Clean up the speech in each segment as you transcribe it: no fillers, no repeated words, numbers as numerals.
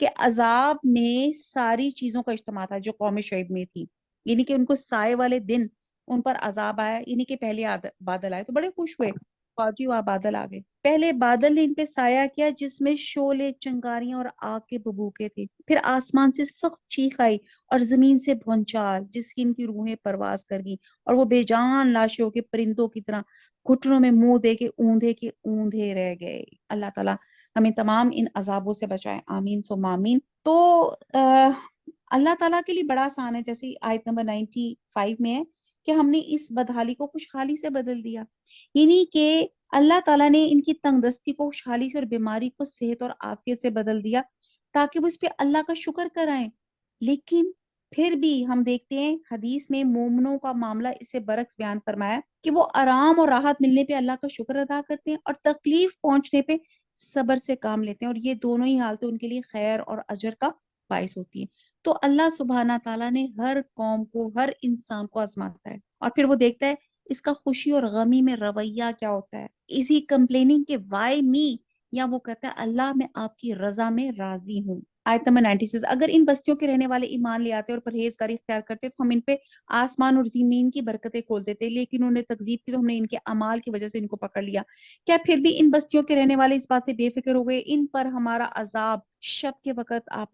کہ عذاب میں ساری چیزوں کا اجتماع تھا جو قوم شعیب میں تھی، یعنی کہ ان کو سائے والے دن ان پر عذاب آیا، یعنی کہ پہلے بادل آئے تو بڑے خوش ہوئے، فوجی ہوا بادل آ گئے، پہلے بادل نے ان پہ سایہ کیا جس میں شعلے، چنگاریاں اور آگ کے ببوکے تھے، پھر آسمان سے سخت چیخ آئی اور زمین سے بھونچال جس کی ان کی روحیں پرواز کر گئی، اور وہ بے جان لاشیں ہو کے پرندوں کی طرح گھٹنوں میں منہ دے کے اوندھے رہ گئے۔ اللہ تعالیٰ ہمیں تمام ان عذابوں سے بچائے، آمین سو آمین۔ تو اللہ تعالیٰ کے لیے بڑا آسان ہے، جیسے آیت نمبر 95 میں ہے کہ ہم نے اس بدحالی کو خوشحالی سے بدل دیا، یعنی کہ اللہ تعالیٰ نے ان کی تنگ دستی کو خوشحالی سے اور بیماری کو صحت اور عافیت سے بدل دیا تاکہ وہ اس پہ اللہ کا شکر کرائیں۔ لیکن پھر بھی ہم دیکھتے ہیں حدیث میں مومنوں کا معاملہ اس سے برعکس بیان فرمایا کہ وہ آرام اور راحت ملنے پہ اللہ کا شکر ادا کرتے ہیں اور تکلیف پہنچنے پہ صبر سے کام لیتے ہیں، اور یہ دونوں ہی حالتیں ان کے لیے خیر اور اجر کا باعث ہوتی ہیں۔ تو اللہ سبحانہ تعالیٰ نے ہر قوم کو، ہر انسان کو آزماتا ہے اور پھر وہ دیکھتا ہے اس کا خوشی اور غمی میں رویہ کیا ہوتا ہے، اسی کمپلیننگ کے وائی می، یا وہ کہتا ہے اللہ میں آپ کی رضا میں راضی ہوں۔ آیت نمبر 96، اگر ان بستیوں کے رہنے والے ایمان لے آتے اور پرہیزگاری اختیار کرتے تو ہم ان پہ آسمان اور زمین کی برکتیں کھول دیتے، لیکن انہوں نے تکذیب کی تو ہم نے ان کے اعمال کی وجہ سے ان کو پکڑ لیا۔ کیا پھر بھی ان بستیوں کے رہنے والے اس بات سے بے فکر ہو گئے، ان پر ہمارا عذاب شب کے وقت آ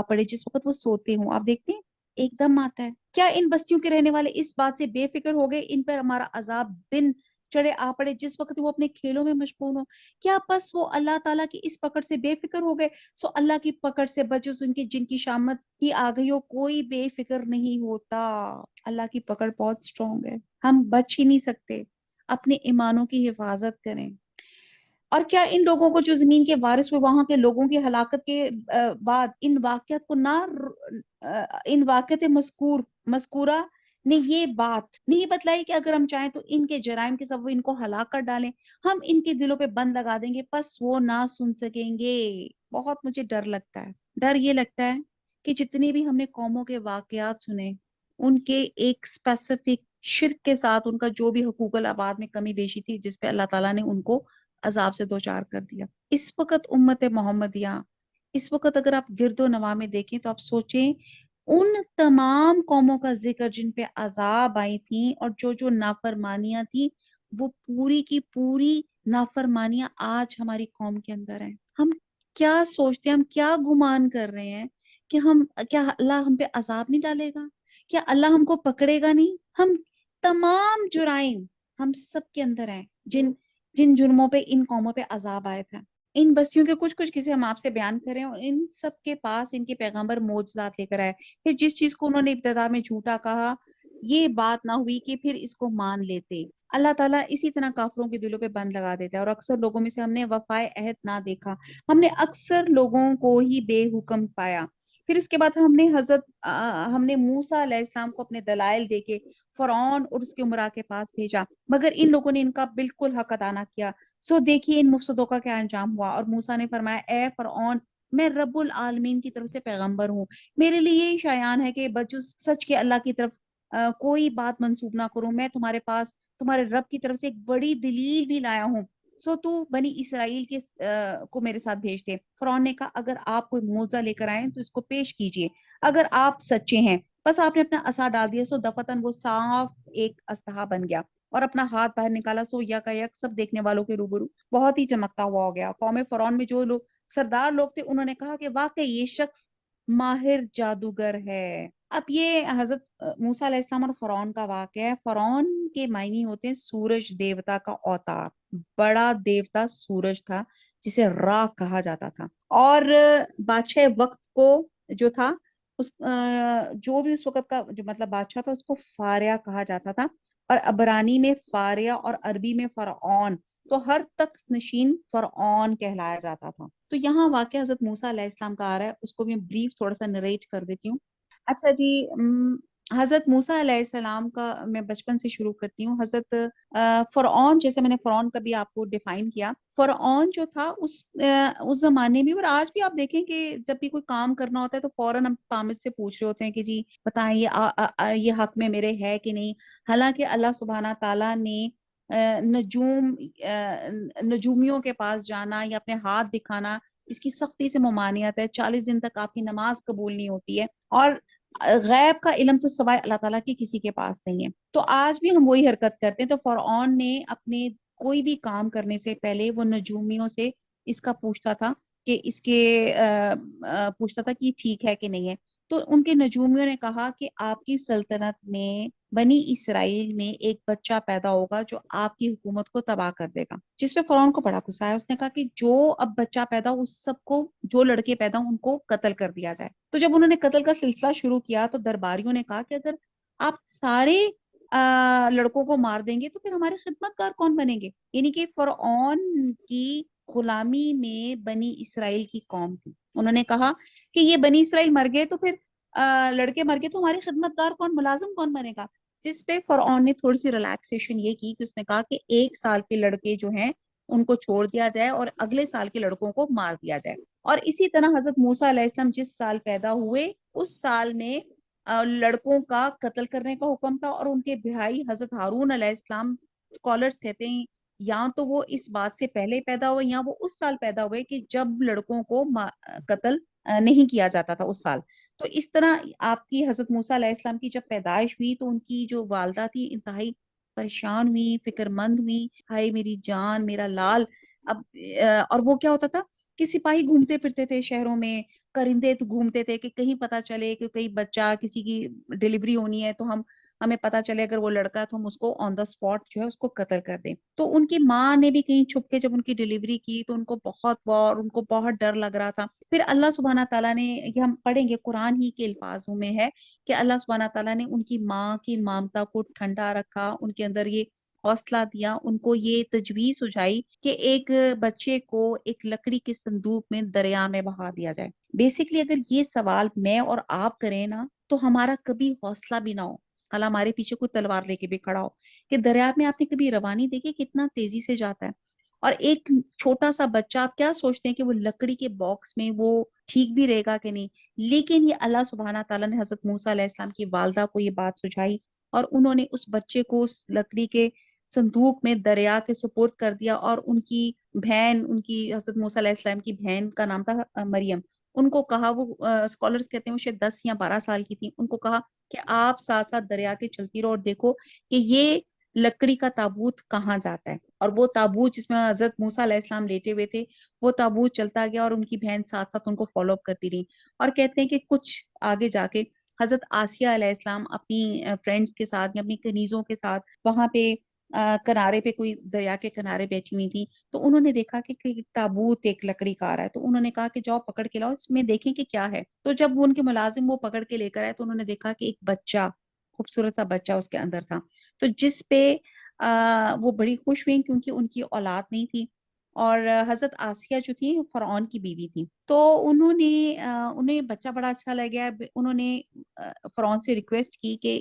پڑے جس وقت وہ سوتے ہوں۔ آپ دیکھتے ہیں ایک دم آتا ہے۔ کیا ان بستیوں کے رہنے والے اس بات سے بے فکر ہو گئے، ان پر ہمارا عذاب دن چڑھے آ پڑے جس وقت وہ اپنے کھیلوں میں مشغول ہو؟ کیا پس وہ اللہ تعالیٰ کی اس پکڑ سے بے فکر ہو گئے؟ سو اللہ کی پکڑ سے بچو ان کی جن کی شامت ہی آ گئی ہو، کوئی بے فکر نہیں ہوتا۔ اللہ کی پکڑ بہت اسٹرانگ ہے، ہم بچ ہی نہیں سکتے۔ اپنے ایمانوں کی حفاظت کریں۔ اور کیا ان لوگوں کو جو زمین کے وارث ہوئے وہاں کے لوگوں کی ہلاکت کے بعد ان واقعات کو نہ ان واقعات مذکورہ نے یہ بات نہیں بتلائی کہ اگر ہم چاہیں تو ان کے جرائم کے سبب ان کو ہلاک کر ڈالیں، ہم ان کے دلوں پہ بند لگا دیں گے پس وہ نہ سن سکیں گے۔ بہت مجھے ڈر لگتا ہے، ڈر یہ لگتا ہے کہ جتنی بھی ہم نے قوموں کے واقعات سنے، ان کے ایک اسپیسیفک شرک کے ساتھ ان کا جو بھی حقوق العباد میں کمی بیشی تھی جس پہ اللہ تعالیٰ نے ان کو عذاب سے دوچار کر دیا۔ اس وقت امت محمدیہ، اس وقت اگر آپ گرد و نواح میں دیکھیں تو آپ سوچیں ان تمام قوموں کا ذکر جن پہ عذاب آئی تھیں اور جو نافرمانیاں تھیں، وہ پوری کی پوری نافرمانیاں آج ہماری قوم کے اندر ہیں۔ ہم کیا سوچتے ہیں، ہم کیا گمان کر رہے ہیں کہ کیا اللہ ہم پہ عذاب نہیں ڈالے گا؟ کیا اللہ ہم کو پکڑے گا نہیں؟ ہم تمام جرائم ہم سب کے اندر ہیں جن جرموں پہ ان قوموں پہ عذاب آیا تھا۔ ان بستیوں کے کچھ قصے ہم آپ سے بیان کریں، اور ان سب کے پاس ان کے پیغمبر معجزات لے کر آئے، پھر جس چیز کو انہوں نے ابتدا میں جھوٹا کہا یہ بات نہ ہوئی کہ پھر اس کو مان لیتے۔ اللہ تعالیٰ اسی طرح کافروں کے دلوں پہ بند لگا دیتا ہے، اور اکثر لوگوں میں سے ہم نے وفائے عہد نہ دیکھا، ہم نے اکثر لوگوں کو ہی بے حکم پایا۔ پھر اس کے بعد ہم نے موسیٰ علیہ السلام کو اپنے دلائل دے کے فرعون اور اس کے امراء کے پاس بھیجا، مگر ان لوگوں نے ان کا بالکل حق ادا نہ کیا۔ سو دیکھیے ان مفسدوں کا کیا انجام ہوا۔ اور موسیٰ نے فرمایا اے فرعون، میں رب العالمین کی طرف سے پیغمبر ہوں، میرے لیے یہی شایان ہے کہ بجز سچ کے اللہ کی طرف کوئی بات منسوب نہ کروں، میں تمہارے پاس تمہارے رب کی طرف سے ایک بڑی دلیل بھی لایا ہوں، سو تو بنی اسرائیل کے کو میرے ساتھ بھیج دے۔ فرعون نے کہا اگر آپ کوئی معجزہ لے کر آئیں تو اس کو پیش کیجئے، اگر آپ سچے ہیں۔ بس آپ نے اپنا عصا ڈال دیا، سو دفتن وہ صاف ایک اسلحہ بن گیا، اور اپنا ہاتھ باہر نکالا، سو یکایک سب دیکھنے والوں کے روبرو بہت ہی چمکتا ہوا ہو گیا۔ قوم فرعون میں جو لوگ سردار لوگ تھے انہوں نے کہا کہ واقعی یہ شخص ماہر جادوگر ہے۔ اب یہ حضرت موسیٰ علیہ السلام اور فرعون کا واقعہ ہے۔ فرعون کے معنی ہوتے ہیں سورج دیوتا کا اوتار، بڑا دیوتا سورج تھا جسے را کہا جاتا تھا، اور بادشاہ وقت کو جو تھا جو بھی اس وقت کا جو مطلب بادشاہ تھا اس کو فاریہ کہا جاتا تھا، اور عبرانی میں فاریہ اور عربی میں فرعون، تو ہر تخت نشین فرعون کہلایا جاتا تھا۔ تو یہاں واقعہ حضرت موسیٰ علیہ السلام کا آ رہا ہے، اس کو بھی میں بریف تھوڑا سا نریٹ کر دیتی ہوں۔ اچھا جی، حضرت موسیٰ علیہ السلام کا میں بچپن سے شروع کرتی ہوں۔ حضرت فرعون، جیسے میں نے فرعون کا بھی آپ کو ڈیفائن کیا، فرعون جو تھا اس زمانے میں، اور آج بھی آپ دیکھیں کہ جب بھی کوئی کام کرنا ہوتا ہے تو فوراً ہم قامت سے پوچھ رہے ہوتے ہیں کہ جی بتائیں یہ حق میں میرے ہے کہ نہیں، حالانکہ اللہ سبحانہ تعالیٰ نے نجومیوں کے پاس جانا یا اپنے ہاتھ دکھانا اس کی سختی سے ممانعت ہے، 40 دن تک آپ کی نماز قبول نہیں ہوتی ہے، اور غیب کا علم تو سوائے اللہ تعالیٰ کے کسی کے پاس نہیں ہے۔ تو آج بھی ہم وہی حرکت کرتے ہیں۔ تو فرعون نے اپنے کوئی بھی کام کرنے سے پہلے وہ نجومیوں سے اس کا پوچھتا تھا کہ اس کے پوچھتا تھا کہ یہ ٹھیک ہے کہ نہیں ہے۔ تو ان کے نجومیوں نے کہا کہ آپ کی سلطنت میں بنی اسرائیل میں ایک بچہ پیدا ہوگا جو آپ کی حکومت کو تباہ کر دے گا، جس پہ فرعون کو بڑا غصہ آیا۔ اس نے کہا کہ جو اب بچہ پیدا ہو اس سب کو، جو لڑکے پیدا ہوں ان کو قتل کر دیا جائے۔ تو جب انہوں نے قتل کا سلسلہ شروع کیا تو درباریوں نے کہا کہ اگر آپ سارے لڑکوں کو مار دیں گے تو پھر ہمارے خدمت گار کون بنیں گے؟ یعنی کہ فرعون کی غلامی میں بنی اسرائیل کی قوم تھی۔ انہوں نے کہا کہ یہ بنی اسرائیل مر گئے تو پھر لڑکے مر گئے تو ہمارے خدمت گار کون، ملازم کون بنے گا؟ جس پہ فرعون نے تھوڑی سی ریلیکسیشن یہ کی کہ اس نے کہا کہ 1 سال کے لڑکے جو ہیں ان کو چھوڑ دیا جائے اور اگلے سال کے لڑکوں کو مار دیا جائے۔ اور اسی طرح حضرت موسیٰ علیہ السلام جس سال پیدا ہوئے اس سال میں لڑکوں کا قتل کرنے کا حکم تھا، اور ان کے بھائی حضرت ہارون علیہ السلام، اسکالرز کہتے ہیں یا تو وہ اس بات سے پہلے پیدا ہوئے یا وہ اس سال پیدا ہوئے کہ جب لڑکوں کو قتل نہیں کیا جاتا تھا اس سال۔ تو اس طرح آپ کی حضرت موسیٰ علیہ السلام کی جب پیدائش ہوئی تو ان کی جو والدہ تھی انتہائی پریشان ہوئی، فکر مند ہوئی، ہائے میری جان، میرا لال۔ اب اور وہ کیا ہوتا تھا کہ سپاہی گھومتے پھرتے تھے شہروں میں، کرندے تو گھومتے تھے کہ کہیں پتا چلے کہ کہیں بچہ کسی کی ڈیلیوری ہونی ہے تو ہمیں پتا چلے اگر وہ لڑکا ہے تو ہم اس کو آن دا اسپاٹ جو ہے اس کو قتل کر دیں۔ تو ان کی ماں نے بھی کہیں چھپ کے جب ان کی ڈیلیوری کی تو ان کو بہت ڈر لگ رہا تھا۔ پھر اللہ سبحانہ تعالیٰ نے، یہ ہم پڑھیں گے قرآن ہی کے الفاظوں میں ہے کہ اللہ سبحانہ تعالیٰ نے ان کی ماں کی مامتا کو ٹھنڈا رکھا، ان کے اندر یہ حوصلہ دیا، ان کو یہ تجویز سجائی کہ ایک بچے کو ایک لکڑی کے صندوق میں دریا میں بہا دیا جائے۔ بیسکلی اگر یہ سوال میں اور آپ کریں نا تو ہمارا کبھی حوصلہ بھی نہ ہو، حالانکہ ہمارے پیچھے کوئی تلوار لے کے بھی کھڑا ہو، کہ دریا میں آپ نے کبھی روانی دیکھی کتنا تیزی سے جاتا ہے، اور ایک چھوٹا سا بچہ آپ کیا سوچتے ہیں کہ وہ لکڑی کے باکس میں وہ ٹھیک بھی رہے گا کہ نہیں؟ لیکن یہ اللہ سبحانہ تعالیٰ نے حضرت موسیٰ علیہ السلام کی والدہ کو یہ بات سجھائی، اور انہوں نے اس بچے کو اس لکڑی کے صندوق میں دریا کے سپرد کر دیا، اور ان کی بہن، ان کی حضرت موسیٰ علیہ السلام کی بہن کا نام تھا مریم، ان کو کہا، وہ اسکالرز کہتے ہیں وہ شاید 10 یا 12 سال کی تھی، ان کو کہا کہ آپ ساتھ ساتھ دریا کے چلتی رہو اور دیکھو کہ یہ لکڑی کا تابوت کہاں جاتا ہے۔ اور وہ تابوت جس میں حضرت موسیٰ علیہ السلام لیٹے ہوئے تھے، وہ تابوت چلتا گیا اور ان کی بہن ساتھ ساتھ ان کو فالو اپ کرتی رہی۔ اور کہتے ہیں کہ کچھ آگے جا کے حضرت آسیہ علیہ السلام اپنی فرینڈز کے ساتھ یا اپنی کنیزوں کے ساتھ وہاں پہ کنارے پہ، کوئی دریا کے کنارے بیٹھی ہوئی تھی، تو انہوں نے دیکھا کہ تابوت ایک لکڑی کا آ رہا ہے، تو انہوں نے کہا کہ جاؤ پکڑ کے لاؤ، اس میں دیکھیں کہ کیا ہے۔ تو جب وہ ان کے ملازم وہ پکڑ کے لے کر آئے تو انہوں نے دیکھا کہ ایک بچہ، خوبصورت سا بچہ اس کے اندر تھا، تو جس پہ وہ بڑی خوش ہوئی کیونکہ ان کی اولاد نہیں تھی، اور حضرت آسیہ جو تھی فرعون کی بیوی تھی، تو انہیں بچہ بڑا اچھا لگ گیا۔ انہوں نے فرعون سے ریکویسٹ کی کہ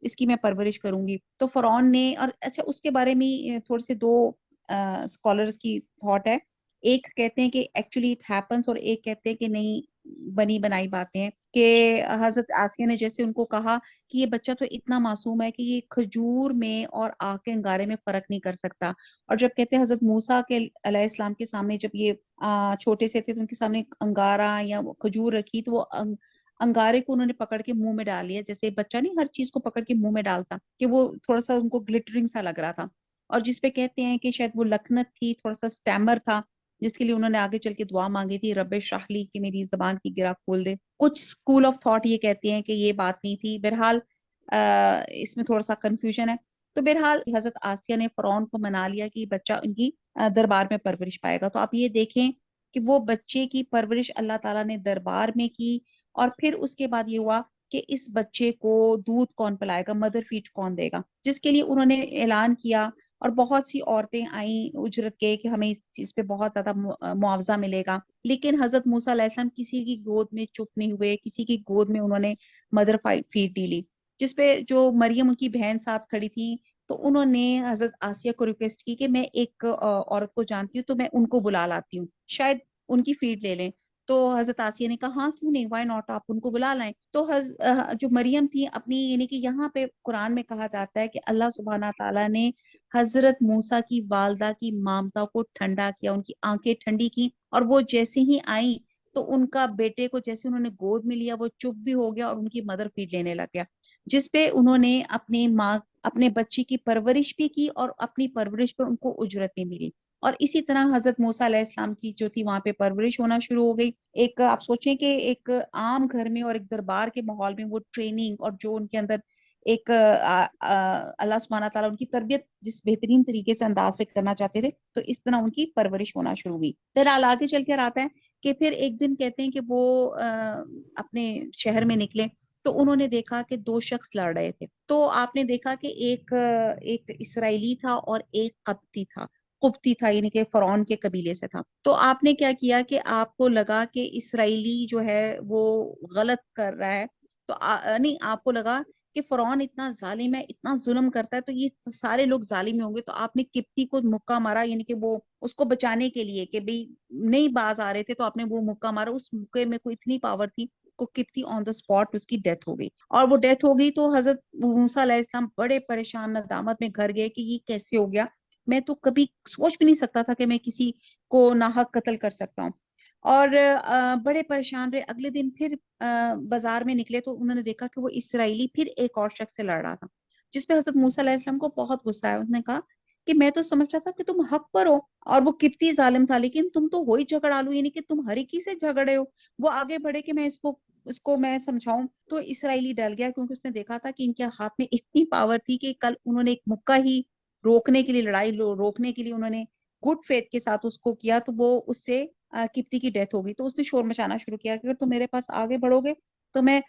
اس کی میں پرورش کروں گی۔ تو فرعون نے، اور اچھا اس کے بارے میں تھوڑے سے 2 اسکالرز کی تھاٹ ہے، ایک کہتے ہیں کہ ایکچولی اٹ ہیپنس، اور ایک کہتے ہیں کہ نہیں، بنی بنائی باتیں ہیں، کہ حضرت آسیہ نے جیسے ان کو کہا کہ یہ بچہ تو اتنا معصوم ہے کہ یہ کھجور میں اور آگ کے انگارے میں فرق نہیں کر سکتا، اور جب کہتے ہیں حضرت موسیٰ کے علیہ السلام کے سامنے جب یہ چھوٹے سے تھے تو ان کے سامنے انگارہ یا کھجور رکھی تو وہ انگارے کو انہوں نے پکڑ کے منہ میں ڈال لیا، جیسے بچہ نہیں ہر چیز کو پکڑ کے منہ میں ڈالتا، کہ وہ تھوڑا سا ان کو گلٹرنگ سا لگ رہا تھا، اور جس پہ کہتے ہیں کہ شاید وہ لکنت تھی، تھوڑا سا سٹیمر تھا، جس کے لیے انہوں نے آگے چل کے دعا مانگی تھی، رب اشرح لی، کہ میری زبان کی گرہ کھول دے۔ کچھ اسکول آف تھاٹ یہ کہتے ہیں کہ یہ بات نہیں تھی، بہرحال اس میں تھوڑا سا کنفیوژن ہے۔ تو بہرحال حضرت آسیہ نے فرعون کو منا لیا کہ بچہ ان کی دربار میں پرورش پائے گا۔ تو آپ یہ دیکھیں کہ وہ بچے کی پرورش اللہ تعالیٰ نے دربار میں کی، اور پھر اس کے بعد یہ ہوا کہ اس بچے کو دودھ کون پلائے گا، مدر فیڈ کون دے گا، جس کے لیے انہوں نے اعلان کیا، اور بہت سی عورتیں آئیں اجرت کے کہ ہمیں اس چیز پہ بہت زیادہ معاوضہ ملے گا، لیکن حضرت موسیٰ علیہ السلام کسی کی گود میں چپ نہیں ہوئے، کسی کی گود میں انہوں نے مدر فیڈ لی، جس پہ جو مریم ان کی بہن ساتھ کھڑی تھی، تو انہوں نے حضرت آسیہ کو ریکویسٹ کی کہ میں ایک عورت کو جانتی ہوں تو میں ان کو بلا لاتی ہوں، شاید ان کی فیڈ لے لیں۔ تو حضرت آسیہ نے کہا ہاں کیوں نہیں، وائی ناٹ، آپ ان کو بلا لائیں۔ تو جو مریم تھی اپنی، یعنی کہ یہاں پہ قرآن میں کہا جاتا ہے کہ اللہ سبحانہ تعالیٰ نے حضرت موسیٰ کی والدہ کی مامتا کو ٹھنڈا کیا، ان کی آنکھیں ٹھنڈی کی، اور وہ جیسے ہی آئیں تو ان کا بیٹے کو جیسے انہوں نے گود میں لیا وہ چپ بھی ہو گیا اور ان کی مدر فیڈ لینے لگ گیا، جس پہ انہوں نے اپنی ماں اپنے بچی کی پرورش بھی کی اور اپنی پرورش پہ ان کو اجرت بھی ملی۔ اور اسی طرح حضرت موسیٰ علیہ السلام کی جو تھی وہاں پہ پرورش ہونا شروع ہو گئی۔ ایک آپ سوچیں کہ ایک عام گھر میں اور ایک دربار کے ماحول میں وہ ٹریننگ اور جو ان کے اندر ایک اللہ سبحانہ تعالیٰ ان کی تربیت جس بہترین طریقے سے انداز سے کرنا چاہتے تھے، تو اس طرح ان کی پرورش ہونا شروع ہوئی۔ پھر آگے چل کر آتا ہے کہ پھر ایک دن کہتے ہیں کہ وہ اپنے شہر میں نکلے تو انہوں نے دیکھا کہ دو شخص لڑ رہے تھے۔ تو آپ نے دیکھا کہ ایک اسرائیلی تھا اور ایک قبطی تھا، یعنی کہ فرعون کے قبیلے سے تھا۔ تو آپ نے کیا کیا کہ آپ کو لگا کہ اسرائیلی جو ہے وہ غلط کر رہا ہے، تو نہیں، آپ کو لگا کہ فرعون اتنا ظالم ہے، اتنا ظلم کرتا ہے، تو یہ سارے لوگ ظالم ہوں گے، تو آپ نے قبطی کو مکہ مارا، یعنی کہ وہ اس کو بچانے کے لیے کہ بھئی نہیں باز آ رہے تھے، تو آپ نے وہ مکہ مارا۔ اس مکے میں کوئی اتنی پاور تھی کو قبطی آن دا اسپاٹ اس کی ڈیتھ ہو گئی، اور وہ ڈیتھ ہو گئی تو حضرت موسیٰ علیہ السلام بڑے پریشان ندامت میں گھر گئے کہ یہ کیسے ہو گیا، میں تو کبھی سوچ بھی نہیں سکتا تھا کہ میں کسی کو ناحق قتل کر سکتا ہوں۔ اور بڑے پریشان رہے۔ اگلے دن پھر بازار میں نکلے تو انہوں نے دیکھا کہ وہ اسرائیلی پھر ایک اور شخص سے لڑ رہا تھا، جس پہ حضرت موسیٰ علیہ السلام کو بہت غصہ آیا۔ اس نے کہا کہ میں تو سمجھ رہا تھا کہ تم حق پر ہو اور وہ قبطی ظالم تھا، لیکن تم تو وہی جھگڑالو، یعنی کہ تم ہر ایک سے جھگڑے ہو۔ وہ آگے بڑھے کہ میں اس کو میں سمجھاؤں، تو اسرائیلی ڈل گیا کیونکہ اس نے دیکھا تھا کہ ان کے ہاتھ میں اتنی پاور تھی کہ کل انہوں نے ایک مکہ ہی روکنے کے لیے، لڑائی روکنے کے لیے انہوں نے گڈ فیتھ کے ساتھ اس کو کیا، تو وہ اس سے قبطی کی ڈیتھ ہو گئی۔ تو اس نے شور مچانا شروع کیا کہ اگر تم میرے پاس آگے بڑھو گے تو میں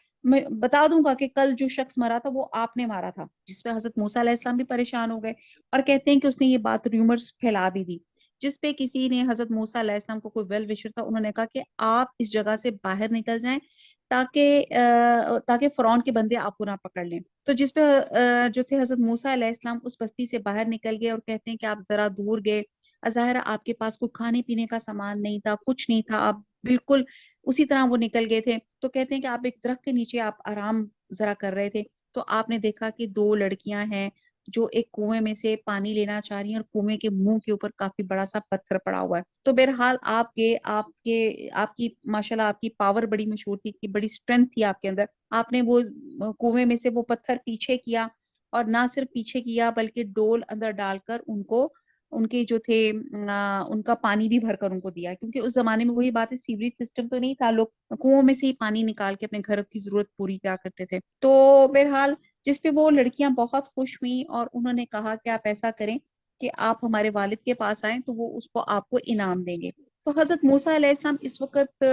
بتا دوں گا کہ کل جو شخص مرا تھا وہ آپ نے مارا تھا، جس پہ حضرت موسیٰ علیہ السلام بھی پریشان ہو گئے، اور کہتے ہیں کہ اس نے یہ بات ریومرز پھیلا بھی دی، جس پہ کسی نے حضرت موسیٰ علیہ السلام کو کوئی ویل وشر تھا، انہوں نے کہا کہ آپ اس جگہ سے باہر نکل جائیں تاکہ فرعون کے بندے آپ کو نہ پکڑ لیں۔ تو جس پہ جو تھے حضرت موسیٰ علیہ السلام اس بستی سے باہر نکل گئے، اور کہتے ہیں کہ آپ ذرا دور گئے، ظاہر آپ کے پاس کوئی کھانے پینے کا سامان نہیں تھا، کچھ نہیں تھا، آپ بالکل اسی طرح وہ نکل گئے تھے۔ تو کہتے ہیں کہ آپ ایک درخت کے نیچے آپ آرام ذرا کر رہے تھے، تو آپ نے دیکھا کہ دو لڑکیاں ہیں جو ایک کنویں میں سے پانی لینا چاہ رہی ہیں، اور کنویں کے منہ کے اوپر کافی بڑا سا پتھر پڑا ہوا ہے۔ تو بہرحال آپ کی ماشاءاللہ آپ کی پاور بڑی مشہور تھی، کی بڑی اسٹرینتھ تھی آپ کے اندر، آپ نے وہ کنویں میں سے وہ پتھر پیچھے کیا، اور نہ صرف پیچھے کیا بلکہ ڈول اندر ڈال کر ان کے جو تھے ان کا پانی بھی بھر کر ان کو دیا، کیونکہ اس زمانے میں وہی بات ہے، سیوریج سسٹم تو نہیں تھا، لوگ کنووں میں سے ہی پانی نکال کے اپنے گھر کی ضرورت پوری کیا کرتے تھے۔ تو بہرحال جس پہ وہ لڑکیاں بہت خوش ہوئیں، اور انہوں نے کہا کہ آپ ایسا کریں کہ آپ ہمارے والد کے پاس آئیں تو وہ اس کو آپ کو انعام دیں گے۔ تو حضرت موسیٰ علیہ السلام اس وقت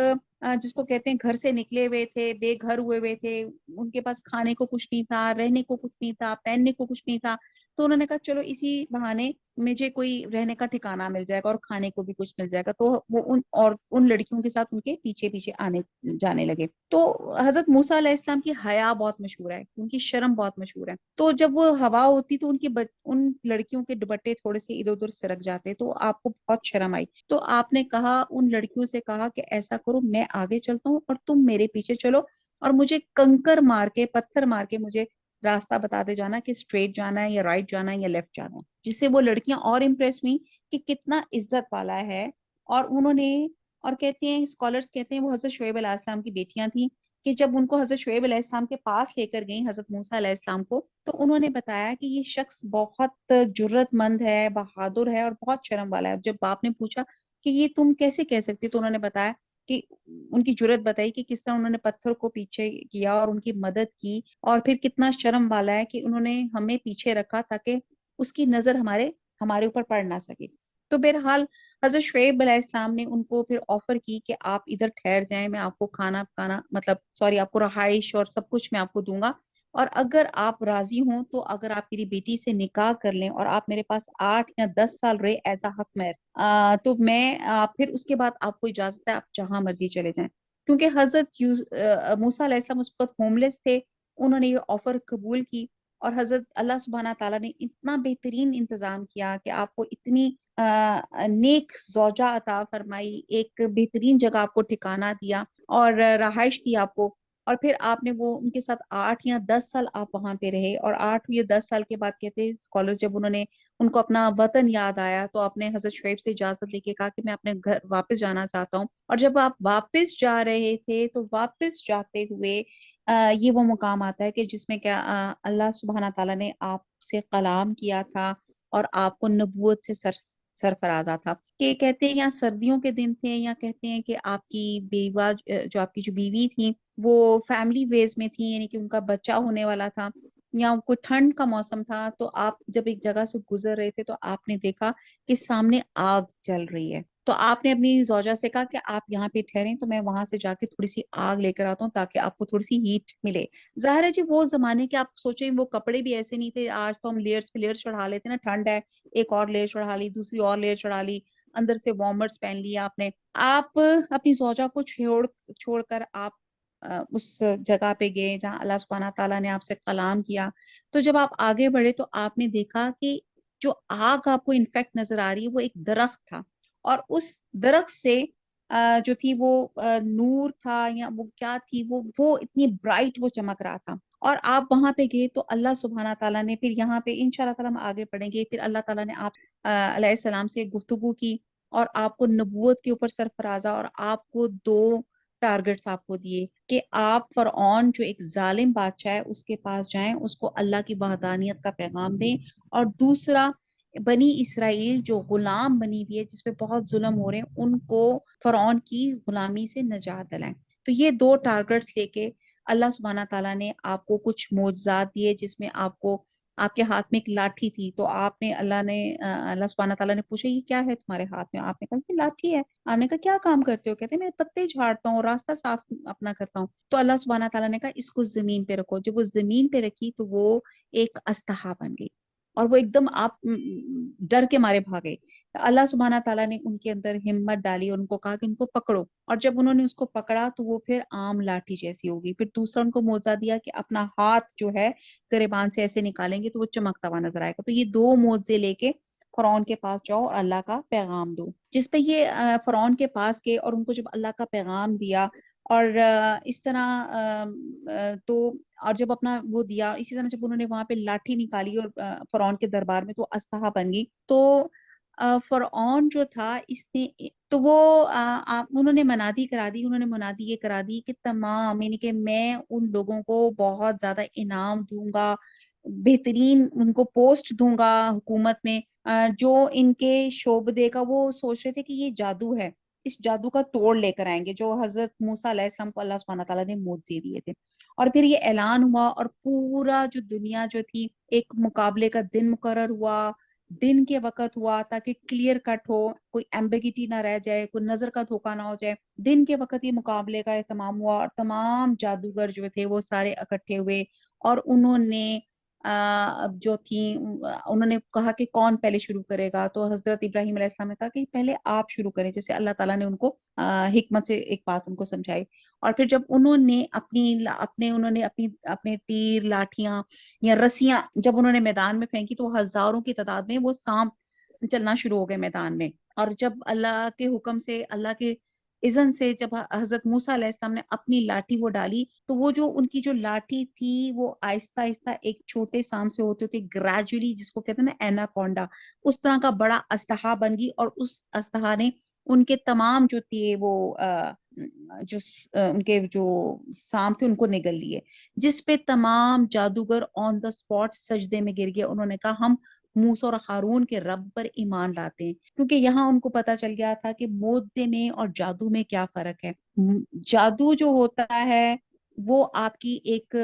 جس کو کہتے ہیں گھر سے نکلے ہوئے تھے، بے گھر ہوئے ہوئے تھے، ان کے پاس کھانے کو کچھ نہیں تھا، رہنے کو کچھ نہیں تھا، پہننے کو کچھ نہیں تھا۔ تو انہوں نے کہا چلو اسی بہانے مجھے کوئی رہنے کا ٹھکانہ مل جائے گا اور کھانے کو بھی کچھ مل جائے گا۔ تو وہ ان لڑکیوں کے ساتھ ان کے پیچھے پیچھے آنے جانے لگے۔ تو حضرت موسیٰ علیہ السلام کی حیا بہت مشہور ہے، ان کی شرم بہت مشہور ہے۔ تو جب وہ ہوا ہوتی تو ان لڑکیوں کے دوپٹے تھوڑے سے ادھر ادھر سرک جاتے، تو آپ کو بہت شرم آئی۔ تو آپ نے کہا، ان لڑکیوں سے کہا کہ ایسا کرو، میں آگے چلتا ہوں اور تم میرے پیچھے چلو، اور مجھے کنکر مار کے، پتھر مار کے مجھے راستہ بتاتے جانا کہ اسٹریٹ جانا ہے یا رائٹ جانا ہے یا لیفٹ جانا ہے۔ جس سے وہ لڑکیاں اور امپریس ہوئی کہ کتنا عزت والا ہے۔ اور انہوں نے، اور کہتے ہیں اسکالرز کہتے ہیں وہ حضرت شعیب علیہ السلام کی بیٹیاں تھیں، کہ جب ان کو حضرت شعیب علیہ السلام کے پاس لے کر گئیں حضرت موسیٰ علیہ السلام کو، تو انہوں نے بتایا کہ یہ شخص بہت جرت مند ہے، بہادر ہے اور بہت شرم والا ہے۔ جب باپ نے پوچھا کہ یہ تم کیسے کہہ سکتی، تو انہوں نے بتایا کہ ان کی جرت بتائی کہ کس طرح انہوں نے پتھر کو پیچھے کیا اور ان کی مدد کی، اور پھر کتنا شرم والا ہے کہ انہوں نے ہمیں پیچھے رکھا تاکہ اس کی نظر ہمارے اوپر پڑ نہ سکے۔ تو بہرحال حضرت شعیب علیہ السلام نے ان کو پھر آفر کی کہ آپ ادھر ٹھہر جائیں، میں آپ کو کھانا پکانا، آپ کو رہائش اور سب کچھ میں آپ کو دوں گا، اور اگر آپ راضی ہوں تو اگر آپ میری بیٹی سے نکاح کر لیں اور آپ میرے پاس 8 یا 10 سال رہے ایز اے حق مہر، تو میں پھر اس کے بعد آپ کو اجازت ہے آپ جہاں مرضی چلے جائیں۔ کیونکہ حضرت موسیٰ علیہ السلام اس وقت ہوم لیس تھے، انہوں نے یہ آفر قبول کی، اور حضرت اللہ سبحانہ تعالیٰ نے اتنا بہترین انتظام کیا کہ آپ کو اتنی نیک زوجہ عطا فرمائی، ایک بہترین جگہ آپ کو ٹھکانہ دیا اور رہائش دی آپ کو، اور پھر آپ نے وہ ان کے ساتھ 8 یا 10 سال آپ وہاں پہ رہے، اور 8 یا 10 سال کے بعد کہتے ہیں اسکالر جب ان کو اپنا وطن یاد آیا تو آپ نے حضرت شعیب سے اجازت لے کے کہا کہ میں اپنے گھر واپس جانا چاہتا ہوں، اور جب آپ واپس جا رہے تھے تو واپس جاتے ہوئے یہ وہ مقام آتا ہے کہ جس میں کیا اللہ سبحانہ تعالیٰ نے آپ سے کلام کیا تھا اور آپ کو نبوت سے سرفرازا تھا، کہ کہتے ہیں یا سردیوں کے دن تھے، یا کہتے ہیں کہ آپ کی بیوہ جو آپ کی جو بیوی تھی وہ فیملی ویز میں تھی، یعنی کہ ان کا بچہ ہونے والا تھا، یا کوئی ٹھنڈ کا موسم تھا، تو آپ جب ایک جگہ سے گزر رہے تھے تو آپ نے دیکھا کہ سامنے آگ جل رہی ہے، تو آپ نے اپنی زوجہ سے کہا کہ آپ یہاں پہ ٹھہریں تو میں وہاں سے جا کے تھوڑی سی آگ لے کر آتا ہوں تاکہ آپ کو تھوڑی سی ہیٹ ملے۔ ظاہر ہے جی وہ زمانے کے آپ سوچیں وہ کپڑے بھی ایسے نہیں تھے، آج تو ہم لیئرز پہ لیئرز چڑھا لیتے ہیں نا، ٹھنڈ ہے ایک اور لیئر چڑھا لی، دوسری اور لیئر چڑھا لی، اندر سے وارمرز پہن لیا آپ نے، آپ اپنی زوجہ کو چھوڑ کر آپ اس جگہ پہ گئے جہاں اللہ سبحانہ تعالیٰ نے آپ سے کلام کیا، تو جب آپ آگے بڑھے تو آپ نے دیکھا کہ جو آگ آپ کو انفیکٹ نظر آ رہی ہے وہ ایک درخت تھا، اور اس درخت سے جو تھی وہ نور تھا یا وہ کیا تھی، وہ اتنی برائٹ وہ چمک رہا تھا، اور آپ وہاں پہ گئے تو اللہ سبحانہ تعالیٰ نے پھر یہاں پہ انشاءاللہ تعالیٰ ہم آگے پڑھیں گے، پھر اللہ تعالیٰ نے آپ علیہ السلام سے گفتگو کی اور آپ کو نبوت کے اوپر سرفرازہ، اور آپ کو 2 ٹارگٹس آپ کو دیے کہ آپ فرعون جو ایک ظالم بادشاہ ہے اس کے پاس جائیں، اس کو اللہ کی وحدانیت کا پیغام دیں، اور دوسرا بنی اسرائیل جو غلام بنی ہوئی ہے جس پہ بہت ظلم ہو رہے ہیں ان کو فرعون کی غلامی سے نجات دلائیں۔ تو یہ 2 ٹارگٹس لے کے اللہ سبحانہ تعالیٰ نے آپ کو کچھ معجزات دیے، جس میں آپ کے ہاتھ میں ایک لاٹھی تھی، تو آپ نے اللہ سبحانہ تعالیٰ نے پوچھا یہ کیا ہے تمہارے ہاتھ میں؟ آپ نے کہا یہ لاٹھی ہے۔ آپ نے کہا کیا کام کرتے ہو؟ کہتے ہیں میں پتے جھاڑتا ہوں، راستہ صاف اپنا کرتا ہوں۔ تو اللہ سبحانہ تعالیٰ نے کہا اس کو زمین پہ رکھو، جب وہ زمین پہ رکھی تو وہ ایک استہا بن گئی، اور وہ ایک دم آپ ڈر کے مارے بھاگے۔ اللہ سبحانہ تعالیٰ نے ان کے اندر ہمت ڈالی اور ان کو کہا کہ ان کو پکڑو، اور جب انہوں نے اس کو پکڑا تو وہ پھر عام لاٹھی جیسی ہوگی۔ پھر دوسرا ان کو موضع دیا کہ اپنا ہاتھ جو ہے گریبان سے ایسے نکالیں گے تو وہ چمکتا ہوا نظر آئے گا۔ تو یہ 2 معجزے لے کے فرعون کے پاس جاؤ اور اللہ کا پیغام دو، جس پہ یہ فرعون کے پاس گئے اور ان کو جب اللہ کا پیغام دیا اور اس طرح تو اور جب اپنا وہ دیا، اسی طرح جب انہوں نے وہاں پہ لاٹھی نکالی اور فرعون کے دربار میں تو استہا بن گئی، تو فرعون جو تھا اس نے تو وہ انہوں نے منادی کرا دی، انہوں نے منادی یہ کرا دی کہ تمام، یعنی کہ میں ان لوگوں کو بہت زیادہ انعام دوں گا، بہترین ان کو پوسٹ دوں گا حکومت میں، جو ان کے شعبدے کا وہ سوچ رہے تھے کہ یہ جادو ہے، اس جادو کا توڑ لے کر آئیں گے جو حضرت موسیٰ علیہ السلام کو اللہ سبحانہ تعالیٰ نے معجزے دیے تھے۔ اور پھر یہ اعلان ہوا اور پورا جو دنیا جو تھی ایک مقابلے کا دن مقرر ہوا، دن کے وقت ہوا تاکہ کلیئر کٹ ہو، کوئی ایمبیگیٹی نہ رہ جائے، کوئی نظر کا دھوکہ نہ ہو جائے۔ دن کے وقت یہ مقابلے کا اہتمام ہوا اور تمام جادوگر جو تھے وہ سارے اکٹھے ہوئے، اور انہوں نے جو تھیں انہوں نے کہا کہ کون پہلے شروع کرے گا، تو حضرت ابراہیم علیہ السلام نے کہا کہ پہلے آپ شروع کریں، جیسے اللہ تعالیٰ نے ان کو حکمت سے ایک بات ان کو سمجھائی۔ اور پھر جب انہوں نے اپنے تیر، لاٹھیاں یا رسیاں جب انہوں نے میدان میں پھینکی تو ہزاروں کی تعداد میں وہ سانپ چلنا شروع ہو گئے میدان میں، اور جب اللہ کے حکم سے، اللہ کے اذن سے جب حضرت موسیٰ علیہ السلام نے اپنی لاٹھی وہ ڈالی تو وہ جو ان کی جو لاٹھی تھی وہ آہستہ آہستہ ایک چھوٹے سانپ سے ہوتے ہوتے گریجولی، جس کو کہتے ہیں نا ایناکونڈا، اس طرح کا بڑا استہا بن گئی، اور اس استہا نے ان کے تمام جو تھے وہ ان کے جو سانپ تھے ان کو نگل لیے، جس پہ تمام جادوگر آن دا اسپاٹ سجدے میں گر گئے۔ انہوں نے کہا ہم موسیٰ اور ہارون کے رب پر ایمان لاتے ہیں، کیونکہ یہاں ان کو پتا چل گیا تھا کہ معجزے میں اور جادو میں کیا فرق ہے۔ جادو جو ہوتا ہے وہ آپ کی ایک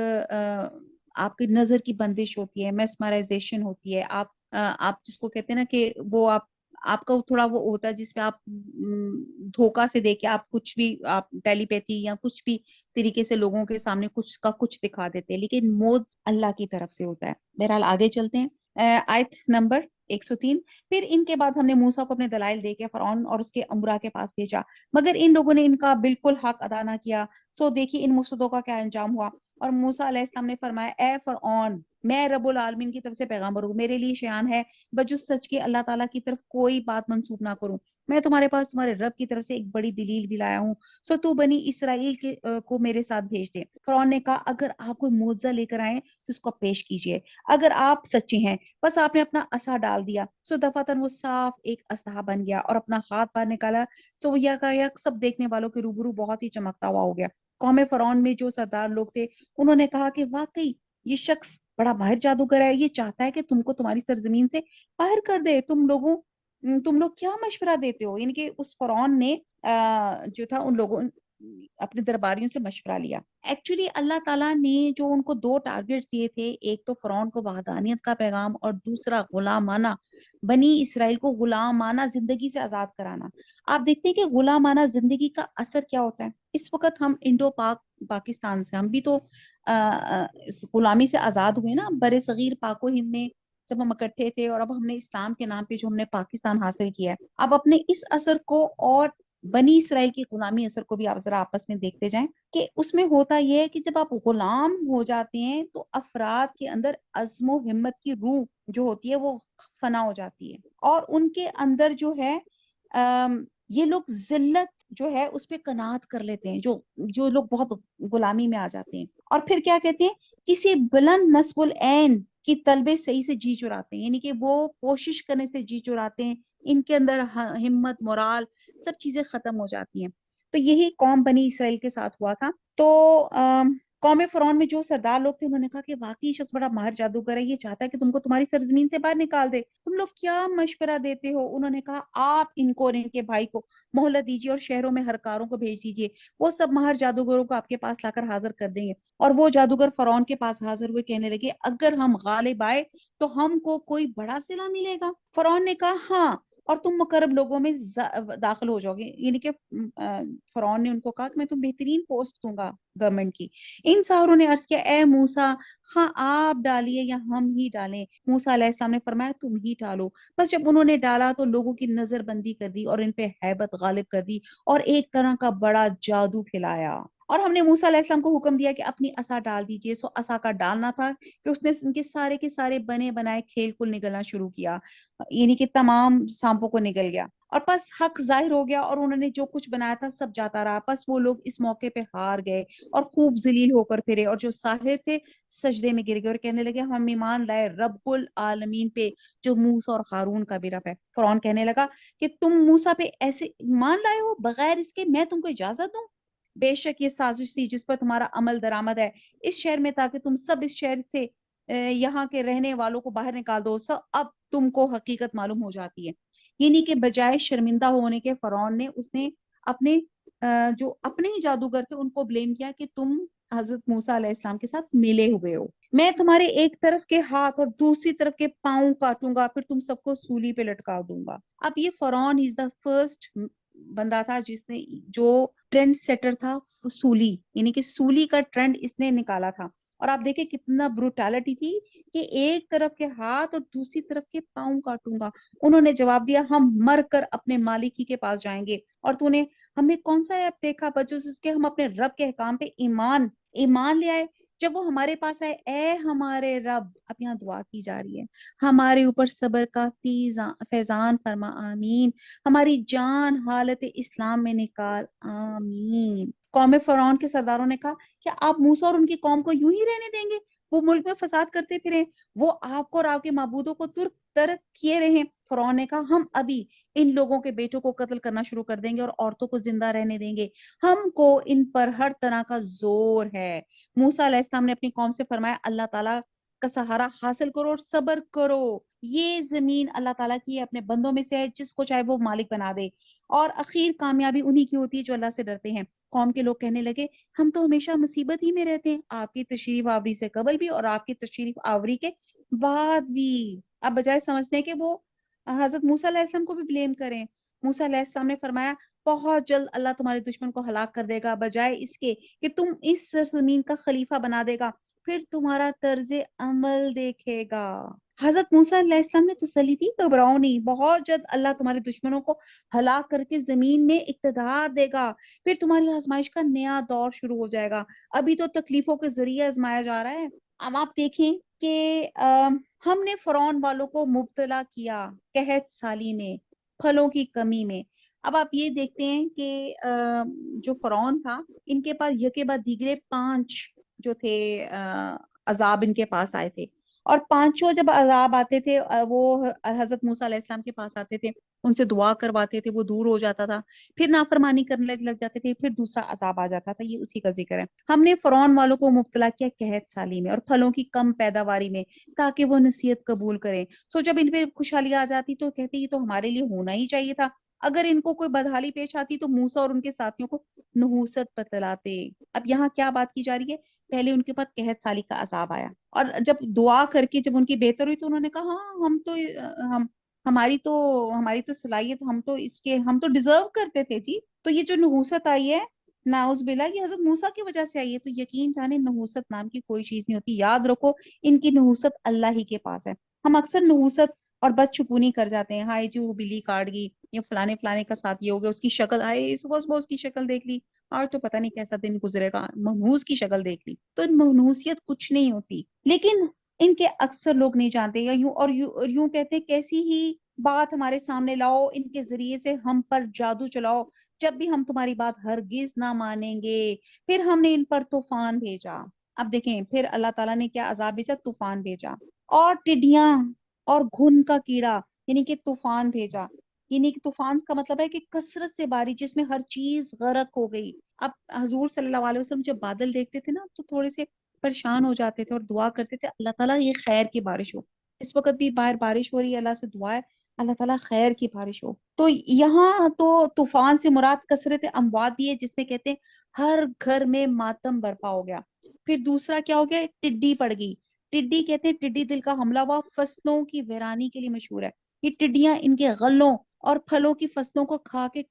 آپ کی نظر کی بندش ہوتی ہے، میسمرائزیشن ہوتی ہے، آپ جس کو کہتے ہیں نا کہ وہ آپ کا تھوڑا وہ ہوتا ہے جس میں آپ دھوکا سے دے کے آپ کچھ بھی، آپ ٹیلی پیتھی یا کچھ بھی طریقے سے لوگوں کے سامنے کچھ کا کچھ دکھا دیتے ہیں، لیکن موج اللہ کی طرف سے ہوتا ہے۔ بہرحال آگے چلتے ہیں، آیت نمبر 103۔ پھر ان کے بعد ہم نے موسیٰ کو اپنے دلائل دے کے فرعون اور اس کے امرا کے پاس بھیجا، مگر ان لوگوں نے ان کا بالکل حق ادا نہ کیا، سو دیکھیے ان مفسدوں کا کیا انجام ہوا۔ اور موسیٰ علیہ السلام نے فرمایا اے فرعون میں رب العالمین کی طرف سے پیغامبر ہوں، میرے لیے شیان ہے بجز سچ کے اللہ تعالیٰ کی طرف کوئی بات منسوب نہ کروں، میں تمہارے پاس تمہارے رب کی طرف سے ایک بڑی دلیل بھی لایا ہوں، سو تو بنی اسرائیل کے کو میرے ساتھ بھیج دے۔ فرعون نے کہا اگر آپ کوئی معجزہ لے کر آئیں تو اس کو پیش کیجئے، اگر آپ سچے ہیں۔ بس آپ نے اپنا عصا ڈال دیا، سو دفعتاً وہ صاف ایک اسلحہ بن گیا اور اپنا ہاتھ باہر نکالا، سو وہ یکایک سب دیکھنے والوں کے روبرو بہت ہی چمکتا ہوا ہو گیا۔ قوم فرعون میں جو سردار لوگ تھے انہوں نے کہا کہ واقعی یہ شخص بڑا ماہر جادوگر ہے، یہ چاہتا ہے کہ تم کو تمہاری سرزمین سے باہر کر دے، تم لوگ کیا مشورہ دیتے ہو؟ یعنی کہ اس فرعون نے جو تھا ان لوگوں اپنے درباریوں سے مشورہ لیا۔ ایکچولی اللہ تعالیٰ نے جو ان کو دو ٹارگیٹس دیے تھے، ایک تو فرعون کو وحدانیت کا پیغام اور دوسرا غلامانہ بنی اسرائیل کو غلامانہ زندگی سے آزاد کرانا۔ آپ دیکھتے ہیں کہ غلامانہ زندگی کا اثر کیا ہوتا ہے۔ اس وقت ہم انڈو پاکستان سے، ہم بھی تو اس غلامی سے آزاد ہوئے نا، برے صغیر پاک و ہند میں جب ہم اکٹھے تھے، اور اب ہم نے اسلام کے نام پہ جو ہم نے پاکستان حاصل کیا ہے، اب اپنے اس اثر کو اور بنی اسرائیل کی غلامی اثر کو بھی آپ ذرا آپس میں دیکھتے جائیں کہ اس میں ہوتا یہ ہے کہ جب آپ غلام ہو جاتے ہیں تو افراد کے اندر عزم و ہمت کی روح جو ہوتی ہے وہ فنا ہو جاتی ہے، اور ان کے اندر جو ہے یہ لوگ ذلت جو ہے اس پہ قناعت کر لیتے ہیں، جو لوگ بہت غلامی میں آ جاتے ہیں، اور پھر کیا کہتے ہیں، کسی بلند نصب العین کی طلبے صحیح سے جی چراتے ہیں، یعنی کہ وہ کوشش کرنے سے جی چراتے ہیں، ان کے اندر ہمت، مورال، سب چیزیں ختم ہو جاتی ہیں۔ تو یہی قوم بنی اسرائیل کے ساتھ ہوا تھا۔ تو قوم فرعون میں جو سردار لوگ تھے انہوں نے کہا کہ واقعی شخص بڑا ماہر جادوگر ہے، یہ چاہتا ہے کہ تم کو تمہاری سرزمین سے باہر نکال دے، تم لوگ کیا مشورہ دیتے ہو؟ انہوں نے کہا آپ ان کو اور ان کے بھائی کو مہلت دیجیے اور شہروں میں ہرکاروں کو بھیج دیجیے، وہ سب ماہر جادوگروں کو آپ کے پاس لا کر حاضر کر دیں گے۔ اور وہ جادوگر فرعون کے پاس حاضر ہوئے کہنے لگے اگر ہم غالب آئے تو ہم کو کوئی بڑا صلہ ملے گا؟ فرعون نے کہا ہاں، اور تم مقرب لوگوں میں داخل ہو جاؤ گے، یعنی کہ فرعون نے ان کو کہا کہ میں تم بہترین پوسٹ دوں گا گورنمنٹ کی۔ ان ساروں نے عرض کیا اے موسیٰ، خواہ آپ ڈالیے یا ہم ہی ڈالیں؟ موسیٰ علیہ السلام نے فرمایا تم ہی ڈالو۔ بس جب انہوں نے ڈالا تو لوگوں کی نظر بندی کر دی اور ان پہ ہیبت غالب کر دی اور ایک طرح کا بڑا جادو کھلایا۔ اور ہم نے موسیٰ علیہ السلام کو حکم دیا کہ اپنی عصا ڈال دیجئے، سو عصا کا ڈالنا تھا کہ اس نے ان کے سارے بنے بنائے کھیل کل نگلنا شروع کیا، یعنی کہ تمام سانپوں کو نگل گیا، اور پس حق ظاہر ہو گیا اور انہوں نے جو کچھ بنایا تھا سب جاتا رہا۔ پس وہ لوگ اس موقع پہ ہار گئے اور خوب ذلیل ہو کر پھرے، اور جو ساحر تھے سجدے میں گر گئے اور کہنے لگے ہم ایمان لائے رب العالمین پہ جو موسیٰ اور ہارون کا بھی رب ہے۔ فرعون کہنے لگا کہ تم موسیٰ پہ ایسے ایمان لائے ہو بغیر اس کے میں تم کو اجازت دوں؟ بے شک یہ سازش تھی جس پر تمہارا عمل درآمد ہے اس شہر میں، تاکہ تم سب اس شہر سے یہاں کے رہنے والوں کو باہر نکال دو۔ سب اب تم کو حقیقت معلوم ہو جاتی ہے، یعنی کہ بجائے شرمندہ ہونے کے فرعون نے اس نے اپنے جو اپنے ہی جادوگر تھے ان کو بلیم کیا کہ تم حضرت موسیٰ علیہ السلام کے ساتھ ملے ہوئے ہو، میں تمہارے ایک طرف کے ہاتھ اور دوسری طرف کے پاؤں کاٹوں گا، پھر تم سب کو سولی پہ لٹکا دوں گا۔ اب یہ فرعون از دا فرسٹ بندہ تھا جس نے جو ٹرینڈ سیٹر تھا سولی، یعنی کہ سولی کا ٹرینڈ اس نے نکالا تھا، اور آپ دیکھیں کتنا بروٹالٹی تھی کہ ایک طرف کے ہاتھ اور دوسری طرف کے پاؤں کاٹوں گا۔ انہوں نے جواب دیا ہم مر کر اپنے مالک ہی کے پاس جائیں گے، اور تو نے ہمیں کون سا ایپ دیکھا بجز اس کے ہم اپنے رب کے احکام پہ ایمان لے آئے جب وہ ہمارے پاس آئے۔ اے ہمارے رب، اب یہاں دعا کی جا رہی ہے، ہمارے اوپر صبر کا فیضان فرما، آمین، ہماری جان حالت اسلام میں نکال، آمین۔ قوم فرعون کے سرداروں نے کہا کیا آپ موسیٰ اور ان کی قوم کو یوں ہی رہنے دیں گے؟ وہ ملک میں فساد کرتے پھریں، وہ آپ کو اور آپ کے معبودوں کو ترک کیے رہیں۔ فرعون نے کہا ہم ابھی ان لوگوں کے بیٹوں کو قتل کرنا شروع کر دیں گے اور عورتوں کو زندہ رہنے دیں گے، ہم کو ان پر ہر طرح کا زور ہے۔ موسیٰ علیہ السلام نے اپنی قوم سے فرمایا اللہ تعالیٰ کا سہارا حاصل کرو اور صبر کرو، یہ زمین اللہ تعالیٰ کی ہے، اپنے بندوں میں سے ہے جس کو چاہے وہ مالک بنا دے، اور اخیر کامیابی انہی کی ہوتی ہے جو اللہ سے ڈرتے ہیں۔ قوم کے لوگ کہنے لگے ہم تو ہمیشہ مصیبت ہی میں رہتے ہیں، آپ کی تشریف آوری سے قبل بھی اور آپ کی تشریف آوری کے بعد بھی۔ اب بجائے سمجھنے کہ وہ حضرت موسیٰ علیہ السلام کو بھی بلیم کریں، موسیٰ علیہ السلام نے فرمایا بہت جلد اللہ تمہارے دشمن کو ہلاک کر دے گا، بجائے اس کے کہ تم اس سرزمین کا خلیفہ بنا دے گا، پھر تمہارا طرز عمل دیکھے گا۔ حضرت موسیٰ علیہ السلام نے تسلی دی گھبراؤ نہیں، بہت جلد اللہ تمہارے دشمنوں کو ہلاک کر کے زمین میں اقتدار دے گا، پھر تمہاری آزمائش کا نیا دور شروع ہو جائے گا، ابھی تو تکلیفوں کے ذریعے آزمایا جا رہا ہے۔ اب آپ دیکھیں کہ ہم نے فرعون والوں کو مبتلا کیا قحط سالی میں، پھلوں کی کمی میں۔ اب آپ یہ دیکھتے ہیں کہ جو فرعون تھا، ان کے پاس یکے بعد دیگرے 5 جو تھے عذاب ان کے پاس آئے تھے، اور پانچوں جب عذاب آتے تھے وہ حضرت موسیٰ علیہ السلام کے پاس آتے تھے، ان سے دعا کرواتے تھے، وہ دور ہو جاتا تھا، پھر نافرمانی کرنے لگ جاتے تھے، پھر دوسرا عذاب آ جاتا تھا۔ یہ اسی کا ذکر ہے۔ ہم نے فرعون والوں کو مبتلا کیا قحط سالی میں اور پھلوں کی کم پیداواری میں، تاکہ وہ نصیحت قبول کریں۔ سو جب ان پہ خوشحالی آ جاتی تو کہتے یہ تو ہمارے لیے ہونا ہی چاہیے تھا۔ اگر ان کو کوئی بدحالی پیش آتی تو موسیٰ اور ان کے ساتھیوں کو نحوست بتلاتے۔ اب یہاں کیا بات کی جا رہی ہے؟ پہلے ان کے پاس قحط سالی کا عذاب آیا، اور جب دعا کر کے جب ان کی بہتر ہوئی تو انہوں نے کہا ہاں ہم ہماری تو صلاحیت، ہم تو ڈیزرو کرتے تھے جی۔ تو یہ جو نحوست آئی ہے، نعوذ باللہ، یہ حضرت موسیٰ کی وجہ سے آئی ہے۔ تو یقین جانے نحوست نام کی کوئی چیز نہیں ہوتی، یاد رکھو ان کی نحوست اللہ ہی کے پاس ہے۔ ہم اکثر نحوست اور بد شگونی کر جاتے ہیں، ہائے جو بلی کاٹ گئی، یا فلانے کا ساتھ یہ ہو گیا، اس کی شکل، ہائے صبح صبح اس کی شکل دیکھ لی، آج تو پتہ نہیں کیسا دن گزرے گا، منحوس کی شکل دیکھ لی۔ تو منحوسیت کچھ نہیں ہوتی، لیکن ان کے اکثر لوگ نہیں جانتے، یا یوں کہتے ہیں کیسی ہی بات ہمارے سامنے لاؤ، ان کے ذریعے سے ہم پر جادو چلاؤ، جب بھی ہم تمہاری بات ہرگز نہ مانیں گے۔ پھر ہم نے ان پر طوفان بھیجا۔ اب دیکھیں پھر اللہ تعالیٰ نے کیا عذاب بھیجا؟ طوفان بھیجا، اور ٹڈیاں اور گھن کا کیڑا، یعنی کہ طوفان بھیجا۔ یعنی کہ طوفان کا مطلب ہے کہ کثرت سے بارش جس میں ہر چیز غرق ہو گئی۔ اب حضور صلی اللہ علیہ وسلم جب بادل دیکھتے تھے نا تو تھوڑے سے پریشان ہو جاتے تھے اور دعا کرتے تھے اللہ تعالیٰ یہ خیر کی بارش ہو۔ اس وقت بھی باہر بارش ہو رہی ہے، اللہ سے دعا ہے اللہ تعالیٰ خیر کی بارش ہو۔ تو یہاں تو طوفان سے مراد کثرت اموات بھی ہے، جس میں کہتے ہیں ہر گھر میں ماتم برپا ہو گیا۔ پھر دوسرا کیا ہو گیا؟ ٹڈی پڑ گئی۔ ٹڈی کہتے ہیں ٹڈی دل کا حملہ ہوا، فصلوں کی ویرانی کے لیے مشہور ہے۔ یہ ٹڈیاں ان کے غلوں اور پھلوں کی فصلوں کو کھا کے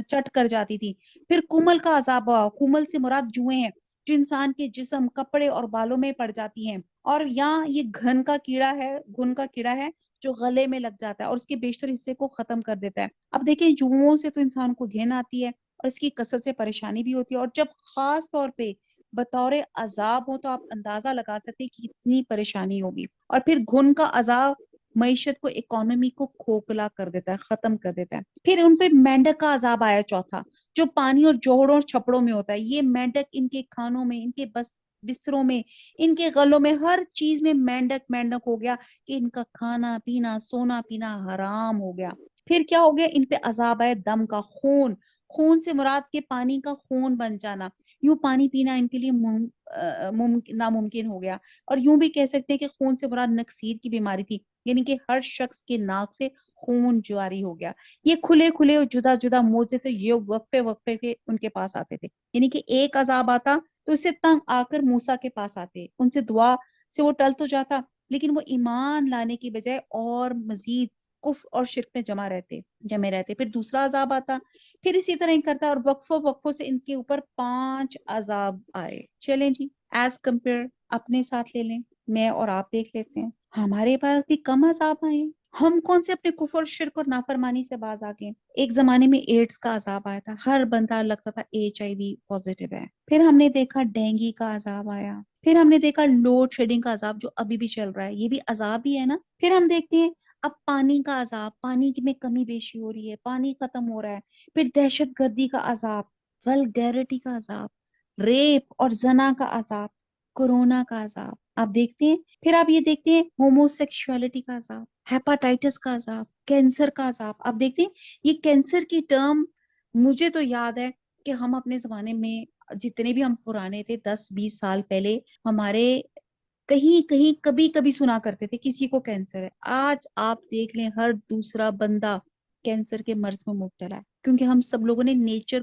چٹ کر جاتی تھی۔ پھر کمل کا عذاب ہوا، کمل سے مراد جوئیں ہیں جو انسان کے جسم، کپڑے اور بالوں میں پڑ جاتی ہیں۔ اور یہاں یہ گھن کا کیڑا ہے جو گلے میں لگ جاتا ہے اور اس کے بیشتر حصے کو ختم کر دیتا ہے۔ اب دیکھیں جوؤں سے تو انسان کو گھن آتی ہے اور اس کی کثرت سے پریشانی بھی ہوتی ہے، اور جب خاص طور پہ بطور عذاب ہو تو آپ اندازہ لگا سکتے ہیں کہ کتنی پریشانی ہوگی۔ اور پھر گھن کا عذاب معیشت کو، اکانومی کو کھوکھلا کر دیتا ہے، ختم کر دیتا ہے۔ پھر ان پہ مینڈک کا عذاب آیا چوتھا، جو پانی اور جوہڑوں اور چھپڑوں میں ہوتا ہے۔ یہ مینڈک ان کے کھانوں میں، ان کے بستروں میں، ان کے غلوں میں، ہر چیز میں مینڈک ہو گیا کہ ان کا کھانا پینا، سونا پینا حرام ہو گیا۔ پھر کیا ہو گیا؟ ان پہ عذاب ہے دم کا، خون سے مراد کے پانی کا خون بن جانا۔ یوں پانی پینا ان کے لیے ناممکن ہو گیا۔ اور یوں بھی کہہ سکتے ہیں کہ خون سے مراد نکسیر کی بیماری تھی، یعنی کہ ہر شخص کے ناک سے خون جاری ہو گیا۔ یہ کھلے اور جدا جدا موجے تھے، یہ وقفے کے ان کے پاس آتے تھے، یعنی کہ ایک عذاب آتا تو اسے تنگ آ کر موسیٰ کے پاس آتے، ان سے دعا سے وہ ٹل تو جاتا، لیکن وہ ایمان لانے کی بجائے اور مزید کفر اور شرک میں جمے رہتے۔ پھر دوسرا عذاب آتا، پھر اسی طرح ہی کرتا، اور وقفوں سے ان کے اوپر 5 عذاب آئے۔ چلیں جی، ایز کمپیئر اپنے ساتھ لے لیں، میں اور آپ دیکھ لیتے ہیں، ہمارے پاس بھی کم عذاب آئے۔ ہم کون سے اپنے کفر، شرک اور نافرمانی سے باز آ گئے؟ ایک زمانے میں ایڈز کا عذاب آیا تھا، ہر بندہ لگتا تھا HIV پازیٹیو ہے۔ پھر ہم نے دیکھا ڈینگی کا عذاب آیا، پھر ہم نے دیکھا لوڈ شیڈنگ کا عذاب جو ابھی بھی چل رہا ہے، یہ بھی عذاب ہی ہے نا۔ پھر ہم دیکھتے ہیں اب پانی کا عذاب، پانی میں کمی بیشی ہو رہی ہے، پانی ختم ہو رہا ہے۔ پھر دہشت گردی کا عذاب، ولگیرٹی کا عذاب، ریپ اور زنا کا عذاب، کورونا کا عذاب آپ دیکھتے ہیں۔ پھر آپ یہ دیکھتے ہیں ہومو سیکشوالٹی کا عذاب، ہیپاٹائٹس کا عذاب، کینسر کا عذاب آپ دیکھتے ہیں۔ یہ کینسر کی ٹرم مجھے تو یاد ہے کہ ہم اپنے زمانے میں جتنے بھی ہم پرانے تھے 10-20 سال پہلے، ہمارے کہیں کبھی سنا کرتے تھے کسی کو کینسر ہے۔ آج آپ دیکھ لیں ہر دوسرا بندہ کینسر کے مرض میں مبتلا ہے، کیونکہ ہم سب لوگوں نے نیچر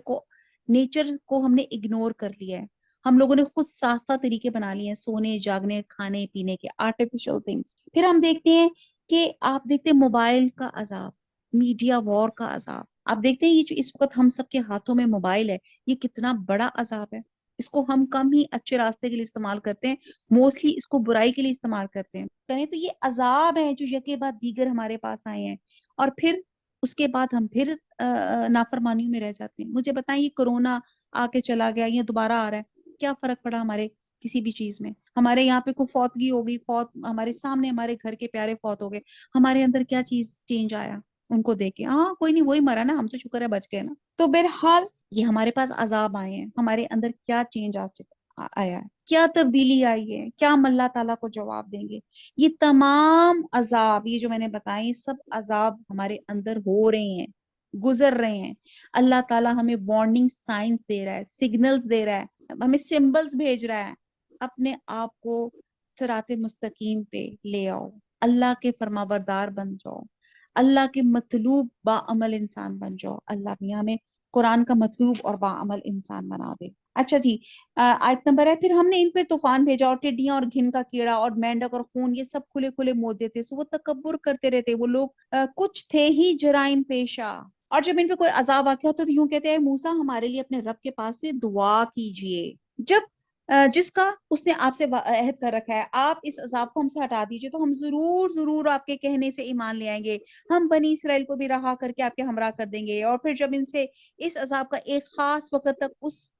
کو ہم نے اگنور کر لیا ہے۔ ہم لوگوں نے خود ساختہ طریقے بنا لیے ہیں سونے، جاگنے، کھانے پینے کے، آرٹیفیشل تھنگس۔ پھر ہم دیکھتے ہیں کہ آپ دیکھتے ہیں موبائل کا عذاب، میڈیا وار کا عذاب آپ دیکھتے ہیں۔ یہ جو اس وقت ہم سب کے ہاتھوں میں موبائل ہے، یہ کتنا بڑا عذاب ہے۔ اس کو ہم کم ہی اچھے راستے کے لیے استعمال کرتے ہیں، موسٹلی اس کو برائی کے لیے استعمال کرتے ہیں۔ کہیں تو یہ عذاب ہیں جو یکے بعد دیگر ہمارے پاس آئے ہیں، اور پھر اس کے بعد ہم پھر نافرمانیوں میں رہ جاتے ہیں۔ مجھے بتائیں یہ کورونا آ کے چلا گیا، یہ دوبارہ آ رہا ہے، کیا فرق پڑا ہمارے کسی بھی چیز میں. ہمارے یہاں پہ کوئی فوتگی ہو گئی، ہمارے سامنے ہمارے گھر کے پیارے فوت ہو گئے، ہمارے اندر کیا چیز چینج آیا ان کو دیکھ کے؟ ہاں کوئی نہیں، وہی مرا نا، ہم تو شکر ہے بچ گئے نا. تو بہرحال یہ ہمارے پاس عذاب آئے ہیں، ہمارے اندر کیا چینج آیا ہے، کیا تبدیلی آئی ہے، کیا ہم اللہ تعالیٰ کو جواب دیں گے؟ یہ تمام عذاب، یہ جو میں نے بتائے، یہ سب عذاب ہمارے اندر ہو رہے ہیں، گزر رہے ہیں. اللہ تعالیٰ ہمیں وارننگ سائنس دے رہا ہے، سگنلز دے رہا ہے، ہمیں سمبلز بھیج رہا ہے. اپنے آپ کو صراط مستقیم پہ لے آؤ، اللہ کے فرمانبردار بن جاؤ، اللہ کے مطلوب باعمل انسان بن جاؤ. اللہ میاں ہمیں قرآن کا مطلوب اور باعمل انسان بنا دے. اچھا جی، آیت نمبر ہے، پھر ہم نے ان پہ طوفان بھیجا اور ٹڈیاں اور گھن کا کیڑا اور مینڈک اور خون، یہ سب کھلے کھلے موجے تھے، سو وہ تکبر کرتے رہتے. وہ لوگ کچھ تھے ہی جرائم پیشہ. اور جب ان پہ کوئی عذاب واقع ہوتا تو یوں کہتے ہیں موسیٰ ہمارے لیے اپنے رب کے پاس سے دعا کیجئے. جب جس کا اس نے آپ سے عہد کر رکھا ہے، آپ اس عذاب کو ہم سے ہٹا دیجئے تو ہم ضرور ضرور آپ کے کہنے سے ایمان لے آئیں گے. ہم بنی اسرائیل کو بھی رہا کر کے آپ کے ہمراہ کر دیں گے. اور پھر جب ان سے اس عذاب کا ایک خاص وقت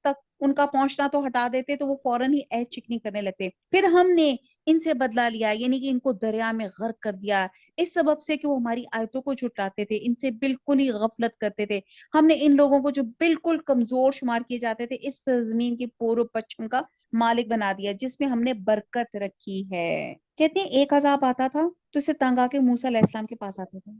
تک ان کا پہنچنا تو ہٹا دیتے تو وہ فوراً ہی عہد چکنی کرنے لگتے. پھر ہم نے ان سے بدلہ لیا، یعنی کہ ان کو دریا میں غرق کر دیا، اس سبب سے کہ وہ ہماری آیتوں کو جھٹلاتے تھے، ان سے بالکل ہی غفلت کرتے تھے. ہم نے ان لوگوں کو جو بالکل کمزور شمار کیے جاتے تھے اس زمین کے پورب پچھم کا مالک بنا دیا، جس میں ہم نے برکت رکھی ہے. کہتے ہیں ایک عذاب آتا تھا تو اسے تنگ آ کے موسیٰ علیہ السلام کے پاس آتے تھے،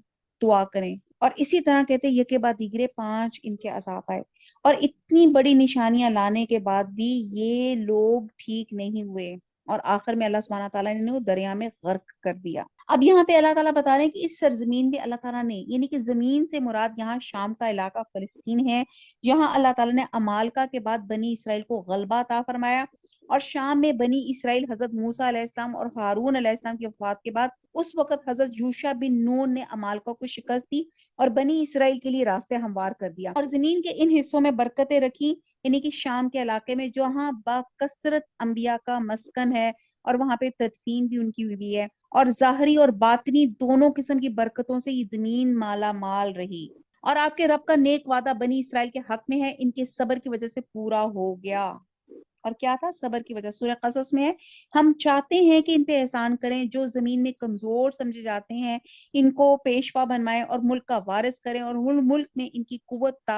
دعا کریں. اور اسی طرح کہتے ہیں یکے بعد دیگرے 5 ان کے عذاب آئے. اور اتنی بڑی نشانیاں لانے کے بعد بھی یہ لوگ ٹھیک نہیں ہوئے، اور آخر میں اللہ سبحانہ تعالیٰ نے انہیں دریا میں غرق کر دیا. اب یہاں پہ اللہ تعالیٰ بتا رہے ہیں کہ اس سرزمین میں اللہ تعالیٰ نے، یعنی کہ زمین سے مراد یہاں شام کا علاقہ فلسطین ہے، جہاں اللہ تعالیٰ نے عمالقہ کے بعد بنی اسرائیل کو غلبہ عطا فرمایا. اور شام میں بنی اسرائیل حضرت موسیٰ علیہ السلام اور ہارون علیہ السلام کی وفات کے بعد اس وقت حضرت یوشع بن نون نے عمالقہ کو شکست دی اور بنی اسرائیل کے لیے راستے ہموار کر دیا، اور زمین کے ان حصوں میں برکتیں رکھی، یعنی کہ شام کے علاقے میں جہاں بکثرت انبیاء کا مسکن ہے اور وہاں پہ تدفین بھی ان کی ہوئی ہے. اور ظاہری اور باطنی دونوں قسم کی برکتوں سے یہ زمین مالا مال رہی. اور آپ کے رب کا نیک وعدہ بنی اسرائیل کے حق میں ہے، ان کے صبر کی وجہ سے پورا ہو گیا. اور کیا تھا؟ صبر کی وجہ. سورہ قصص میں ہے، ہم چاہتے ہیں کہ ان پہ احسان کریں، جو زمین میں کمزور سمجھے جاتے ہیں ان کو پیشوا بنوائیں اور ملک کا وارث کریں، اور ملک میں ان کی قوت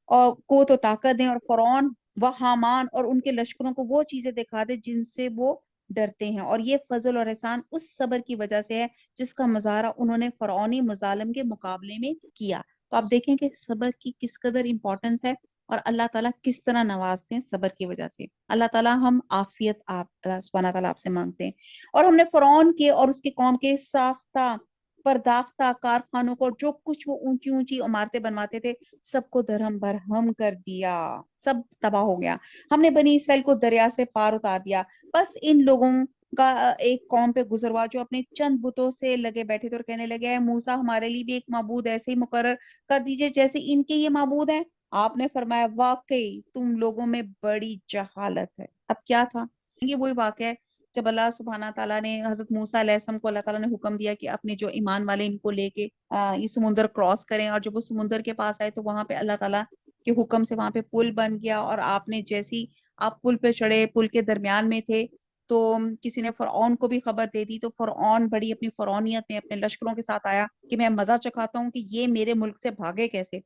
و طاقت دیں، اور فرعون و حامان اور ان کے لشکروں کو وہ چیزیں دکھا دے جن سے وہ ڈرتے ہیں. اور یہ فضل اور احسان اس صبر کی وجہ سے ہے جس کا مظاہرہ انہوں نے فرعونی مظالم کے مقابلے میں کیا. تو آپ دیکھیں کہ صبر کی کس قدر امپورٹنس ہے، اور اللہ تعالیٰ کس طرح نوازتے ہیں صبر کی وجہ سے. اللہ تعالیٰ ہم عافیت اللہ سبحانہ تعالیٰ آپ سے مانگتے ہیں. اور ہم نے فرعون کے اور اس کی قوم کے ساختہ پرداختہ کارخانوں کو، جو کچھ وہ اونچی اونچی عمارتیں بنواتے تھے، سب کو درہم برہم کر دیا، سب تباہ ہو گیا. ہم نے بنی اسرائیل کو دریا سے پار اتار دیا. بس ان لوگوں کا ایک قوم پہ گزر ہوا جو اپنے چند بتوں سے لگے بیٹھے تھے اور کہنے لگے اے موسیٰ ہمارے لیے بھی ایک معبود ایسے ہی مقرر کر دیجئے جیسے ان کے یہ معبود ہیں. آپ نے فرمایا واقعی تم لوگوں میں بڑی جہالت ہے. اب کیا تھا؟ یہ وہی واقعہ ہے جب اللہ سبحانہ تعالیٰ نے حضرت موسیٰ علیہ السلام کو، اللہ تعالیٰ نے حکم دیا کہ اپنے جو ایمان والے ان کو لے کے یہ سمندر کراس کریں. اور جب وہ سمندر کے پاس آئے تو وہاں پہ اللہ تعالیٰ کے حکم سے وہاں پہ پل بن گیا. اور آپ نے جیسی آپ پل پہ چڑھے، پل کے درمیان میں تھے تو کسی نے فرعون کو بھی خبر دے دی. تو فرعون بڑی اپنی فرعونیت میں اپنے لشکروں کے ساتھ آیا کہ میں مزہ چکھاتا ہوں کہ یہ میرے ملک سے بھاگے کیسے.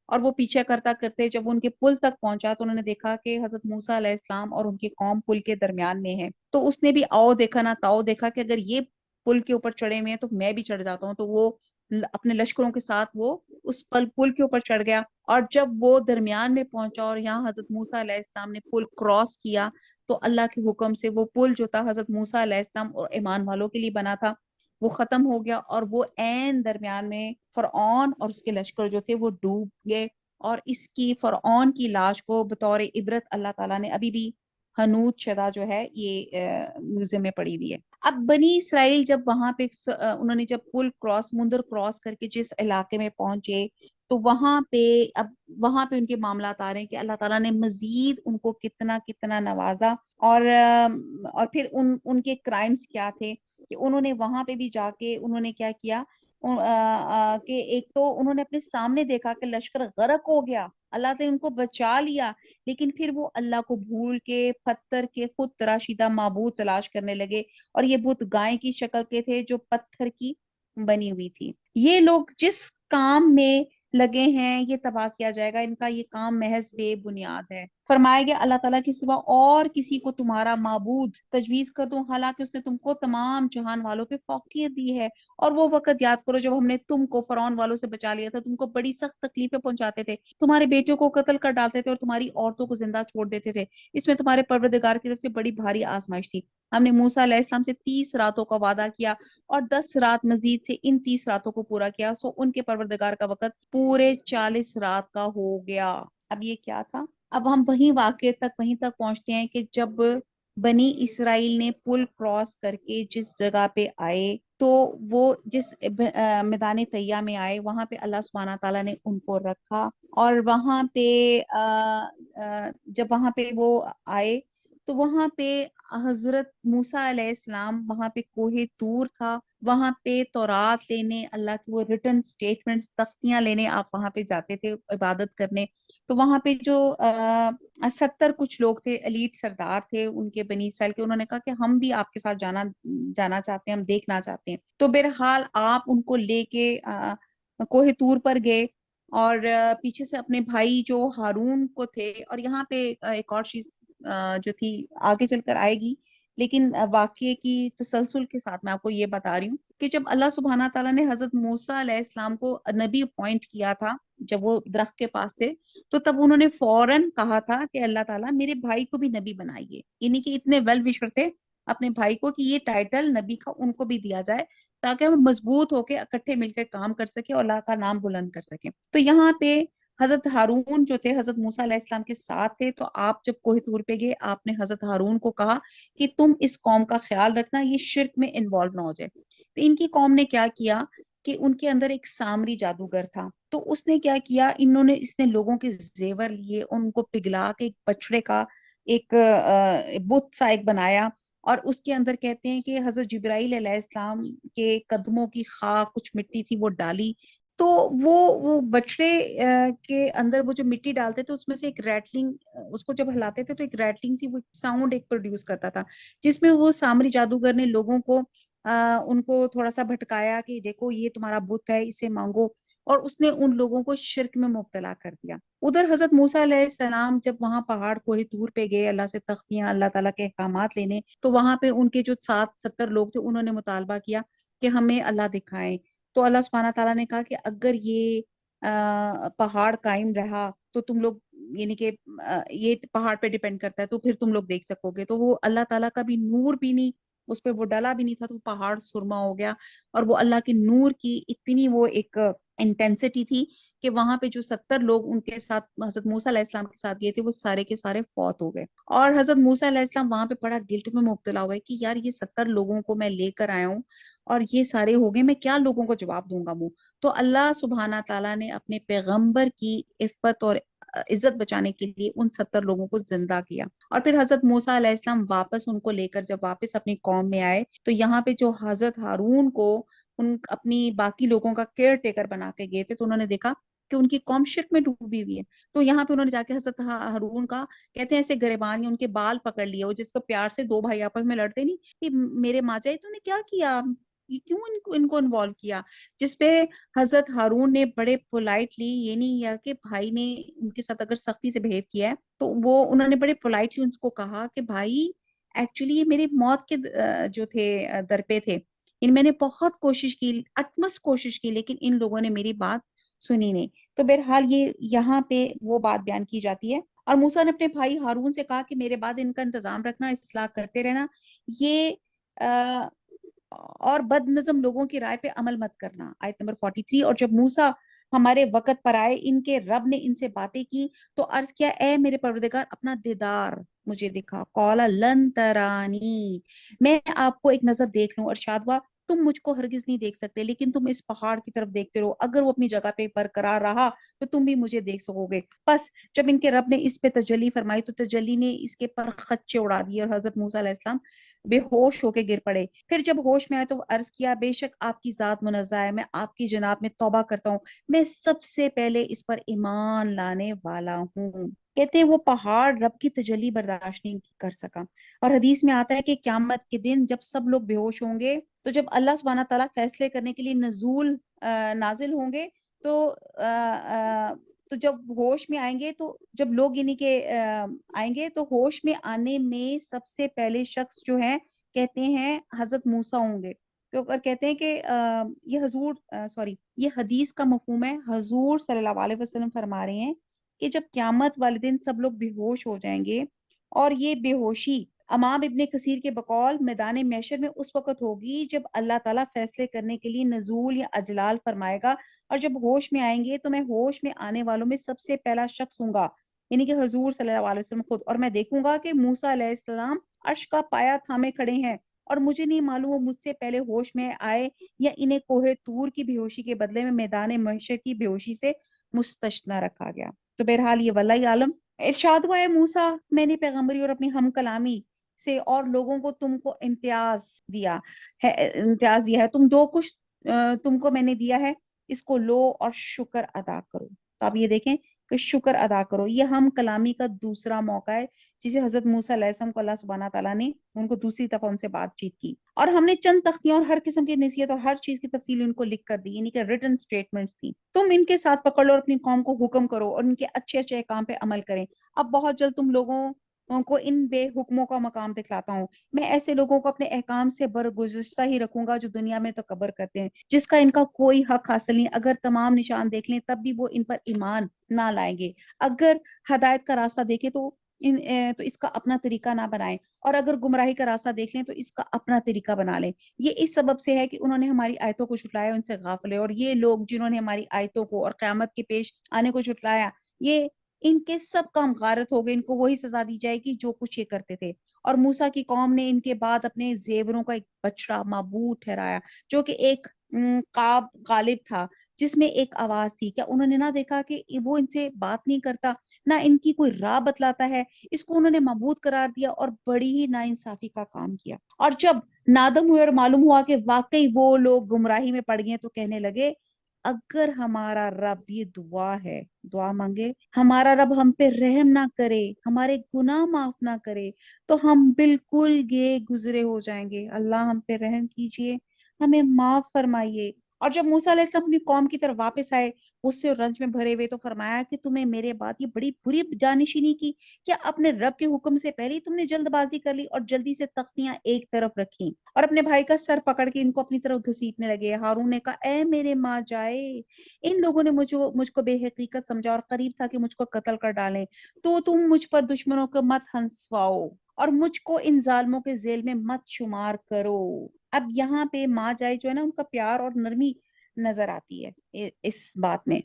اور وہ پیچھے کرتا کرتے جب ان کے پل تک پہنچا تو انہوں نے دیکھا کہ حضرت موسیٰ علیہ السلام اور ان کی قوم پل کے درمیان میں ہے. تو اس نے بھی آؤ دیکھا نہ تاؤ دیکھا کہ اگر یہ پل کے اوپر چڑھے ہوئے ہیں تو میں بھی چڑھ جاتا ہوں. تو وہ اپنے لشکروں کے ساتھ وہ اس پل کے اوپر چڑھ گیا. اور جب وہ درمیان میں پہنچا اور یہاں حضرت موسیٰ علیہ السلام نے پل کراس کیا تو اللہ کے حکم سے وہ پل جو تھا حضرت موسیٰ علیہ السلام اور ایمان والوں کے لیے بنا تھا وہ ختم ہو گیا. اور وہ عین درمیان میں فرعون اور اس کے لشکر جو تھے وہ ڈوب گئے. اور اس کی فرعون کی لاش کو بطور عبرت اللہ تعالیٰ نے ابھی بھی حنوت شدہ جو ہے یہ میوزیم میں پڑی ہوئی ہے. اب بنی اسرائیل جب وہاں پہ انہوں نے جب پل سمندر کراس کر کے جس علاقے میں پہنچے تو وہاں پہ ان کے معاملات آ رہے ہیں کہ اللہ تعالیٰ نے مزید ان کو کتنا کتنا نوازا. اور پھر ان کے کرائمز کیا تھے کہ انہوں نے وہاں پہ بھی جا کے انہوں نے کیا کیا کہ ایک تو انہوں نے اپنے سامنے دیکھا کہ لشکر غرق ہو گیا اللہ نے ان کو بچا لیا، لیکن پھر وہ اللہ کو بھول کے پتھر کے خود تراشیدہ معبود تلاش کرنے لگے، اور یہ بت گائے کی شکل کے تھے جو پتھر کی بنی ہوئی تھی۔ یہ لوگ جس کام میں لگے ہیں یہ تباہ کیا جائے گا، ان کا یہ کام محض بے بنیاد ہے۔ فرمایا گیا اللہ تعالیٰ کے سوا اور کسی کو تمہارا معبود تجویز کر دوں، حالانکہ اس نے تم کو تمام جہان والوں پہ فوقیت دی ہے۔ اور وہ وقت یاد کرو جب ہم نے تم کو فرعون والوں سے بچا لیا تھا، تم کو بڑی سخت تکلیفیں پہنچاتے تھے، تمہارے بیٹوں کو قتل کر ڈالتے تھے اور تمہاری عورتوں کو زندہ چھوڑ دیتے تھے۔ اس میں تمہارے پروردگار کی طرف سے بڑی بھاری آزمائش تھی۔ ہم نے موسیٰ علیہ السلام سے 30 راتوں کا وعدہ کیا اور 10 رات مزید سے ان 30 راتوں کو پورا کیا، سو ان کے پروردگار کا وقت پورے 40 رات کا ہو گیا۔ اب یہ کیا تھا؟ اب ہم وہیں تک پہنچتے ہیں کہ جب بنی اسرائیل نے پل کراس کر کے جس جگہ پہ آئے، تو وہ جس میدان طیہ میں آئے، وہاں پہ اللہ سبحانہ تعالیٰ نے ان کو رکھا، اور وہاں پہ جب وہاں پہ وہ آئے تو وہاں پہ حضرت موسیٰ علیہ السلام، وہاں پہ کوہ طور تھا، وہاں پہ تورات لینے، اللہ کی وہ ریٹن سٹیٹمنٹس، تختیاں لینے آپ وہاں پہ جاتے تھے عبادت کرنے۔ تو وہاں پہ جو 70 کچھ لوگ تھے، ایلیٹ سردار تھے ان کے بنی اسرائیل کے، انہوں نے کہا کہ ہم بھی آپ کے ساتھ جانا چاہتے ہیں، ہم دیکھنا چاہتے ہیں۔ تو بہرحال آپ ان کو لے کے کوہ طور پر گئے، اور پیچھے سے اپنے بھائی جو ہارون کو تھے، اور یہاں پہ ایک اور چیز جو تھی آگے چل کر آئے گی، لیکن واقعے کی تسلسل کے ساتھ میں آپ کو یہ بتا رہی ہوں کہ جب اللہ سبحانہ تعالیٰ نے حضرت موسیٰ علیہ السلام کو نبی اپوائنٹ کیا تھا، جب وہ درخت کے پاس تھے، تو تب انہوں نے فوراً کہا تھا کہ اللہ تعالیٰ میرے بھائی کو بھی نبی بنائیے، یعنی کہ اتنے ویل وشر تھے اپنے بھائی کو کہ یہ ٹائٹل نبی کا ان کو بھی دیا جائے، تاکہ ہم مضبوط ہو کے اکٹھے مل کے کام کر سکیں اور اللہ کا نام بلند کر سکیں۔ تو یہاں پہ حضرت ہارون جو تھے حضرت موسیٰ علیہ السلام کے ساتھ تھے، تو آپ جب کوہ طور پہ گئے، آپ نے حضرت ہارون کو کہا کہ تم اس قوم کا خیال رکھنا، یہ شرک میں انوالو نہ ہو جائے۔ تو ان کی قوم نے کیا کیا کہ ان کے اندر ایک سامری جادوگر تھا، تو اس نے کیا کیا، اس نے لوگوں کے زیور لیے، ان کو پگھلا کے ایک بچڑے کا ایک بت سا ایک بنایا، اور اس کے اندر کہتے ہیں کہ حضرت جبرائیل علیہ السلام کے قدموں کی خاک کچھ مٹی تھی وہ ڈالی، تو وہ بچڑے کے اندر وہ جو مٹی ڈالتے تھے اس میں سے ایک ریٹلنگ، اس کو جب ہلاتے تھے تو ایک ریٹلنگ سی وہ ساؤنڈ ایک پروڈیوس کرتا تھا، جس میں وہ سامری جادوگر نے لوگوں کو ان کو تھوڑا سا بھٹکایا کہ دیکھو یہ تمہارا بت ہے، اسے مانگو، اور اس نے ان لوگوں کو شرک میں مبتلا کر دیا۔ ادھر حضرت موسیٰ علیہ السلام جب وہاں پہاڑ کوہ طور پہ گئے اللہ سے تختیاں، اللہ تعالیٰ کے احکامات لینے، تو وہاں پہ ان کے جو 70 لوگ تھے انہوں نے مطالبہ کیا کہ ہمیں اللہ دکھائیں۔ تو اللہ سبحانہ تعالیٰ نے کہا کہ اگر یہ پہاڑ قائم رہا تو تم لوگ، یعنی کہ یہ پہاڑ پہ ڈیپینڈ کرتا ہے، تو پھر تم لوگ دیکھ سکو گے۔ تو وہ اللہ تعالیٰ کا بھی نور بھی نہیں، اس پہ وہ ڈلا بھی نہیں تھا، تو پہاڑ سرما ہو گیا، اور وہ اللہ کے نور کی اتنی وہ ایک انٹینسٹی تھی کہ وہاں پہ جو 70 لوگ ان کے ساتھ حضرت موسیٰ علیہ السلام کے ساتھ گئے تھے وہ سارے کے سارے فوت ہو گئے۔ اور حضرت موسیٰ علیہ السلام وہاں پہ بڑا گلٹ میں مبتلا ہوئے کہ یار یہ 70 لوگوں کو میں لے کر آیا ہوں اور یہ سارے ہو گئے، میں کیا لوگوں کو جواب دوں گا؟ تو اللہ سبحانہ تعالیٰ نے اپنے پیغمبر کی عفت اور عزت بچانے کے لیے ان 70 لوگوں کو زندہ کیا، اور پھر حضرت موسیٰ علیہ السلام واپس ان کو لے کر جب واپس اپنی قوم میں آئے، تو یہاں پہ جو حضرت ہارون کو اپنی باقی لوگوں کا کیئر ٹیکر بنا کے گئے تھے، تو انہوں نے دیکھا کہ ان کی قوم شرک میں ڈوبی ہوئی ہے، تو یہاں پہ انہوں نے جا کے حضرت ہارون کا، کہتے ہیں ایسے گریبان یا ان کے بال پکڑ لیا ہو، جس کو پیار سے دو بھائی آپس میں لڑتے نہیں کہ میرے ماں جائے، تو نے کیا کیا، یہ کیوں ان کو انوالو کیا؟ جس پہ حضرت ہارون نے بڑے پولائٹلی، یہ نہیں کیا کہ بھائی نے ان کے ساتھ اگر سختی سے بہیو کیا ہے تو انہوں نے بڑے پولائٹلی ان کو کہا کہ بھائی ایکچولی یہ میرے موت کے جو تھے در پہ تھے، میں نے بہت کوشش کی، اٹمس کوشش کی، لیکن ان لوگوں نے میری بات سنی نہیں۔ تو بہرحال یہ یہاں پہ وہ بات بیان کی جاتی ہے، اور موسیٰ نے اپنے بھائی ہارون سے کہا کہ میرے بعد ان کا انتظام رکھنا، اصلاح کرتے رہنا، یہ اور بد نظم لوگوں کی رائے پہ عمل مت کرنا، آیت نمبر 43۔ اور جب موسیٰ ہمارے وقت پر آئے، ان کے رب نے ان سے باتیں کی تو عرض کیا، اے میرے پروردگار اپنا دیدار مجھے دکھا، قال لن ترانی، میں آپ کو ایک نظر دیکھ لوں، ارشاد ہوا تم مجھ کو ہرگز نہیں دیکھ سکتے لیکن تم اس پہاڑ کی طرف دیکھتے رہو، اگر وہ اپنی جگہ پہ برقرار رہا تو تم بھی مجھے دیکھ سکو گے۔ بس جب ان کے رب نے اس پہ تجلی فرمائی تو تجلی نے اس کے پر خدشے اڑا دیے اور حضرت موسیٰ علیہ السلام بے ہوش ہو کے گر پڑے۔ پھر جب ہوش میں آئے تو عرض کیا بے شک آپ کی ذات منزہ ہے، میں آپ کی جناب میں توبہ کرتا ہوں، میں سب سے پہلے اس پر ایمان لانے والا ہوں۔ کہتے ہیں وہ پہاڑ رب کی تجلی برداشت نہیں کر سکا، اور حدیث میں آتا ہے کہ قیامت کے دن جب سب لوگ بے ہوش ہوں گے تو جب اللہ سبحانہ تعالیٰ فیصلے کرنے کے لیے نازل ہوں گے تو تو جب ہوش میں آئیں گے تو جب لوگ یعنی کہ آئیں گے تو ہوش میں آنے میں سب سے پہلے شخص جو ہیں کہتے ہیں حضرت موسیٰ ہوں گے۔ تو کہتے ہیں کہ یہ حدیث کا مفہوم ہے، حضور صلی اللہ علیہ وسلم فرما رہے ہیں کہ جب قیامت والے دن سب لوگ بے ہوش ہو جائیں گے، اور یہ بے ہوشی امام ابن کثیر کے بقول میدان محشر میں اس وقت ہوگی جب اللہ تعالیٰ فیصلے کرنے کے لیے نزول یا اجلال فرمائے گا، اور جب ہوش میں آئیں گے تو میں ہوش میں آنے والوں میں سب سے پہلا شخص ہوں گا، یعنی کہ حضور صلی اللہ علیہ وسلم خود، اور میں دیکھوں گا کہ موسیٰ علیہ السلام عرش کا پایا تھامے کھڑے ہیں، اور مجھے نہیں معلوم وہ مجھ سے پہلے ہوش میں آئے یا انہیں کوہ طور کی بے ہوشی کے بدلے میں میدان محشر کی بے ہوشی سے مستثنی رکھا گیا۔ تو بہرحال یہ واللہ عالم۔ ارشاد ہوا ہے موسیٰ میں نے پیغمبری اور اپنی ہم کلامی سے اور لوگوں کو تم کو امتیاز دیا ہے، تم جو کچھ تم کو میں نے دیا ہے اس کو لو اور شکر ادا کرو۔ تو آپ یہ دیکھیں کہ شکر ادا کرو، یہ ہم کلامی کا دوسرا موقع ہے جسے حضرت موسیٰ علیہ السلام کو اللہ سبحانہ تعالیٰ نے ان کو دوسری دفعہ ان سے بات چیت کی، اور ہم نے چند تختیاں اور ہر قسم کی نصیحت اور ہر چیز کی تفصیل ان کو لکھ کر دی، یعنی کہ ریٹن سٹیٹمنٹس تھی، تم ان کے ساتھ پکڑ لو اور اپنی قوم کو حکم کرو اور ان کے اچھے اچھے احکام پہ عمل کریں، اب بہت جلد تم لوگوں کو ان بے حکموں کا مقام دکھلاتا ہوں، میں ایسے لوگوں کو اپنے احکام سے برگزشتہ ہی رکھوں گا جو دنیا میں تکبر کرتے ہیں، جس کا ان کا کوئی حق حاصل نہیں، اگر تمام نشان دیکھ لیں تب بھی وہ ان پر ایمان نہ لائیں گے، اگر ہدایت کا راستہ دیکھیں تو اس کا اپنا طریقہ نہ بنائیں، اور اگر گمراہی کا راستہ دیکھ لیں تو اس کا اپنا طریقہ بنا لیں، یہ اس سبب سے ہے کہ انہوں نے ہماری آیتوں کو جھٹلایا، ان سے غافل ہے، اور یہ لوگ جنہوں نے ہماری آیتوں کو اور قیامت کے پیش آنے کو جھٹلایا، یہ ان کے سب کام غارت ہو گئے، ان کو وہی سزا دی جائے گی جو کچھ یہ کرتے تھے۔ اور موسیٰ کی قوم نے ان کے بعد اپنے زیوروں کا ایک بچڑا معبود ٹھہرایا جو کہ ایک قاب غالب تھا جس میں ایک آواز تھی، کیا انہوں نے نہ دیکھا کہ وہ ان سے بات نہیں کرتا، نہ ان کی کوئی راہ بتلاتا ہے، اس کو انہوں نے معبود قرار دیا اور بڑی ہی ناانصافی کا کام کیا، اور جب نادم ہوئے اور معلوم ہوا کہ واقعی وہ لوگ گمراہی میں پڑ گئے تو کہنے لگے اگر ہمارا رب یہ دعا مانگے، ہمارا رب ہم پہ رحم نہ کرے، ہمارے گناہ معاف نہ کرے تو ہم بالکل گئے گزرے ہو جائیں گے، اللہ ہم پہ رحم کیجئے، ہمیں معاف فرمائیے۔ اور جب موسیٰ علیہ السلام اپنی قوم کی طرف واپس آئے غصے اور رنج میں بھرے ہوئے تو فرمایا کہ تمہیں میرے بعد یہ بڑی بری جانشینی کی، کیا اپنے رب کے حکم سے پہلے تم نے جلد بازی کر لی اور جلدی سے تختیاں ایک طرف رکھیں اور اپنے بھائی کا سر پکڑ کے ان کو اپنی طرف گھسیٹنے لگے۔ ہارون نے کہا اے میرے ماں جائے، ان لوگوں نے مجھ کو بے حقیقت سمجھا اور قریب تھا کہ مجھ کو قتل کر ڈالیں، تو تم مجھ پر دشمنوں کو مت ہنسواؤ اور مجھ کو ان ظالموں کے ذیل میں مت شمار کرو۔ اب یہاں پہ ماں جائے جو ہے نا ان کا پیار اور نرمی نظر آتی ہے اس بات میں۔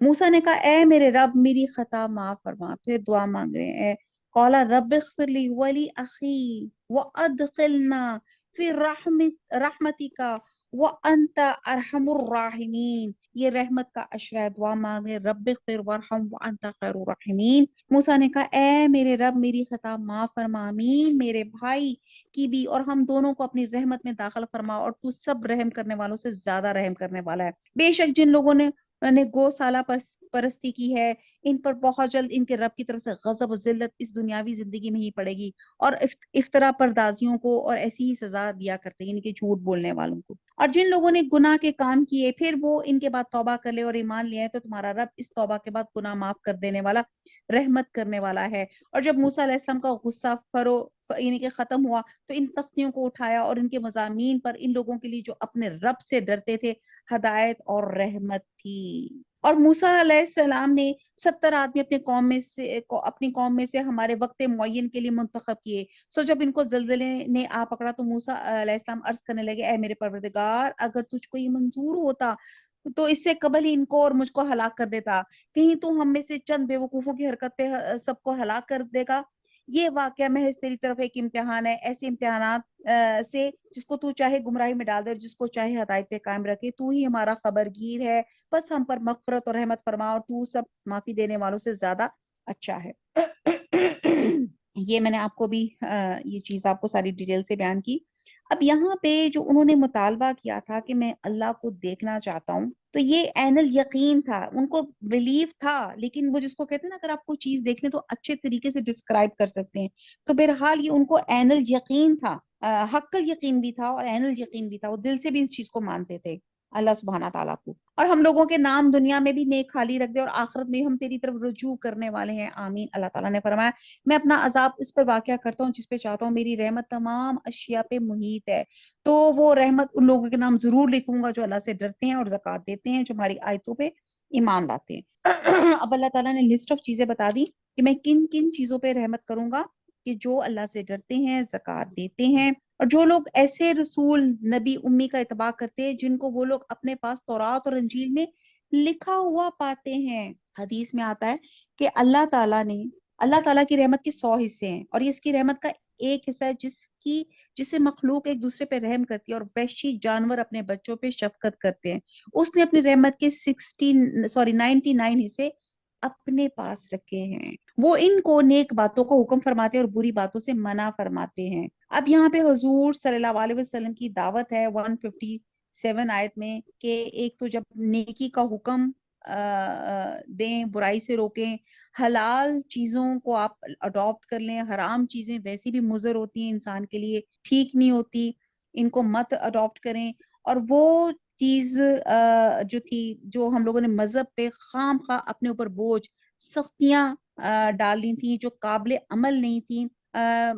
موسیٰ نے کہا اے میرے رب میری خطا معاف فرما، پھر دعا مانگ رہے ہیں قال رب اغفر لی ولی اخی وادخلنا فی رحمتک وانت ارحم الراحمین، یہ رحمت کا اشرہ دعا مانگے رب اغفر وارحم وانت خیر الراحمین۔ موسیٰ نے کہا اے میرے رب میری خطا معاف فرما، امین میرے بھائی کی بھی اور ہم دونوں کو اپنی رحمت میں داخل فرما، اور تو سب رحم کرنے والوں سے زیادہ رحم کرنے والا ہے۔ بے شک جن لوگوں نے گو سالہ پرستی کی ہے ان پر بہت جلد ان کے رب کی طرف سے غضب و ذلت اس دنیاوی زندگی میں ہی پڑے گی، اور افطرا پردازیوں کو اور ایسی ہی سزا دیا کرتے ہیں، یعنی کہ جھوٹ بولنے والوں کو۔ اور جن لوگوں نے گناہ کے کام کیے پھر وہ ان کے بعد توبہ کر لے اور ایمان لے آئے تو تمہارا رب اس توبہ کے بعد گناہ معاف کر دینے والا رحمت کرنے والا ہے۔ اور جب موسیٰ علیہ السلام کا غصہ یعنی کہ ختم ہوا تو ان تختیوں کو اٹھایا اور ان کے مضامین پر ان لوگوں کے لیے جو اپنے رب سے ڈرتے تھے ہدایت اور رحمت تھی۔ اور موسیٰ علیہ السلام نے 70 آدمی اپنی قوم میں سے ہمارے وقت معین کے لیے منتخب کیے، سو جب ان کو زلزلے نے آ پکڑا تو موسیٰ علیہ السلام عرض کرنے لگے اے میرے پروردگار اگر تجھ کو یہ منظور ہوتا تو اس سے قبل ہی ان کو اور مجھ کو ہلاک کر دیتا، کہیں تو ہم میں سے چند بیوقوفوں کی حرکت پہ سب کو ہلاک کر دے گا، یہ واقعہ محض تیری طرف ایک امتحان ہے، ایسے امتحانات سے جس کو تو چاہے گمراہی میں ڈال دے اور جس کو چاہے ہدایت پہ قائم رکھے، تو ہی ہمارا خبرگیر ہے، بس ہم پر مغفرت اور رحمت فرما، اور تو سب معافی دینے والوں سے زیادہ اچھا ہے۔ یہ میں نے آپ کو بھی یہ چیز آپ کو ساری ڈیٹیل سے بیان کی۔ اب یہاں پہ جو انہوں نے مطالبہ کیا تھا کہ میں اللہ کو دیکھنا چاہتا ہوں، تو یہ عین الیقین تھا، ان کو بلیف تھا، لیکن وہ جس کو کہتے ہیں نا اگر آپ کو چیز دیکھ لیں تو اچھے طریقے سے ڈسکرائب کر سکتے ہیں، تو بہرحال یہ ان کو عین الیقین تھا، حق الیقین بھی تھا اور عین الیقین بھی تھا، وہ دل سے بھی اس چیز کو مانتے تھے اللہ سبحانہ تعالیٰ کو۔ اور ہم لوگوں کے نام دنیا میں بھی نیک خالی رکھ دے اور آخرت میں ہم تیری طرف رجوع کرنے والے ہیں، آمین۔ اللہ تعالیٰ نے فرمایا میں اپنا عذاب اس پر واقع کرتا ہوں جس پہ چاہتا ہوں، میری رحمت تمام اشیاء پہ محیط ہے۔ تو وہ رحمت ان لوگوں کے نام ضرور لکھوں گا جو اللہ سے ڈرتے ہیں اور زکوٰۃ دیتے ہیں، جو ہماری آیتوں پہ ایمان لاتے ہیں۔ اب اللہ تعالیٰ نے لسٹ آف چیزیں بتا دی کہ میں کن کن چیزوں پہ رحمت کروں گا، کہ جو اللہ سے ڈرتے ہیں، زکوٰۃ دیتے ہیں، اور جو لوگ ایسے رسول نبی امی کا اتباع کرتے ہیں جن کو وہ لوگ اپنے پاس تورات اور انجیل میں لکھا ہوا پاتے ہیں۔ حدیث میں آتا ہے کہ اللہ تعالیٰ کی رحمت کے 100 حصے ہیں، اور یہ اس کی رحمت کا ایک حصہ ہے جس سے مخلوق ایک دوسرے پہ رحم کرتی ہے، اور وحشی جانور اپنے بچوں پہ شفقت کرتے ہیں۔ اس نے اپنی رحمت کے 99 حصے اپنے پاس رکھے ہیں، وہ ان کو نیک باتوں کو حکم فرماتے ہیں اور بری باتوں سے منع فرماتے ہیں۔ اب یہاں پہ حضور صلی اللہ علیہ وسلم کی دعوت ہے 157 آیت میں، کہ ایک تو جب نیکی کا حکم دیں، برائی سے روکیں، حلال چیزوں کو آپ اڈاپٹ کر لیں، حرام چیزیں ویسی بھی مضر ہوتی ہیں انسان کے لیے، ٹھیک نہیں ہوتی، ان کو مت اڈاپٹ کریں۔ اور وہ چیز جو تھی، جو ہم لوگوں نے مذہب پہ خام خواہ اپنے اوپر بوجھ سختیاں ڈالی تھیں، جو قابل عمل نہیں تھیں،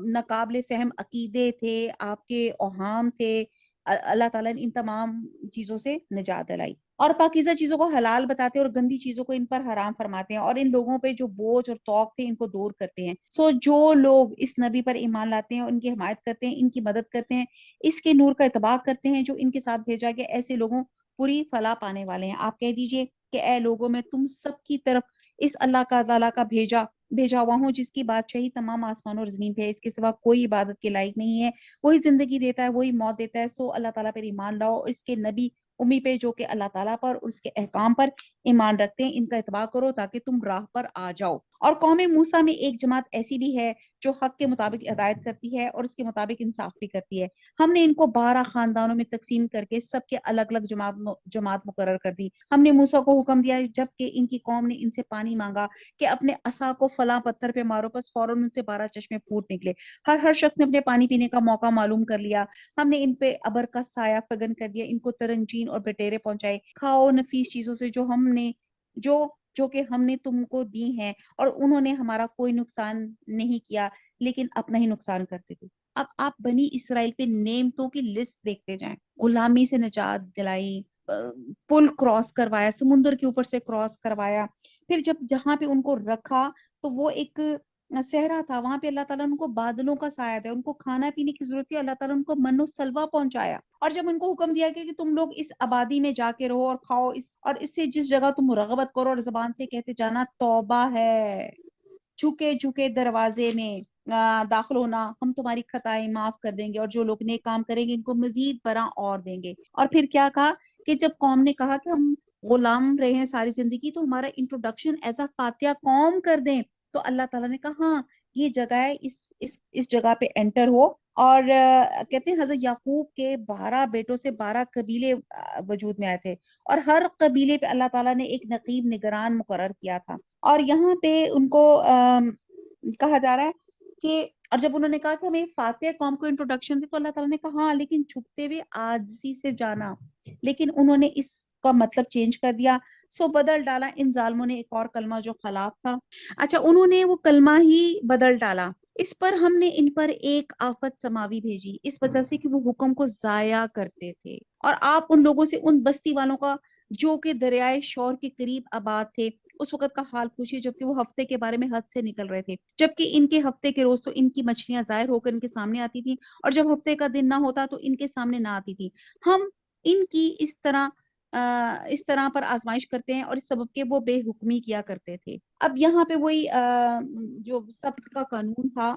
ناقابل فہم عقیدے تھے، آپ کے اوہام تھے، اللہ تعالیٰ نے ان تمام چیزوں سے نجات دلائی، اور پاکیزہ چیزوں کو حلال بتاتے ہیں اور گندی چیزوں کو ان پر حرام فرماتے ہیں، اور ان لوگوں پہ جو بوجھ اور توق تھے ان کو دور کرتے ہیں۔ جو لوگ اس نبی پر ایمان لاتے ہیں، ان کی حمایت کرتے ہیں، ان کی مدد کرتے ہیں، اس کے نور کا اتباع کرتے ہیں جو ان کے ساتھ بھیجا گیا، ایسے لوگوں پوری فلاح پانے والے ہیں۔ آپ کہہ دیجئے کہ اے لوگوں، میں تم سب کی طرف اس اللہ کا تعالیٰ کا بھیجا ہوا ہوں جس کی بادشاہی تمام آسمان اور زمین پہ ہے، اس کے سوا کوئی عبادت کے لائق نہیں ہے، وہی زندگی دیتا ہے، وہی موت دیتا ہے، سو اللہ تعالیٰ پر ایمان لاؤ، اور اس کے نبی امی پہ جو کہ اللہ تعالیٰ پر اور اس کے احکام پر ایمان رکھتے ہیں، ان کا اتباع کرو تاکہ تم راہ پر آ جاؤ۔ اور قوم موسیٰ میں ایک جماعت ایسی بھی ہے جو حق کے مطابق ہدایت کرتی ہے اور اس کے مطابق انصاف بھی کرتی ہے۔ ہم نے ان کو 12 خاندانوں میں تقسیم کر کے سب کے الگ الگ جماعت مقرر کر دی۔ ہم نے موسیٰ کو حکم دیا جبکہ ان کی قوم نے ان سے پانی مانگا کہ اپنے عصا کو فلاں پتھر پہ مارو، بس فوراً ان سے 12 چشمے پھوٹ نکلے۔ ہر شخص نے اپنے پانی پینے کا موقع معلوم کر لیا۔ ہم نے ان پہ ابر کا سایہ فگن کر دیا، ان کو ترنجین اور بٹیرے پہنچائے۔ کھاؤ نفیس چیزوں سے جو کہ ہم نے تم کو دی ہیں، اور انہوں نے ہمارا کوئی نقصان نہیں کیا لیکن اپنا ہی نقصان کرتے تھے۔ اب آپ بنی اسرائیل پہ نعمتوں کی لسٹ دیکھتے جائیں، غلامی سے نجات دلائی، پل کراس کروایا، سمندر کے اوپر سے کراس کروایا، پھر جہاں پہ ان کو رکھا تو وہ ایک صحرا تھا، وہاں پہ اللہ تعالیٰ نے ان کو بادلوں کا سایہ دیا، ان کو کھانا پینے کی ضرورت تھی، اللہ تعالیٰ نے ان کو من و سلوہ پہنچایا۔ اور جب ان کو حکم دیا کہ تم لوگ اس آبادی میں جا کے رہو اور کھاؤ، اور اس سے جس جگہ تم رغبت کرو، اور زبان سے کہتے جانا توبہ ہے، جھکے جھکے دروازے میں داخل ہونا، ہم تمہاری خطائیں معاف کر دیں گے، اور جو لوگ نیک کام کریں گے ان کو مزید برآں اور دیں گے۔ اور پھر کیا کہا کہ جب قوم نے کہا کہ ہم غلام رہے ہیں ساری زندگی، تو ہمارا انٹروڈکشن ایز اے فاتحہ قوم کر دیں، تو اللہ تعالیٰ نے کہا ہاں یہ جگہ ہے، اس جگہ پہ انٹر ہو۔ اور کہتے ہیں حضرت یعقوب کے 12 بیٹوں سے 12 قبیلے وجود میں آئے تھے، اور ہر قبیلے پہ اللہ تعالیٰ نے ایک نقیب نگران مقرر کیا تھا۔ اور یہاں پہ ان کو کہا جا رہا ہے کہ اور جب انہوں نے کہا کہ ہمیں فاتح قوم کو انٹروڈکشن دی، تو اللہ تعالیٰ نے کہا ہاں لیکن جھکتے ہوئے عاجزی سے جانا، لیکن انہوں نے اس کا مطلب چینج کر دیا، سو بدل ڈالا ان ظالموں نے ایک اور کلمہ جو خلاف تھا۔ اچھا، انہوں نے وہ کلمہ ہی بدل ڈالا، اس پر ہم نے ان پر ایک آفت سماوی بھیجی، اس وجہ سے کہ وہ حکم کو ضائع کرتے تھے۔ اور آپ ان لوگوں سے، ان بستی والوں کا جو کہ دریائے شور کے قریب آباد تھے، اس وقت کا حال پوچھیے جبکہ وہ ہفتے کے بارے میں حد سے نکل رہے تھے، جبکہ ان کے ہفتے کے روز تو ان کی مچھلیاں ظاہر ہو کر ان کے سامنے آتی تھیں، اور جب ہفتے کا دن نہ ہوتا تو ان کے سامنے نہ آتی تھی۔ ہم ان کی اس طرح اس طرح پر آزمائش کرتے ہیں اور اس سبب کے وہ بے حکمی کیا کرتے تھے۔ اب یہاں پہ وہی جو سبت کا قانون تھا،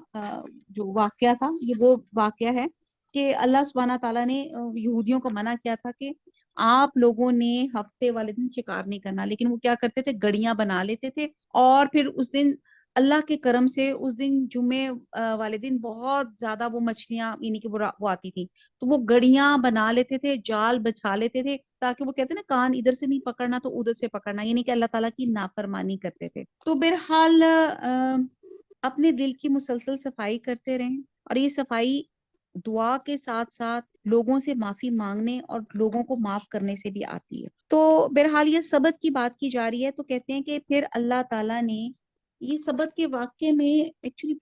جو واقعہ تھا، یہ وہ واقعہ ہے کہ اللہ سبحانہ تعالیٰ نے یہودیوں کو منع کیا تھا کہ آپ لوگوں نے ہفتے والے دن شکار نہیں کرنا، لیکن وہ کیا کرتے تھے، گڑیاں بنا لیتے تھے، اور پھر اس دن اللہ کے کرم سے اس دن جمعے والے دن بہت زیادہ وہ مچھلیاں، یعنی کہ وہ آتی تھی، تو وہ گڑیاں بنا لیتے تھے، جال بچھا لیتے تھے، تاکہ وہ کہتے ہیں نا کان ادھر سے نہیں پکڑنا تو ادھر سے پکڑنا، یعنی کہ اللہ تعالیٰ کی نافرمانی کرتے تھے۔ تو بہرحال اپنے دل کی مسلسل صفائی کرتے رہیں، اور یہ صفائی دعا کے ساتھ ساتھ لوگوں سے معافی مانگنے اور لوگوں کو معاف کرنے سے بھی آتی ہے۔ تو بہرحال یہ سبت کی بات کی جا رہی ہے، تو کہتے ہیں کہ پھر اللہ تعالیٰ نے یہ سبت کے واقعے میں ایکچولی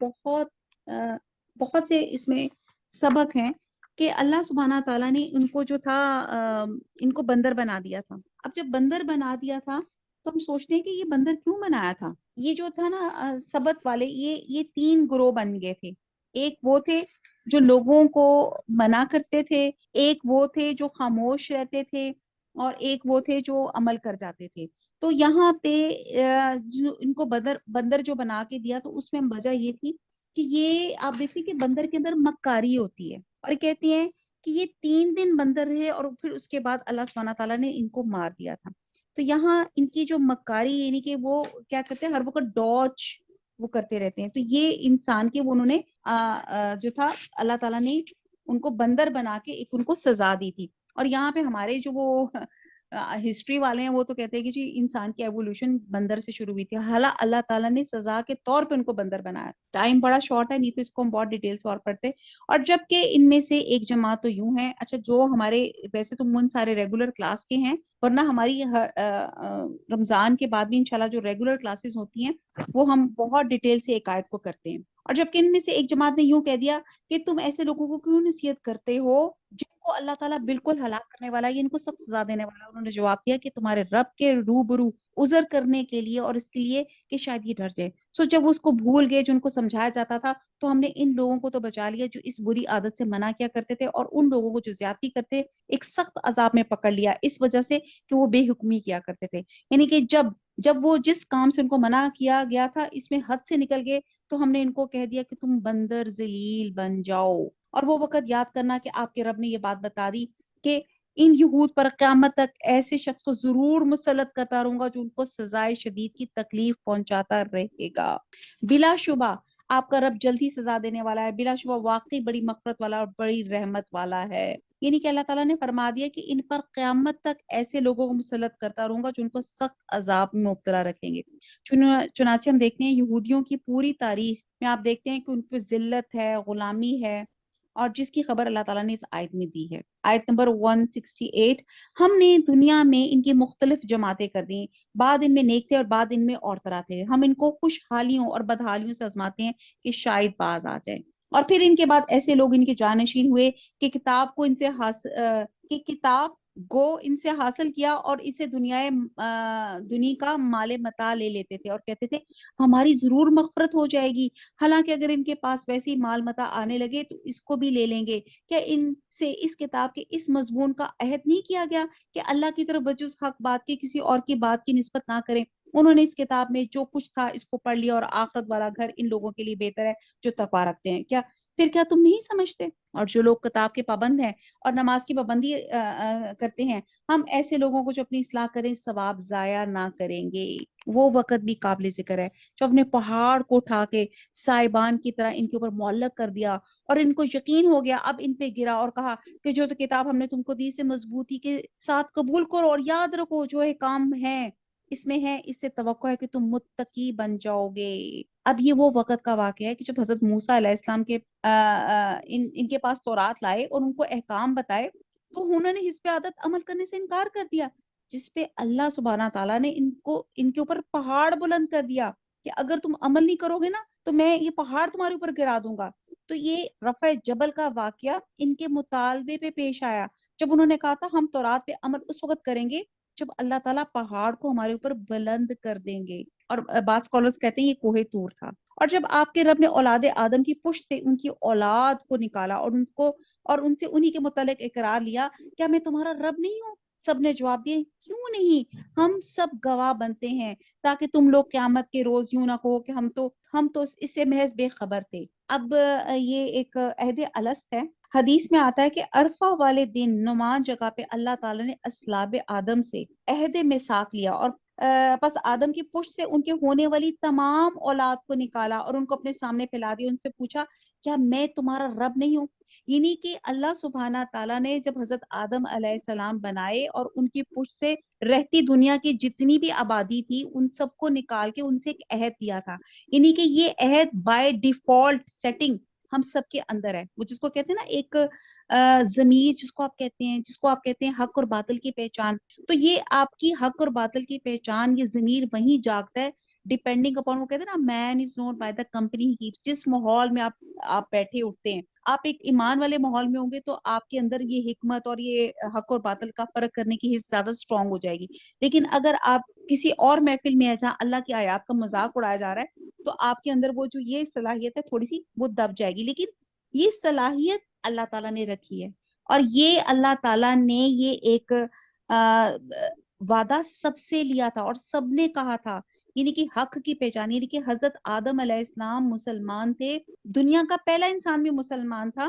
بہت سے اس میں سبق ہیں کہ اللہ سبحانہ تعالیٰ نے ان کو جو تھا ان کو بندر بنا دیا تھا۔ اب جب بندر بنا دیا تھا تو ہم سوچتے ہیں کہ یہ بندر کیوں بنایا تھا؟ یہ جو تھا نا سبت والے، یہ 3 گروہ بن گئے تھے۔ ایک وہ تھے جو لوگوں کو منع کرتے تھے، ایک وہ تھے جو خاموش رہتے تھے، اور ایک وہ تھے جو عمل کر جاتے تھے۔ تو یہاں پہ جو ان کو بندر جو بنا کے دیا، تو اس میں وجہ یہ تھی کہ یہ آپ دیکھیں کہ بندر کے اندر مکاری ہوتی ہے، اور کہتی ہیں کہ یہ 3 دن بندر رہے اور پھر اس کے بعد اللہ سبحانہ تعالیٰ نے ان کو مار دیا تھا۔ تو یہاں ان کی جو مکاری، یعنی کہ وہ کیا کرتے ہیں، ہر وقت ڈاچ وہ کرتے رہتے ہیں، تو یہ انسان کے انہوں نے جو تھا اللہ تعالیٰ نے ان کو بندر بنا کے ایک ان کو سزا دی تھی۔ اور یہاں پہ ہمارے جو وہ ہسٹری والے ہیں وہ تو کہتے ہیں کہ جی انسان کی ایوولوشن بندر سے شروع ہوئی تھی، حالانکہ اللہ تعالیٰ نے سزا کے طور پہ ان کو بندر بنایا۔ ٹائم بڑا شارٹ ہے، نہیں تو اس کو ہم بہت ڈیٹیل سے اور پڑھتے۔ اور جبکہ ان میں سے ایک جماعت تو یوں ہے، اچھا جو ہمارے ویسے تو من سارے ریگولر کلاس کے ہیں، ورنہ ہماری رمضان کے بعد بھی انشاءاللہ جو ریگولر کلاسز ہوتی ہیں وہ ہم بہت ڈیٹیل سے ایک آیت کو کرتے ہیں۔ اور جبکہ ان میں سے ایک جماعت نے یوں کہہ دیا کہ تم ایسے لوگوں کو کیوں نصیحت کرتے ہو جن کو اللہ تعالیٰ بالکل ہلاک کرنے والا ہے، ان کو سخت سزا دینے والا ہے۔ انہوں نے جواب دیا کہ تمہارے رب کے روبرو عذر کرنے کے لیے اور اس کے لیے کہ شاید یہ ڈر جائے۔ سو جب وہ اس کو بھول گئے، جو ان کو سمجھایا جاتا تھا، تو ہم نے ان لوگوں کو تو بچا لیا جو اس بری عادت سے منع کیا کرتے تھے، اور ان لوگوں کو جو زیادتی کرتے ایک سخت عذاب میں پکڑ لیا، اس وجہ سے کہ وہ بے حکمی کیا کرتے تھے۔ یعنی کہ جب وہ جس کام سے ان کو منع کیا گیا تھا اس میں حد سے نکل گئے، تو ہم نے ان کو کہہ دیا کہ تم بندر ذلیل بن جاؤ۔ اور وہ وقت یاد کرنا کہ آپ کے رب نے یہ بات بتا دی کہ ان یہود پر قیامت تک ایسے شخص کو ضرور مسلط کرتا رہوں گا جو ان کو سزائے شدید کی تکلیف پہنچاتا رہے گا۔ بلا شبہ آپ کا رب جلدی سزا دینے والا ہے، بلا شبہ واقعی بڑی مغفرت والا اور بڑی رحمت والا ہے۔ یعنی کہ اللہ تعالیٰ نے فرما دیا کہ ان پر قیامت تک ایسے لوگوں کو مسلط کرتا رہوں گا جو ان کو سخت عذاب میں مبتلا رکھیں گے۔ چنانچہ ہم دیکھتے ہیں یہودیوں کی پوری تاریخ میں آپ دیکھتے ہیں کہ ان پہ ذلت ہے، غلامی ہے، اور جس کی خبر اللہ تعالیٰ نے اس آیت میں دی ہے۔ آیت نمبر 168، ہم نے دنیا میں ان کی مختلف جماعتیں کر دیں، بعد ان میں نیک تھے اور بعد ان میں اور طرح تھے، ہم ان کو خوشحالیوں اور بدحالیوں سے آزماتے ہیں کہ شاید باز آ جائیں۔ اور پھر ان کے بعد ایسے لوگ ان کے جانشین ہوئے کہ کتاب کو ان سے کہ کتاب گو ان سے حاصل کیا اور اسے دنیا کا مال متاع لے لیتے تھے اور کہتے تھے ہماری ضرور مغفرت ہو جائے گی، حالانکہ اگر ان کے پاس ویسی مال متاع آنے لگے تو اس کو بھی لے لیں گے۔ کیا ان سے اس کتاب کے اس مضمون کا عہد نہیں کیا گیا کہ اللہ کی طرف بجز حق بات کی کسی اور کی بات کی نسبت نہ کریں؟ انہوں نے اس کتاب میں جو کچھ تھا اس کو پڑھ لیا، اور آخرت والا گھر ان لوگوں کے لیے بہتر ہے جو تقویٰ رکھتے ہیں۔ کیا تم نہیں سمجھتے؟ اور جو لوگ کتاب کے پابند ہیں اور نماز کی پابندی کرتے ہیں، ہم ایسے لوگوں کو جو اپنی اصلاح کریں ثواب ضائع نہ کریں گے۔ وہ وقت بھی قابل ذکر ہے جو اپنے پہاڑ کو اٹھا کے سائبان کی طرح ان کے اوپر معلق کر دیا، اور ان کو یقین ہو گیا، اب ان پہ گرا اور کہا کہ جو تو کتاب ہم نے تم کو دی سے مضبوطی کے ساتھ قبول کرو، اور یاد رکھو جو کام ہے اس میں ہے، اس سے توقع ہے کہ تم متقی بن جاؤ گے۔ اب یہ وہ وقت کا واقعہ ہے کہ جب حضرت موسیٰ علیہ السلام کے ان کے پاس تورات لائے اور ان کو احکام بتائے، تو انہوں نے حزب عادت عمل کرنے سے انکار کر دیا، جس پہ اللہ سبحانہ تعالیٰ نے ان کے اوپر پہاڑ بلند کر دیا کہ اگر تم عمل نہیں کرو گے نا تو میں یہ پہاڑ تمہارے اوپر گرا دوں گا۔ تو یہ رفع جبل کا واقعہ ان کے مطالبے پہ پیش آیا، جب انہوں نے کہا تھا ہم تورات پہ عمل اس وقت کریں گے جب اللہ تعالیٰ پہاڑ کو ہمارے اوپر بلند کر دیں گے۔ اور بعض اسکالرز کہتے ہیں یہ کوہ طور تھا۔ اور جب آپ کے رب نے اولاد آدم کی پشت سے ان کی اولاد کو نکالا اور ان سے انہی کے متعلق اقرار لیا، کیا میں تمہارا رب نہیں ہوں؟ سب نے جواب دیا کیوں نہیں، ہم سب گواہ بنتے ہیں تاکہ تم لوگ قیامت کے روز یوں نہ کہو کہ ہم تو اس سے محض بے خبر تھے۔ اب یہ ایک عہد الست ہے۔ حدیث میں آتا ہے کہ عرفہ والے دن نماز جگہ پہ اللہ تعالیٰ نے اسلاب آدم سے عہد میثاق لیا، اور پس آدم کی پشت سے ان کے ہونے والی تمام اولاد کو نکالا اور ان کو اپنے سامنے پھیلا دیا، ان سے پوچھا کیا میں تمہارا رب نہیں ہوں؟ یعنی کہ اللہ سبحانہ تعالیٰ نے جب حضرت آدم علیہ السلام بنائے اور ان کی پشت سے رہتی دنیا کی جتنی بھی آبادی تھی ان سب کو نکال کے ان سے ایک عہد دیا تھا، یعنی کہ یہ عہد بائی ڈیفالٹ سیٹنگ ہم سب کے اندر ہے، وہ جس کو کہتے ہیں نا ایک ضمیر، جس کو آپ کہتے ہیں حق اور باطل کی پہچان، تو یہ آپ کی حق اور باطل کی پہچان، یہ ضمیر وہیں جاگتا ہے ڈیپینڈنگ اپون، وہ کہتے ہیں نا man is known by the company he keeps, جس ماحول میں آپ بیٹھے اٹھتے ہیں۔ آپ ایک ایمان والے ماحول میں ہوں گے تو آپ کے اندر یہ حکمت اور یہ حق اور باطل کا فرق کرنے کی حس زیادہ اسٹرانگ ہو جائے گی، لیکن اگر آپ کسی اور محفل میں ہے جہاں اللہ کی آیات کا مذاق اڑایا جا رہا ہے تو آپ کے اندر وہ جو یہ صلاحیت ہے تھوڑی سی وہ دب جائے گی، لیکن یہ صلاحیت اللہ تعالیٰ نے رکھی ہے، اور یہ اللہ تعالیٰ نے یہ ایک وعدہ سب سے لیا تھا اور سب نے کہا تھا، یعنی کہ حق کی پہچان، یعنی کہ حضرت آدم علیہ السلام مسلمان تھے، دنیا کا پہلا انسان بھی مسلمان تھا،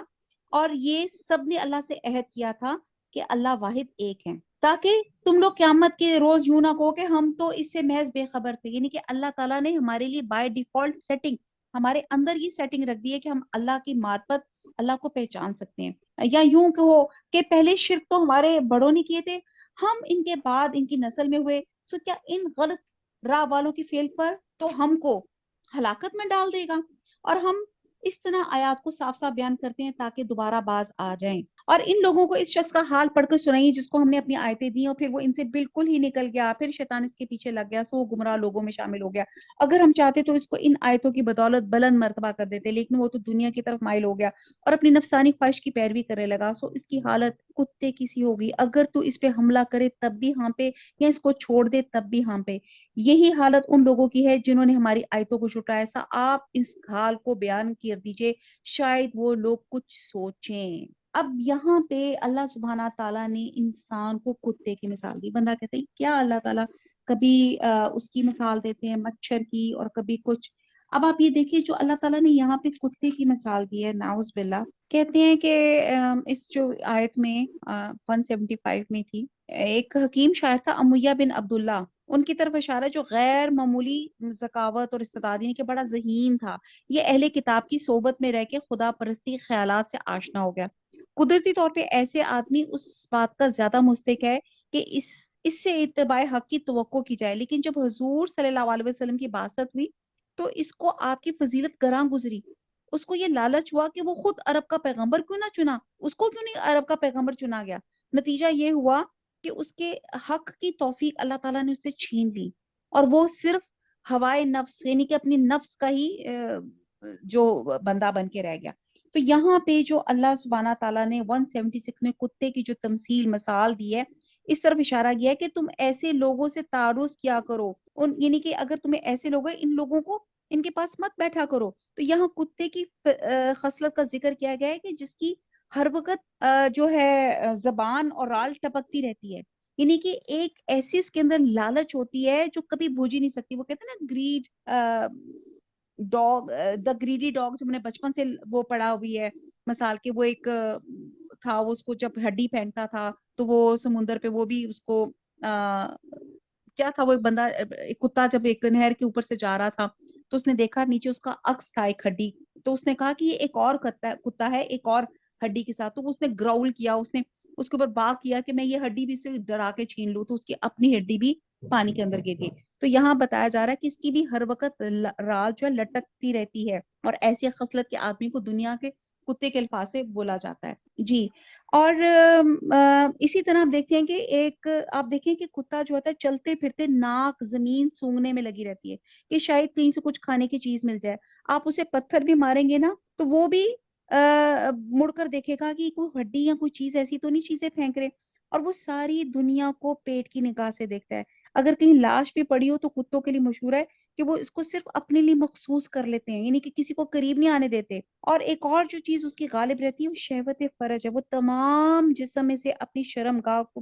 اور یہ سب نے اللہ سے عہد کیا تھا کہ اللہ واحد ایک ہے، تاکہ تم لوگ قیامت کے روز یوں نہ کہو کہ ہم تو اس سے محض بے خبر تھے، یعنی کہ اللہ تعالیٰ نے ہمارے لیے بائی ڈیفالٹ سیٹنگ، ہمارے اندر یہ سیٹنگ رکھ دی ہے کہ ہم اللہ کی معرفت، اللہ کو پہچان سکتے ہیں، یا یوں کہو کہ پہلے شرک تو ہمارے بڑوں نے کیے تھے، ہم ان کے بعد ان کی نسل میں ہوئے، سو کیا ان غلط راہ والوں کی فیل پر تو ہم کو ہلاکت میں ڈال دے گا؟ اور ہم اس طرح آیات کو صاف صاف بیان کرتے ہیں تاکہ دوبارہ باز آ جائیں، اور ان لوگوں کو اس شخص کا حال پڑھ کر سنائیے جس کو ہم نے اپنی آیتیں دی اور پھر وہ ان سے بالکل ہی نکل گیا، پھر شیطان اس کے پیچھے لگ گیا، سو وہ گمراہ لوگوں میں شامل ہو گیا۔ اگر ہم چاہتے تو اس کو ان آیتوں کی بدولت بلند مرتبہ کر دیتے، لیکن وہ تو دنیا کی طرف مائل ہو گیا اور اپنی نفسانی خواہش کی پیروی کرنے لگا، سو اس کی حالت کتے کی سی ہوگی، اگر تو اس پہ حملہ کرے تب بھی ہاں پہ، یا اس کو چھوڑ دے تب بھی ہاں پہ۔ یہی حالت ان لوگوں کی ہے جنہوں نے ہماری آیتوں کو جھٹلایا، ایسا آپ اس حال کو بیان کر دیجئے شاید وہ لوگ کچھ سوچیں۔ اب یہاں پہ اللہ سبحانہ تعالیٰ نے انسان کو کتے کی مثال دی، بندہ کہتے ہیں کیا اللہ تعالیٰ کبھی اس کی مثال دیتے ہیں مچھر کی اور کبھی کچھ، اب آپ یہ دیکھیے جو اللہ تعالیٰ نے یہاں پہ کتے کی مثال دی ہے، نعوذ باللہ، کہتے ہیں کہ اس جو آیت میں 175 میں تھی، ایک حکیم شاعر تھا امیہ بن عبداللہ، ان کی طرف اشارہ جو غیر معمولی ذکاوت اور استعداد، یعنی کہ بڑا ذہین تھا، یہ اہل کتاب کی صحبت میں رہ کے خدا پرستی کے خیالات سے آشنا ہو گیا۔ قدرتی طور پہ ایسے آدمی اس بات کا زیادہ مستحق ہے کہ اس سے اتباع حق کی توقع کی جائے، لیکن جب حضور صلی اللہ علیہ وسلم کی بعثت ہوئی تو اس کو آپ کی فضیلت گراں گزری، اس کو یہ لالچ ہوا کہ وہ خود عرب کا پیغمبر کیوں نہ چنا، اس کو کیوں نہیں عرب کا پیغمبر چنا گیا؟ نتیجہ یہ ہوا کہ اس کے حق کی توفیق اللہ تعالیٰ نے اس سے چھین لی، اور وہ صرف ہوائے نفس، یعنی کہ اپنی نفس کا ہی جو بندہ بن کے رہ گیا۔ تو یہاں پہ جو اللہ سبحانہ تعالیٰ نے 176 میں کتے کی جو تمثیل مثال دی ہے، اس طرف اشارہ کیا ہے کہ تم ایسے لوگوں سے تعارض کیا کرو، یعنی کہ اگر تمہیں ایسے لوگ ہیں ان لوگوں کو ان کے پاس مت بیٹھا کرو۔ تو یہاں کتے کی خصلت کا ذکر کیا گیا ہے کہ جس کی ہر وقت جو ہے زبان اور رال ٹپکتی رہتی ہے، یعنی کہ ایک ایسی اس کے اندر لالچ ہوتی ہے جو کبھی بوجھ ہی نہیں سکتی، وہ کہتے ہیں نا گریڈ ڈاگ، دا گریڈی ڈاگ، جو میں نے بچپن سے وہ پڑھا ہوئی ہے مثال کے، وہ ایک تھا، وہ اس کو جب ہڈی پھینکتا تھا تو وہ سمندر پہ وہ بھی اس کو کیا تھا، وہ ایک بندہ ایک کتا جب ایک نہر کے اوپر سے جا رہا تھا تو اس نے دیکھا نیچے اس کا عکس تھا ایک ہڈی، تو اس نے کہا کہ یہ ایک اور کتا ہے ایک اور ہڈی کے ساتھ، تو اس نے گراؤل کیا، اس نے اس کے اوپر باغ کیا کہ میں یہ ہڈی بھی اسے ڈرا کے چھین لوں، تو اس کی اپنی ہڈی بھی پانی کے اندر گر گئی۔ تو یہاں بتایا جا رہا ہے کہ اس کی بھی ہر وقت رال جو ہے لٹکتی رہتی ہے، اور ایسی خصلت کے آدمی کو دنیا کے کتے کے الفاظ سے بولا جاتا ہے جی۔ اور اسی طرح آپ دیکھتے ہیں کہ ایک آپ دیکھیں کہ کتا جو ہوتا ہے چلتے پھرتے ناک زمین سونگنے میں لگی رہتی ہے کہ شاید کہیں سے کچھ کھانے کی چیز مل جائے، آپ اسے پتھر بھی ماریں گے نا تو وہ بھی مڑ کر دیکھے گا کہ کوئی ہڈی یا کوئی چیز ایسی تو نہیں چیزیں پھینک رہے، اور وہ ساری دنیا کو پیٹ کی نگاہ سے دیکھتا ہے۔ اگر کہیں لاش بھی پڑی ہو تو کتوں کے لیے مشہور ہے کہ وہ اس کو صرف اپنے لیے مخصوص کر لیتے ہیں، یعنی کہ کسی کو قریب نہیں آنے دیتے۔ اور ایک اور جو چیز اس کی غالب رہتی ہے وہ شہوت فرج ہے، وہ تمام جسم میں سے اپنی شرم گاہ کو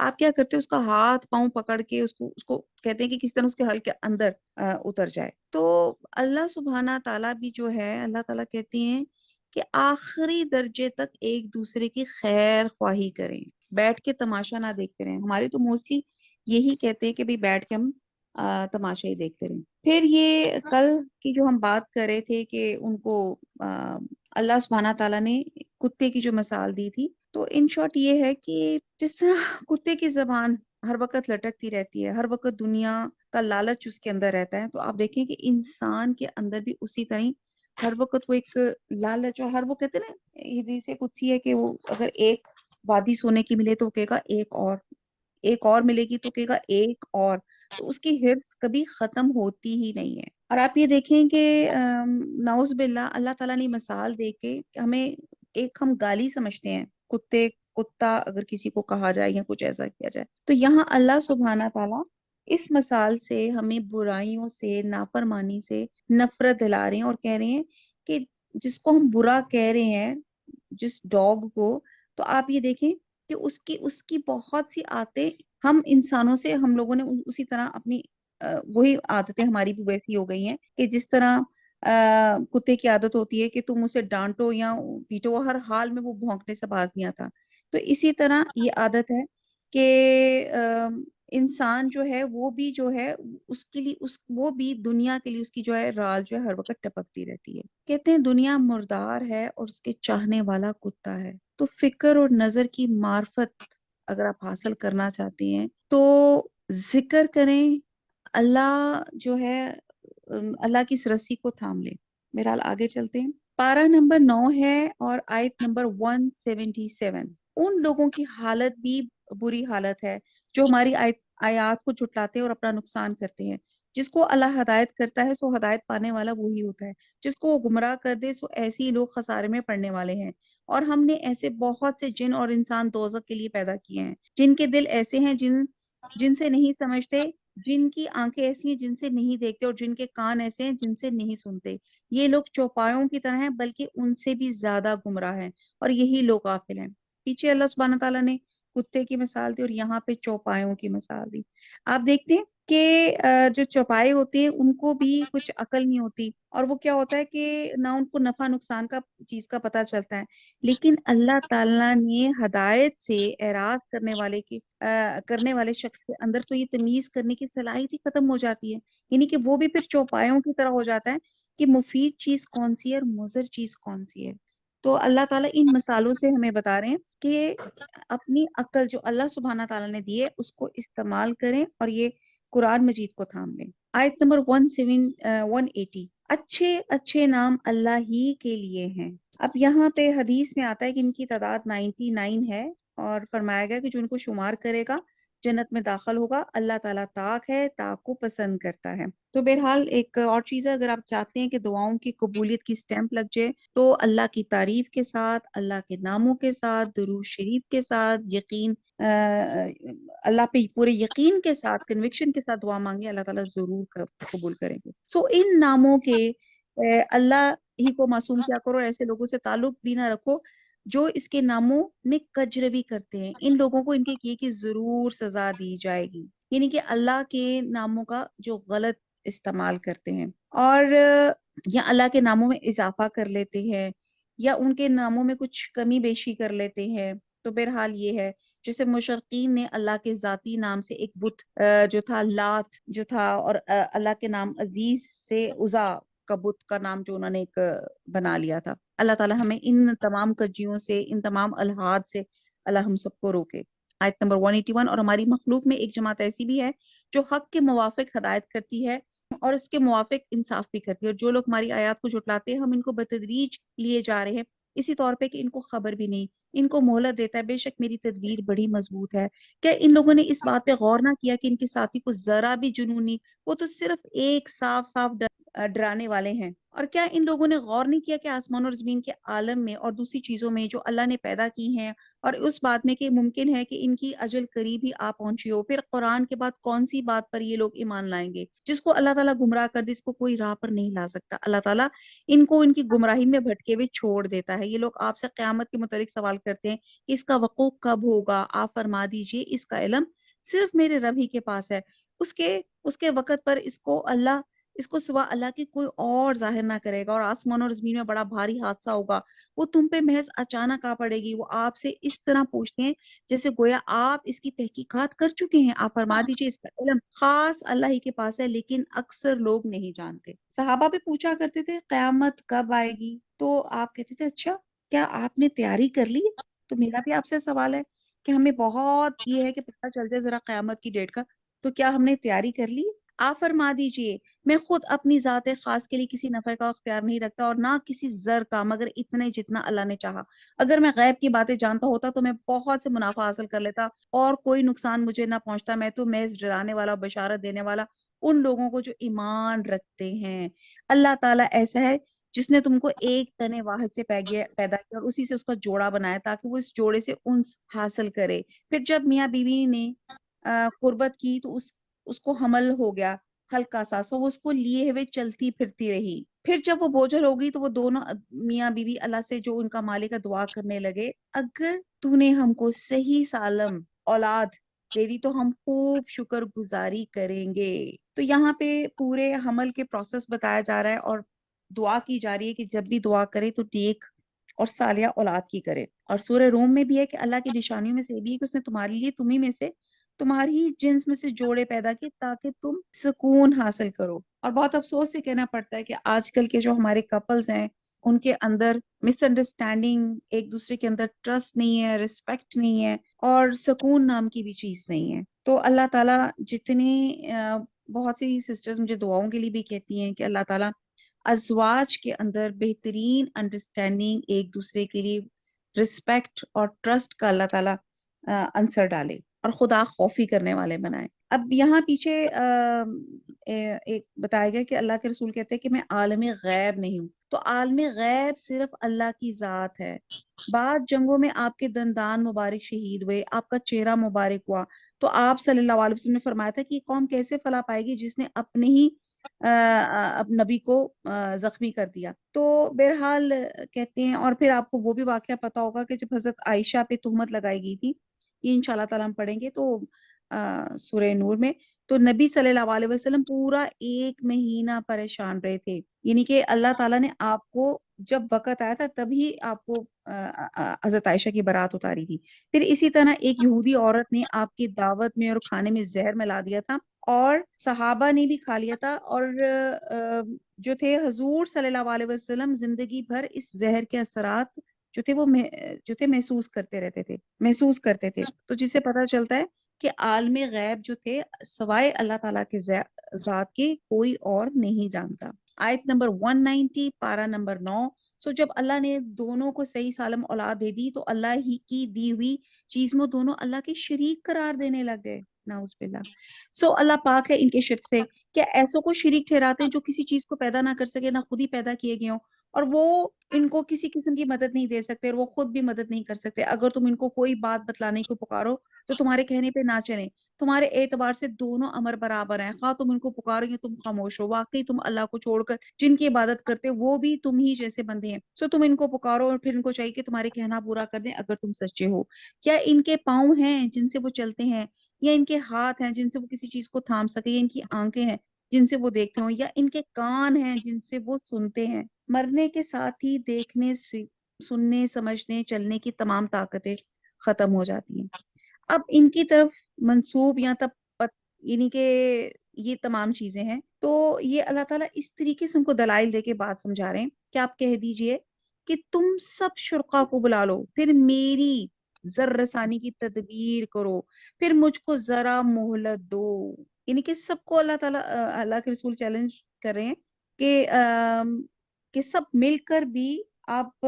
آپ کیا کرتے ہیں؟ اس کا ہاتھ پاؤں پکڑ کے اس کو کہتے ہیں کہ کس طرح اس کے حل کے اندر اتر جائے۔ تو اللہ سبحانہ تعالیٰ بھی جو ہے، اللہ تعالیٰ کہتے ہیں کہ آخری درجے تک ایک دوسرے کی خیر خواہی کریں، بیٹھ کے تماشا نہ دیکھتے رہیں۔ ہمارے تو موسٹلی یہی کہتے ہیں کہ بھئی بیٹھ کے ہم تماشا ہی دیکھتے رہیں۔ پھر یہ کل کی جو ہم بات کر رہے تھے کہ ان کو اللہ سبحانہ تعالیٰ نے کتے کی جو مثال دی تھی، تو ان شارٹ یہ ہے کہ جس طرح کتے کی زبان ہر وقت لٹکتی رہتی ہے، ہر وقت دنیا کا لالچ اس کے اندر رہتا ہے، تو آپ دیکھیں کہ انسان کے اندر بھی اسی طرح ہر وقت وہ ایک لالچ، اور ہر وہ کہتے ہیں نا، حدیث قدسی ہے کہ وہ اگر ایک وادی سونے کی ملے تو وہ کہے گا ایک اور ملے گی تو کہے گا ایک اور، تو اس کی حرص کبھی ختم ہوتی ہی نہیں ہے۔ اور آپ یہ دیکھیں کہ نعوذ باللہ اللہ تعالیٰ نے مثال دے کے ہمیں ایک ہم گالی سمجھتے ہیں، کتا اگر کسی کو کہا جائے یا کچھ ایسا کیا جائے، تو یہاں اللہ سبحانہ تعالیٰ اس مثال سے ہمیں برائیوں سے، نافرمانی سے نفرت دلا رہے ہیں، اور کہہ رہے ہیں کہ جس کو ہم برا کہہ رہے ہیں، جس ڈاگ کو، تو آپ یہ دیکھیں کہ اس کی بہت سی عادتیں ہم انسانوں سے، ہم لوگوں نے اسی طرح اپنی وہی عادتیں ہماری بھی ویسی ہو گئی ہیں کہ جس طرح کتے کی عادت ہوتی ہے کہ تم اسے ڈانٹو یا پیٹو، ہر حال میں وہ بھونکنے سے باز نہیں آتا، تو اسی طرح یہ عادت ہے کہ انسان جو ہے وہ بھی جو ہے اس کے لیے وہ بھی دنیا کے لیے اس کی جو ہے رال جو ہے ہر وقت ٹپکتی رہتی ہے۔ کہتے ہیں دنیا مردار ہے اور اس کے چاہنے والا کتا ہے، تو فکر اور نظر کی معرفت اگر آپ حاصل کرنا چاہتے ہیں تو ذکر کریں، اللہ جو ہے اللہ کی اس رسی کو تھام لیں۔ بہرحال آگے چلتے ہیں، پارہ نمبر 9 ہے اور آیت نمبر 177۔ ان لوگوں کی حالت بھی بری حالت ہے جو ہماری آیات کو جھٹلاتے ہیں اور اپنا نقصان کرتے ہیں۔ جس کو اللہ ہدایت کرتا ہے سو ہدایت پانے والا وہی ہوتا ہے، جس کو وہ گمراہ کر دے سو ایسے ہی لوگ خسارے میں پڑنے والے ہیں۔ اور ہم نے ایسے بہت سے جن اور انسان دوزخ کے لیے پیدا کیے ہیں، جن کے دل ایسے ہیں جن سے نہیں سمجھتے، جن کی آنکھیں ایسی ہیں جن سے نہیں دیکھتے، اور جن کے کان ایسے ہیں جن سے نہیں سنتے۔ یہ لوگ چوپایوں کی طرح ہیں بلکہ ان سے بھی زیادہ گمراہ ہیں، اور یہی لوگ غافل ہیں۔ پیچھے اللہ سبحانہ تعالیٰ نے کتے کی مثال دی اور یہاں پہ چوپایوں کی مثال دی۔ آپ دیکھتے ہیں کہ جو چوپائے ہوتے ہیں ان کو بھی کچھ عقل نہیں ہوتی، اور وہ کیا ہوتا ہے کہ نہ ان کو نفع نقصان کا چیز کا پتہ چلتا ہے، لیکن اللہ تعالیٰ نے ہدایت سے اعراض کرنے والے شخص کے اندر تو یہ تمیز کرنے کی صلاحیت ہی ختم ہو جاتی ہے، یعنی کہ وہ بھی پھر چوپایوں کی طرح ہو جاتا ہے کہ مفید چیز کون سی ہے اور مضر چیز کون سی ہے۔ تو اللہ تعالیٰ ان مثالوں سے ہمیں بتا رہے ہیں کہ اپنی عقل جو اللہ سبحانہ تعالیٰ نے دی ہے اس کو استعمال کریں اور یہ قرآن مجید کو تھام لیں۔ آیت نمبر 180، اچھے اچھے نام اللہ ہی کے لیے ہیں۔ اب یہاں پہ حدیث میں آتا ہے کہ ان کی تعداد 99 ہے، اور فرمایا گیا کہ جو ان کو شمار کرے گا جنت میں داخل ہوگا۔ اللہ تعالیٰ طاق ہے، طاق کو پسند کرتا ہے۔ تو بہرحال ایک اور چیز ہے، اگر آپ چاہتے ہیں کہ دعاؤں کی قبولیت کی سٹیمپ لگ جائے تو اللہ کی تعریف کے ساتھ، اللہ کے ناموں کے ساتھ، درود شریف کے ساتھ، اللہ پہ پورے یقین کے ساتھ، کنوکشن کے ساتھ دعا مانگے، اللہ تعالیٰ ضرور قبول کریں گے۔ سو ان ناموں کے اللہ ہی کو معصوم کیا کرو، اور ایسے لوگوں سے تعلق بھی نہ رکھو جو اس کے ناموں میں کجروی کرتے ہیں۔ ان لوگوں کو ان کے کیے کی ضرور سزا دی جائے گی، یعنی کہ اللہ کے ناموں کا جو غلط استعمال کرتے ہیں اور یا اللہ کے ناموں میں اضافہ کر لیتے ہیں یا ان کے ناموں میں کچھ کمی بیشی کر لیتے ہیں، تو بہرحال یہ ہے جیسے مشرقین نے اللہ کے ذاتی نام سے ایک بت جو تھا لات جو تھا، اور اللہ کے نام عزیز سے عزا کا بت کا نام جو انہوں نے ایک بنا لیا تھا۔ اللہ تعالیٰ ہمیں ان تمام کجیوں سے، ان تمام الحاد سے اللہ ہم سب کو روکے۔ آیت نمبر 181، اور ہماری مخلوق میں ایک جماعت ایسی بھی ہے جو حق کے موافق ہدایت کرتی ہے اور اس کے موافق انصاف بھی کرتی ہے، اور جو لوگ ہماری آیات کو جھٹلاتے ہیں ہم ان کو بتدریج لیے جا رہے ہیں، اسی طور پہ کہ ان کو خبر بھی نہیں، ان کو مہلت دیتا ہے، بے شک میری تدبیر بڑی مضبوط ہے۔ کیا ان لوگوں نے اس بات پہ غور نہ کیا کہ ان کے ساتھی کو ذرا بھی جنون نہیں، وہ تو صرف ایک صاف ڈرانے والے ہیں۔ اور کیا ان لوگوں نے غور نہیں کیا کہ آسمان اور زمین کے عالم میں اور دوسری چیزوں میں جو اللہ نے پیدا کی ہیں، اور اس بات میں کہ ممکن ہے کہ ان کی اجل قریب ہی آ پہنچی ہو، پھر قرآن کے بعد کون سی بات پر یہ لوگ ایمان لائیں گے؟ جس کو اللہ تعالیٰ گمراہ کر دے، اس کو کوئی راہ پر نہیں لا سکتا۔ اللہ تعالیٰ ان کو ان کی گمراہی میں بھٹکے ہوئے چھوڑ دیتا ہے۔ یہ لوگ آپ سے قیامت کے متعلق سوال کرتے ہیں کہ اس کا وقوع کب ہوگا؟ آپ فرما دیجئے اس کا علم صرف میرے رب ہی کے پاس ہے۔ اس کے وقت پر اس کو سوا اللہ کی کوئی اور ظاہر نہ کرے گا، اور آسمان اور زمین میں بڑا بھاری حادثہ ہوگا، وہ تم پہ محض اچانک آ پڑے گی۔ وہ آپ سے اس طرح پوچھتے ہیں جیسے گویا آپ اس کی تحقیقات کر چکے ہیں۔ آپ فرما دیجئے اس کا علم خاص اللہ ہی کے پاس ہے، لیکن اکثر لوگ نہیں جانتے۔ صحابہ بھی پوچھا کرتے تھے قیامت کب آئے گی، تو آپ کہتے تھے اچھا کیا آپ نے تیاری کر لی؟ تو میرا بھی آپ سے سوال ہے کہ ہمیں بہت یہ ہے کہ پتہ چل جائے ذرا قیامت کی ڈیٹ کا، تو کیا ہم نے تیاری کر لی؟ آپ فرما دیجئے میں خود اپنی ذات خاص کے لیے کسی نفع کا اختیار نہیں رکھتا، اور نہ کسی زر کا، مگر اتنے جتنا اللہ نے چاہا۔ اگر میں غیب کی باتیں جانتا ہوتا تو میں بہت سے منافع حاصل کر لیتا اور کوئی نقصان مجھے نہ پہنچتا۔ میں تو محض ڈرانے والا، بشارت دینے والا ان لوگوں کو جو ایمان رکھتے ہیں۔ اللہ تعالیٰ ایسا ہے جس نے تم کو ایک تن واحد سے پیدا کیا اور اسی سے اس کا جوڑا بنایا تاکہ وہ اس جوڑے سے انس حاصل کرے۔ پھر جب میاں بیوی نے قربت کی تو اس کو حمل ہو گیا ہلکا سا، سو وہ اس کو لیے ہوئے چلتی پھرتی رہی۔ پھر جب وہ بوجھل ہوگی تو وہ دونوں میاں بیوی اللہ سے جو ان کا مالک ہے دعا کرنے لگے، اگر تو نے ہم کو صحیح سالم اولاد دے دی تو ہم خوب شکر گزاری کریں گے۔ تو یہاں پہ پورے حمل کے پروسیس بتایا جا رہا ہے، اور دعا کی جا رہی ہے کہ جب بھی دعا کرے تو نیک اور صالحہ اولاد کی کرے۔ اور سورہ روم میں بھی ہے کہ اللہ کی نشانیوں میں سے یہ بھی ہے کہ اس نے تمہارے لیے تمہیں میں سے، تمہاری جنس میں سے جوڑے پیدا کیے تاکہ تم سکون حاصل کرو۔ اور بہت افسوس سے کہنا پڑتا ہے کہ آج کل کے جو ہمارے کپلز ہیں ان کے اندر مس انڈرسٹینڈنگ، ایک دوسرے کے اندر ٹرسٹ نہیں ہے، رسپیکٹ نہیں ہے، اور سکون نام کی بھی چیز نہیں ہے۔ تو اللہ تعالیٰ جتنی بہت سی سسٹرز مجھے دعاؤں کے لیے بھی کہتی ہیں کہ اللہ تعالیٰ ازواج کے اندر بہترین انڈرسٹینڈنگ، ایک دوسرے کے لیے رسپیکٹ اور ٹرسٹ کا اللہ تعالیٰ عنصر ڈالے اور خدا خوفی کرنے والے بنائے۔ اب یہاں پیچھے ایک بتایا گیا کہ اللہ کے رسول کہتے ہیں کہ میں عالم غیب نہیں ہوں، تو عالم غیب صرف اللہ کی ذات ہے۔ بعد جنگوں میں آپ کے دندان مبارک شہید ہوئے، آپ کا چہرہ مبارک ہوا، تو آپ صلی اللہ علیہ وسلم نے فرمایا تھا کہ یہ قوم کیسے فلاح پائے گی جس نے اپنے ہی نبی کو زخمی کر دیا۔ تو بہرحال کہتے ہیں، اور پھر آپ کو وہ بھی واقعہ پتا ہوگا کہ جب حضرت عائشہ پہ تہمت لگائی گئی تھی، یہ انشاءاللہ تعالیٰ ہم پڑھیں گے تو سورہ نور میں، تو نبی صلی اللہ علیہ وسلم پورا 1 مہینہ پریشان رہے تھے، یعنی کہ اللہ تعالیٰ نے آپ کو جب وقت آیا تھا تبھی آپ کو حضرت عائشہ کی برات اتاری تھی۔ پھر اسی طرح ایک یہودی عورت نے آپ کی دعوت میں اور کھانے میں زہر ملا دیا تھا، اور صحابہ نے بھی کھا لیا تھا، اور جو تھے حضور صلی اللہ علیہ وسلم زندگی بھر اس زہر کے اثرات جو تھے وہ جو تھے محسوس کرتے تھے۔ تو جس سے پتہ چلتا ہے کہ عالم غیب جو تھے سوائے اللہ تعالیٰ کے ذات کے کوئی اور نہیں جانتا۔ آیت نمبر 190 پارہ نمبر 9۔ سو جب اللہ نے دونوں کو صحیح سالم اولاد دے دی تو اللہ ہی کی دی ہوئی چیز میں دونوں اللہ کے شریک قرار دینے لگ گئے، نعوذ باللہ۔ سو اللہ پاک ہے ان کے شرک سے۔ کیا ایسوں کو شریک ٹھہراتے ہیں جو کسی چیز کو پیدا نہ کر سکے، نہ خود ہی پیدا کیے گئے ہوں، اور وہ ان کو کسی قسم کی مدد نہیں دے سکتے، اور وہ خود بھی مدد نہیں کر سکتے۔ اگر تم ان کو کوئی بات بتلانے کو پکارو تو تمہارے کہنے پہ نہ چلیں۔ تمہارے اعتبار سے دونوں امر برابر ہیں، خواہ تم ان کو پکارو یا تم خاموش ہو۔ واقعی تم اللہ کو چھوڑ کر جن کی عبادت کرتے ہو وہ بھی تم ہی جیسے بندے ہیں، سو تم ان کو پکارو اور پھر ان کو چاہیے کہ تمہارے کہنا پورا کر دیں اگر تم سچے ہو۔ کیا ان کے پاؤں ہیں جن سے وہ چلتے ہیں، یا ان کے ہاتھ ہیں جن سے وہ کسی چیز کو تھام سکے، یا ان کی آنکھیں ہیں جن سے وہ دیکھتے ہوں، یا ان کے کان ہیں جن سے وہ سنتے ہیں؟ مرنے کے ساتھ ہی دیکھنے، سننے، سمجھنے، چلنے کی تمام طاقتیں ختم ہو جاتی ہیں۔ اب ان کی طرف منسوب یا یعنی کہ یہ تمام چیزیں ہیں، تو یہ اللہ تعالیٰ اس طریقے سے ان کو دلائل دے کے بات سمجھا رہے ہیں کہ آپ کہہ دیجئے کہ تم سب شرکا کو بلا لو، پھر میری ذر رسانی کی تدبیر کرو، پھر مجھ کو ذرا مہلت دو۔ یعنی کہ سب کو اللہ تعالیٰ اللہ کے رسول چیلنج کر رہے ہیں کہ سب مل کر بھی آپ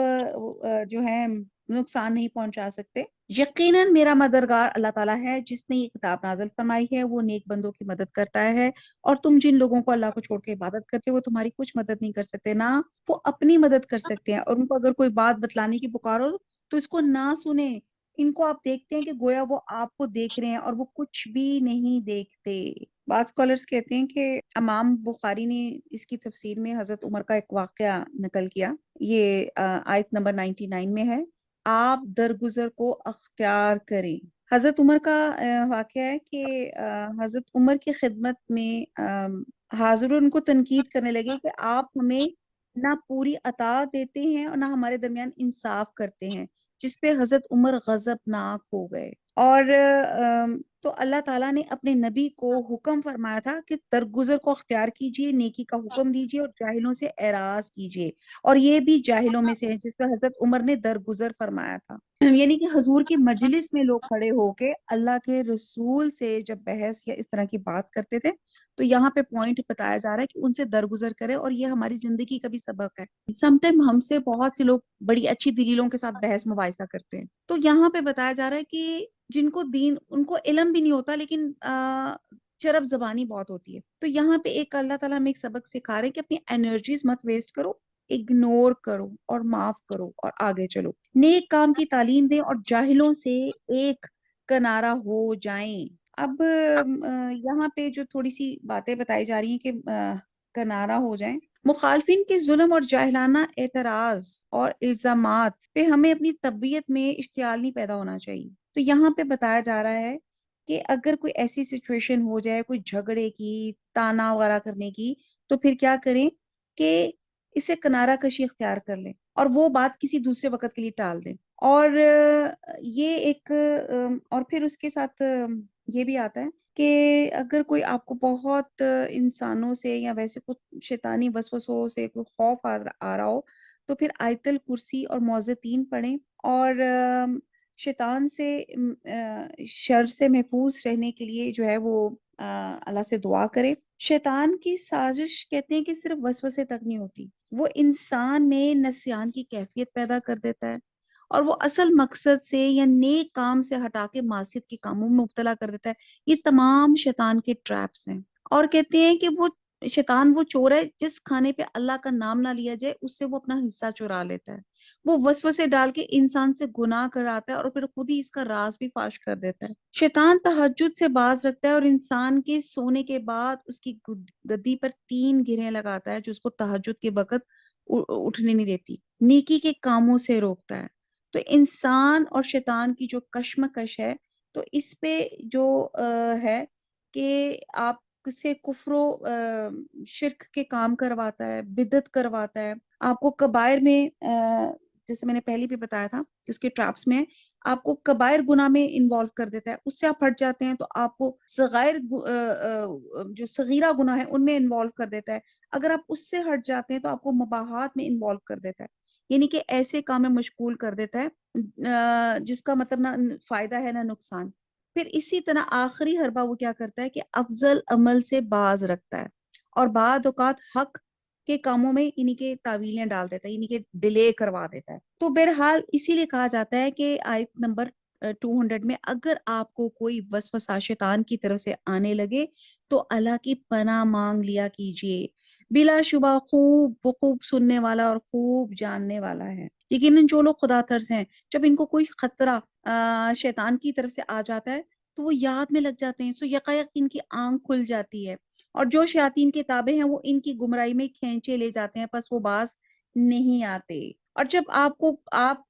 جو ہے نقصان نہیں پہنچا سکتے۔ یقیناً میرا مددگار اللہ تعالیٰ ہے جس نے یہ کتاب نازل فرمائی ہے، وہ نیک بندوں کی مدد کرتا ہے، اور تم جن لوگوں کو اللہ کو چھوڑ کے عبادت کرتے ہو وہ تمہاری کچھ مدد نہیں کر سکتے، نہ وہ اپنی مدد کر سکتے ہیں، اور ان کو اگر کوئی بات بتلانے کی پکارو تو اس کو نہ سنیں، ان کو آپ دیکھتے ہیں کہ گویا وہ آپ کو دیکھ رہے ہیں اور وہ کچھ بھی نہیں دیکھتے۔ بعض اسکالرس کہتے ہیں کہ امام بخاری نے اس کی تفسیر میں حضرت عمر کا ایک واقعہ نقل کیا، یہ آیت نمبر 99 میں ہے، آپ درگزر کو اختیار کریں۔ حضرت عمر کا واقعہ ہے کہ حضرت عمر کی خدمت میں حاضر ان کو تنقید کرنے لگے کہ آپ ہمیں نہ پوری اطاعت دیتے ہیں اور نہ ہمارے درمیان انصاف کرتے ہیں، جس پہ حضرت عمر غضبناک ہو گئے، اور تو اللہ تعالیٰ نے اپنے نبی کو حکم فرمایا تھا کہ درگزر کو اختیار کیجئے، نیکی کا حکم دیجئے اور جاہلوں سے اعراض کیجئے، اور یہ بھی جاہلوں میں سے ہے جس پہ حضرت عمر نے درگزر فرمایا تھا۔ یعنی کہ حضور کی مجلس میں لوگ کھڑے ہو کے اللہ کے رسول سے جب بحث یا اس طرح کی بات کرتے تھے تو یہاں پہ پوائنٹ بتایا جا رہا ہے کہ ان سے درگزر کرے، اور یہ ہماری زندگی کا بھی سبق ہے۔ سم ٹائم ہم سے بہت سے لوگ بڑی اچھی دلیلوں کے ساتھ بحث مباحثہ کرتے ہیں، تو یہاں پہ بتایا جا رہا ہے کہ جن کو دین، ان کو علم بھی نہیں ہوتا لیکن چرب زبانی بہت ہوتی ہے، تو یہاں پہ ایک اللہ تعالیٰ ہمیں ایک سبق سکھا رہے ہیں کہ اپنی انرجیز مت ویسٹ کرو، اگنور کرو اور معاف کرو اور آگے چلو، نیک کام کی تعلیم دیں اور جاہلوں سے ایک کنارہ ہو جائیں۔ اب یہاں پہ جو تھوڑی سی باتیں بتائی جا رہی ہیں کہ کنارہ ہو جائیں، مخالفین کے ظلم اور جاہلانہ اعتراض اور الزامات پہ ہمیں اپنی طبیعت میں اشتعال نہیں پیدا ہونا چاہیے۔ تو یہاں پہ بتایا جا رہا ہے کہ اگر کوئی ایسی سچویشن ہو جائے، کوئی جھگڑے کی، تانا وغیرہ کرنے کی، تو پھر کیا کریں کہ اسے کنارہ کشی اختیار کر لیں اور وہ بات کسی دوسرے وقت کے لیے ٹال دیں، اور یہ ایک اور پھر اس کے ساتھ یہ بھی آتا ہے کہ اگر کوئی آپ کو بہت انسانوں سے یا ویسے کچھ شیطانی وسوسوں سے کوئی خوف آ رہا ہو تو پھر آیت الکرسی اور معوذتین پڑھیں، اور شیطان سے شر سے محفوظ رہنے کے لیے جو ہے وہ اللہ سے دعا کرے۔ شیطان کی سازش کہتے ہیں کہ صرف وسوسے تک نہیں ہوتی، وہ انسان میں نسیان کی کیفیت پیدا کر دیتا ہے، اور وہ اصل مقصد سے یا نیک کام سے ہٹا کے معصیت کے کاموں میں مبتلا کر دیتا ہے۔ یہ تمام شیطان کے ٹریپس ہیں، اور کہتے ہیں کہ وہ شیطان وہ چور ہے جس کھانے پہ اللہ کا نام نہ لیا جائے اس سے وہ اپنا حصہ چرا لیتا ہے، وہ وسوسے ڈال کے انسان سے گناہ کراتا ہے اور پھر خود ہی اس کا راز بھی فاش کر دیتا ہے۔ شیطان تہجد سے باز رکھتا ہے اور انسان کے سونے کے بعد اس کی گدی پر 3 گرہیں لگاتا ہے جو اس کو تہجد کے وقت اٹھنے نہیں دیتی، نیکی کے کاموں سے روکتا ہے۔ تو انسان اور شیطان کی جو کشمکش ہے، تو اس پہ جو ہے کہ آپ سے کفر و شرک کے کام کرواتا ہے، بدعت کرواتا ہے، آپ کو کبائر میں جیسے میں نے پہلے بھی بتایا تھا کہ اس کے ٹراپس میں آپ کو کبائر گناہ میں انوالو کر دیتا ہے، اس سے آپ ہٹ جاتے ہیں تو آپ کو صغائر جو صغیرہ گناہ ہے ان میں انوالو کر دیتا ہے، اگر آپ اس سے ہٹ جاتے ہیں تو آپ کو مباحات میں انوالو کر دیتا ہے، یعنی کہ ایسے کام میں مشغول کر دیتا ہے جس کا مطلب نہ فائدہ ہے نہ نقصان۔ پھر اسی طرح آخری حربہ وہ کیا کرتا ہے کہ افضل عمل سے باز رکھتا ہے، اور بعض اوقات حق کے کاموں میں انہی کے تعویلیں ڈال دیتا ہے، انہی کے ڈیلے کروا دیتا ہے۔ تو بہرحال اسی لیے کہا جاتا ہے کہ آیت نمبر 200 میں اگر آپ کو کوئی وسوسہ شیطان کی طرف سے آنے لگے تو اللہ کی پناہ مانگ لیا کیجئے، بلا شبہ خوب سننے والا اور خوب جاننے والا ہے۔ یقیناً جو لوگ خدا ترس ہیں، جب ان کو کوئی خطرہ شیطان کی طرف سے آ جاتا ہے تو وہ یاد میں لگ جاتے ہیں، سو یکایک ان کی آنکھ کھل جاتی ہے، اور جو شیاطین کے تابع ہیں وہ ان کی گمراہی میں کھینچے لے جاتے ہیں، پس وہ باز نہیں آتے۔ اور جب آپ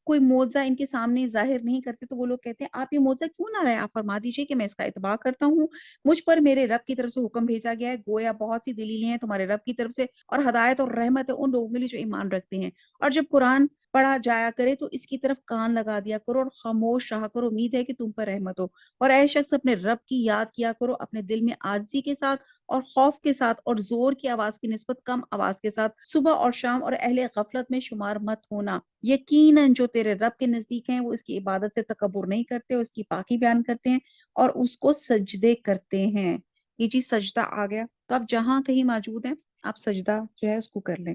کوئی معجزہ ان کے سامنے ظاہر نہیں کرتے تو وہ لوگ کہتے ہیں آپ یہ معجزہ کیوں نہ رہے، آپ فرما دیجئے کہ میں اس کا اتباع کرتا ہوں، مجھ پر میرے رب کی طرف سے حکم بھیجا گیا ہے، گویا بہت سی دلیلیں ہیں تمہارے رب کی طرف سے اور ہدایت اور رحمت ہے ان لوگوں کے لیے جو ایمان رکھتے ہیں، اور جب قرآن پڑھا جایا کرے تو اس کی طرف کان لگا دیا کرو اور خاموش رہا کرو، امید ہے کہ تم پر رحمت ہو، اور اے شخص اپنے رب کی یاد کیا کرو اپنے دل میں عاجزی کے ساتھ اور خوف کے ساتھ اور زور کی آواز کی نسبت کم آواز کے ساتھ، صبح اور شام، اور اہل غفلت میں شمار مت ہونا، یقیناً جو تیرے رب کے نزدیک ہیں وہ اس کی عبادت سے تکبر نہیں کرتے، اس کی پاکی بیان کرتے ہیں اور اس کو سجدے کرتے ہیں۔ یہ جی سجدہ آ گیا، تو آپ جہاں کہیں موجود ہیں آپ سجدہ جو ہے اس کو کر لیں۔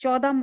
14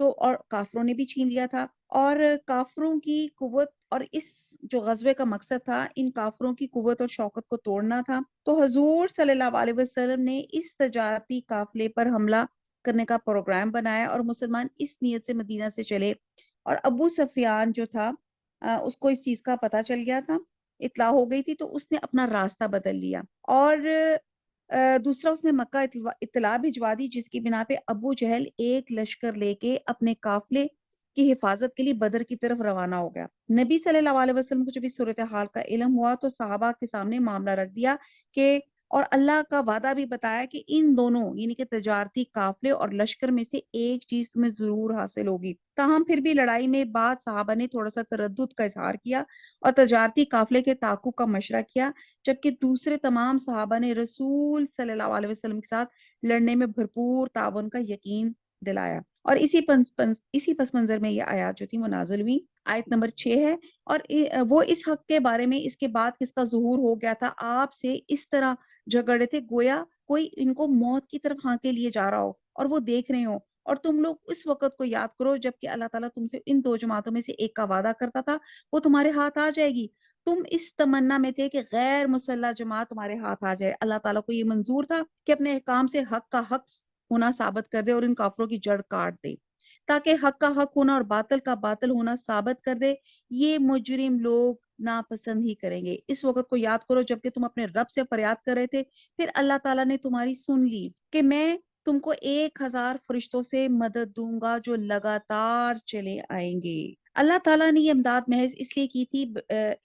تو اور کافروں نے بھی چھین لیا تھا، اور کافروں کی قوت، اور اس جو غزوے کا مقصد تھا ان کافروں کی قوت اور شوکت کو توڑنا تھا۔ تو حضور صلی اللہ علیہ وسلم نے اس تجارتی قافلے پر حملہ کرنے کا پروگرام بنایا، اور مسلمان اس نیت سے مدینہ سے چلے، اور ابو سفیان جو تھا اس کو اس چیز کا پتہ چل گیا تھا، اطلاع ہو گئی تھی، تو اس نے اپنا راستہ بدل لیا، اور دوسرا اس نے مکہ اطلاع بھجوا دی، جس کی بنا پہ ابو جہل ایک لشکر لے کے اپنے قافلے کی حفاظت کے لیے بدر کی طرف روانہ ہو گیا۔ نبی صلی اللہ علیہ وسلم کو جب اس صورتحال کا علم ہوا تو صحابہ کے سامنے معاملہ رکھ دیا کہ، اور اللہ کا وعدہ بھی بتایا کہ ان دونوں یعنی کہ تجارتی قافلے اور لشکر میں سے ایک چیز تمہیں ضرور حاصل ہوگی۔ تاہم پھر بھی لڑائی میں بعد صحابہ نے تھوڑا سا تردد کا اظہار کیا اور تجارتی قافلے کے تعاقب کا مشورہ کیا، جبکہ دوسرے تمام صحابہ نے رسول صلی اللہ علیہ وسلم کے ساتھ لڑنے میں بھرپور تعاون کا یقین دلایا۔ اور اسی پس منظر میں یہ آیات جو تھی وہ نازل ہوئی۔ آیت نمبر 6 ہے، اور وہ اس حق کے بارے میں اس کے بعد کس کا ظہور ہو گیا تھا، آپ سے اس طرح جھگڑے تھے گویا کوئی ان کو موت کی طرف ہانکے لیے جا رہا ہو اور وہ دیکھ رہے ہو، اور تم لوگ اس وقت کو یاد کرو جبکہ اللہ تعالیٰ تم سے ان دو جماعتوں میں سے ایک کا وعدہ کرتا تھا وہ تمہارے ہاتھ آ جائے گی، تم اس تمنا میں تھے کہ غیر مسلح جماعت تمہارے ہاتھ آ جائے۔ اللہ تعالیٰ کو یہ منظور تھا کہ اپنے احکام سے حق کا حق ہونا ثابت کر دے اور ان کافروں کی جڑ کاٹ دے، تاکہ حق کا حق ہونا اور باطل کا باطل ہونا ثابت کر دے۔ یہ مجرم لوگ ناپسند ہی کریں گے۔ اس وقت کو یاد کرو جبکہ تم اپنے رب سے فریاد کر رہے تھے، پھر اللہ تعالیٰ نے تمہاری سن لی کہ میں تم کو 1000 فرشتوں سے مدد دوں گا جو لگاتار چلے آئیں گے۔ اللہ تعالیٰ نے یہ امداد محض اس لیے کی تھی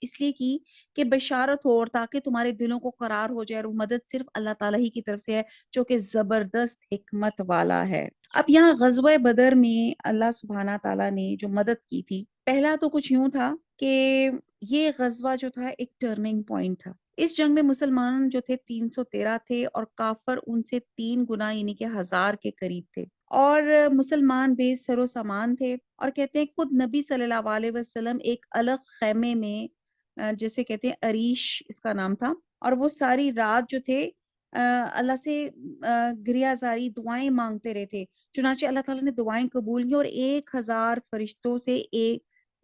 اس لیے کی کہ بشارت ہو اور تاکہ تمہارے دلوں کو قرار ہو جائے، اور وہ مدد صرف اللہ تعالیٰ ہی کی طرف سے ہے جو کہ زبردست حکمت والا ہے۔ اب یہاں غزوہ بدر میں اللہ سبحانہ تعالیٰ نے جو مدد کی تھی، پہلا تو کچھ یوں تھا کہ یہ غزوہ جو تھا ایک ٹرننگ پوائنٹ تھا۔ اس جنگ میں مسلمان جو تھے 313 تھے اور کافر ان سے 3 گنا یعنی کہ 1000 کے قریب تھے، اور مسلمان بے سر و سامان تھے، اور کہتے ہیں خود نبی صلی اللہ علیہ وسلم ایک الگ خیمے میں جیسے کہتے ہیں عریش اس کا نام تھا، اور وہ ساری رات جو تھے اللہ سے گریہ زاری دعائیں مانگتے رہے تھے، چنانچہ اللہ تعالیٰ نے دعائیں قبول کی اور 1000 فرشتوں سے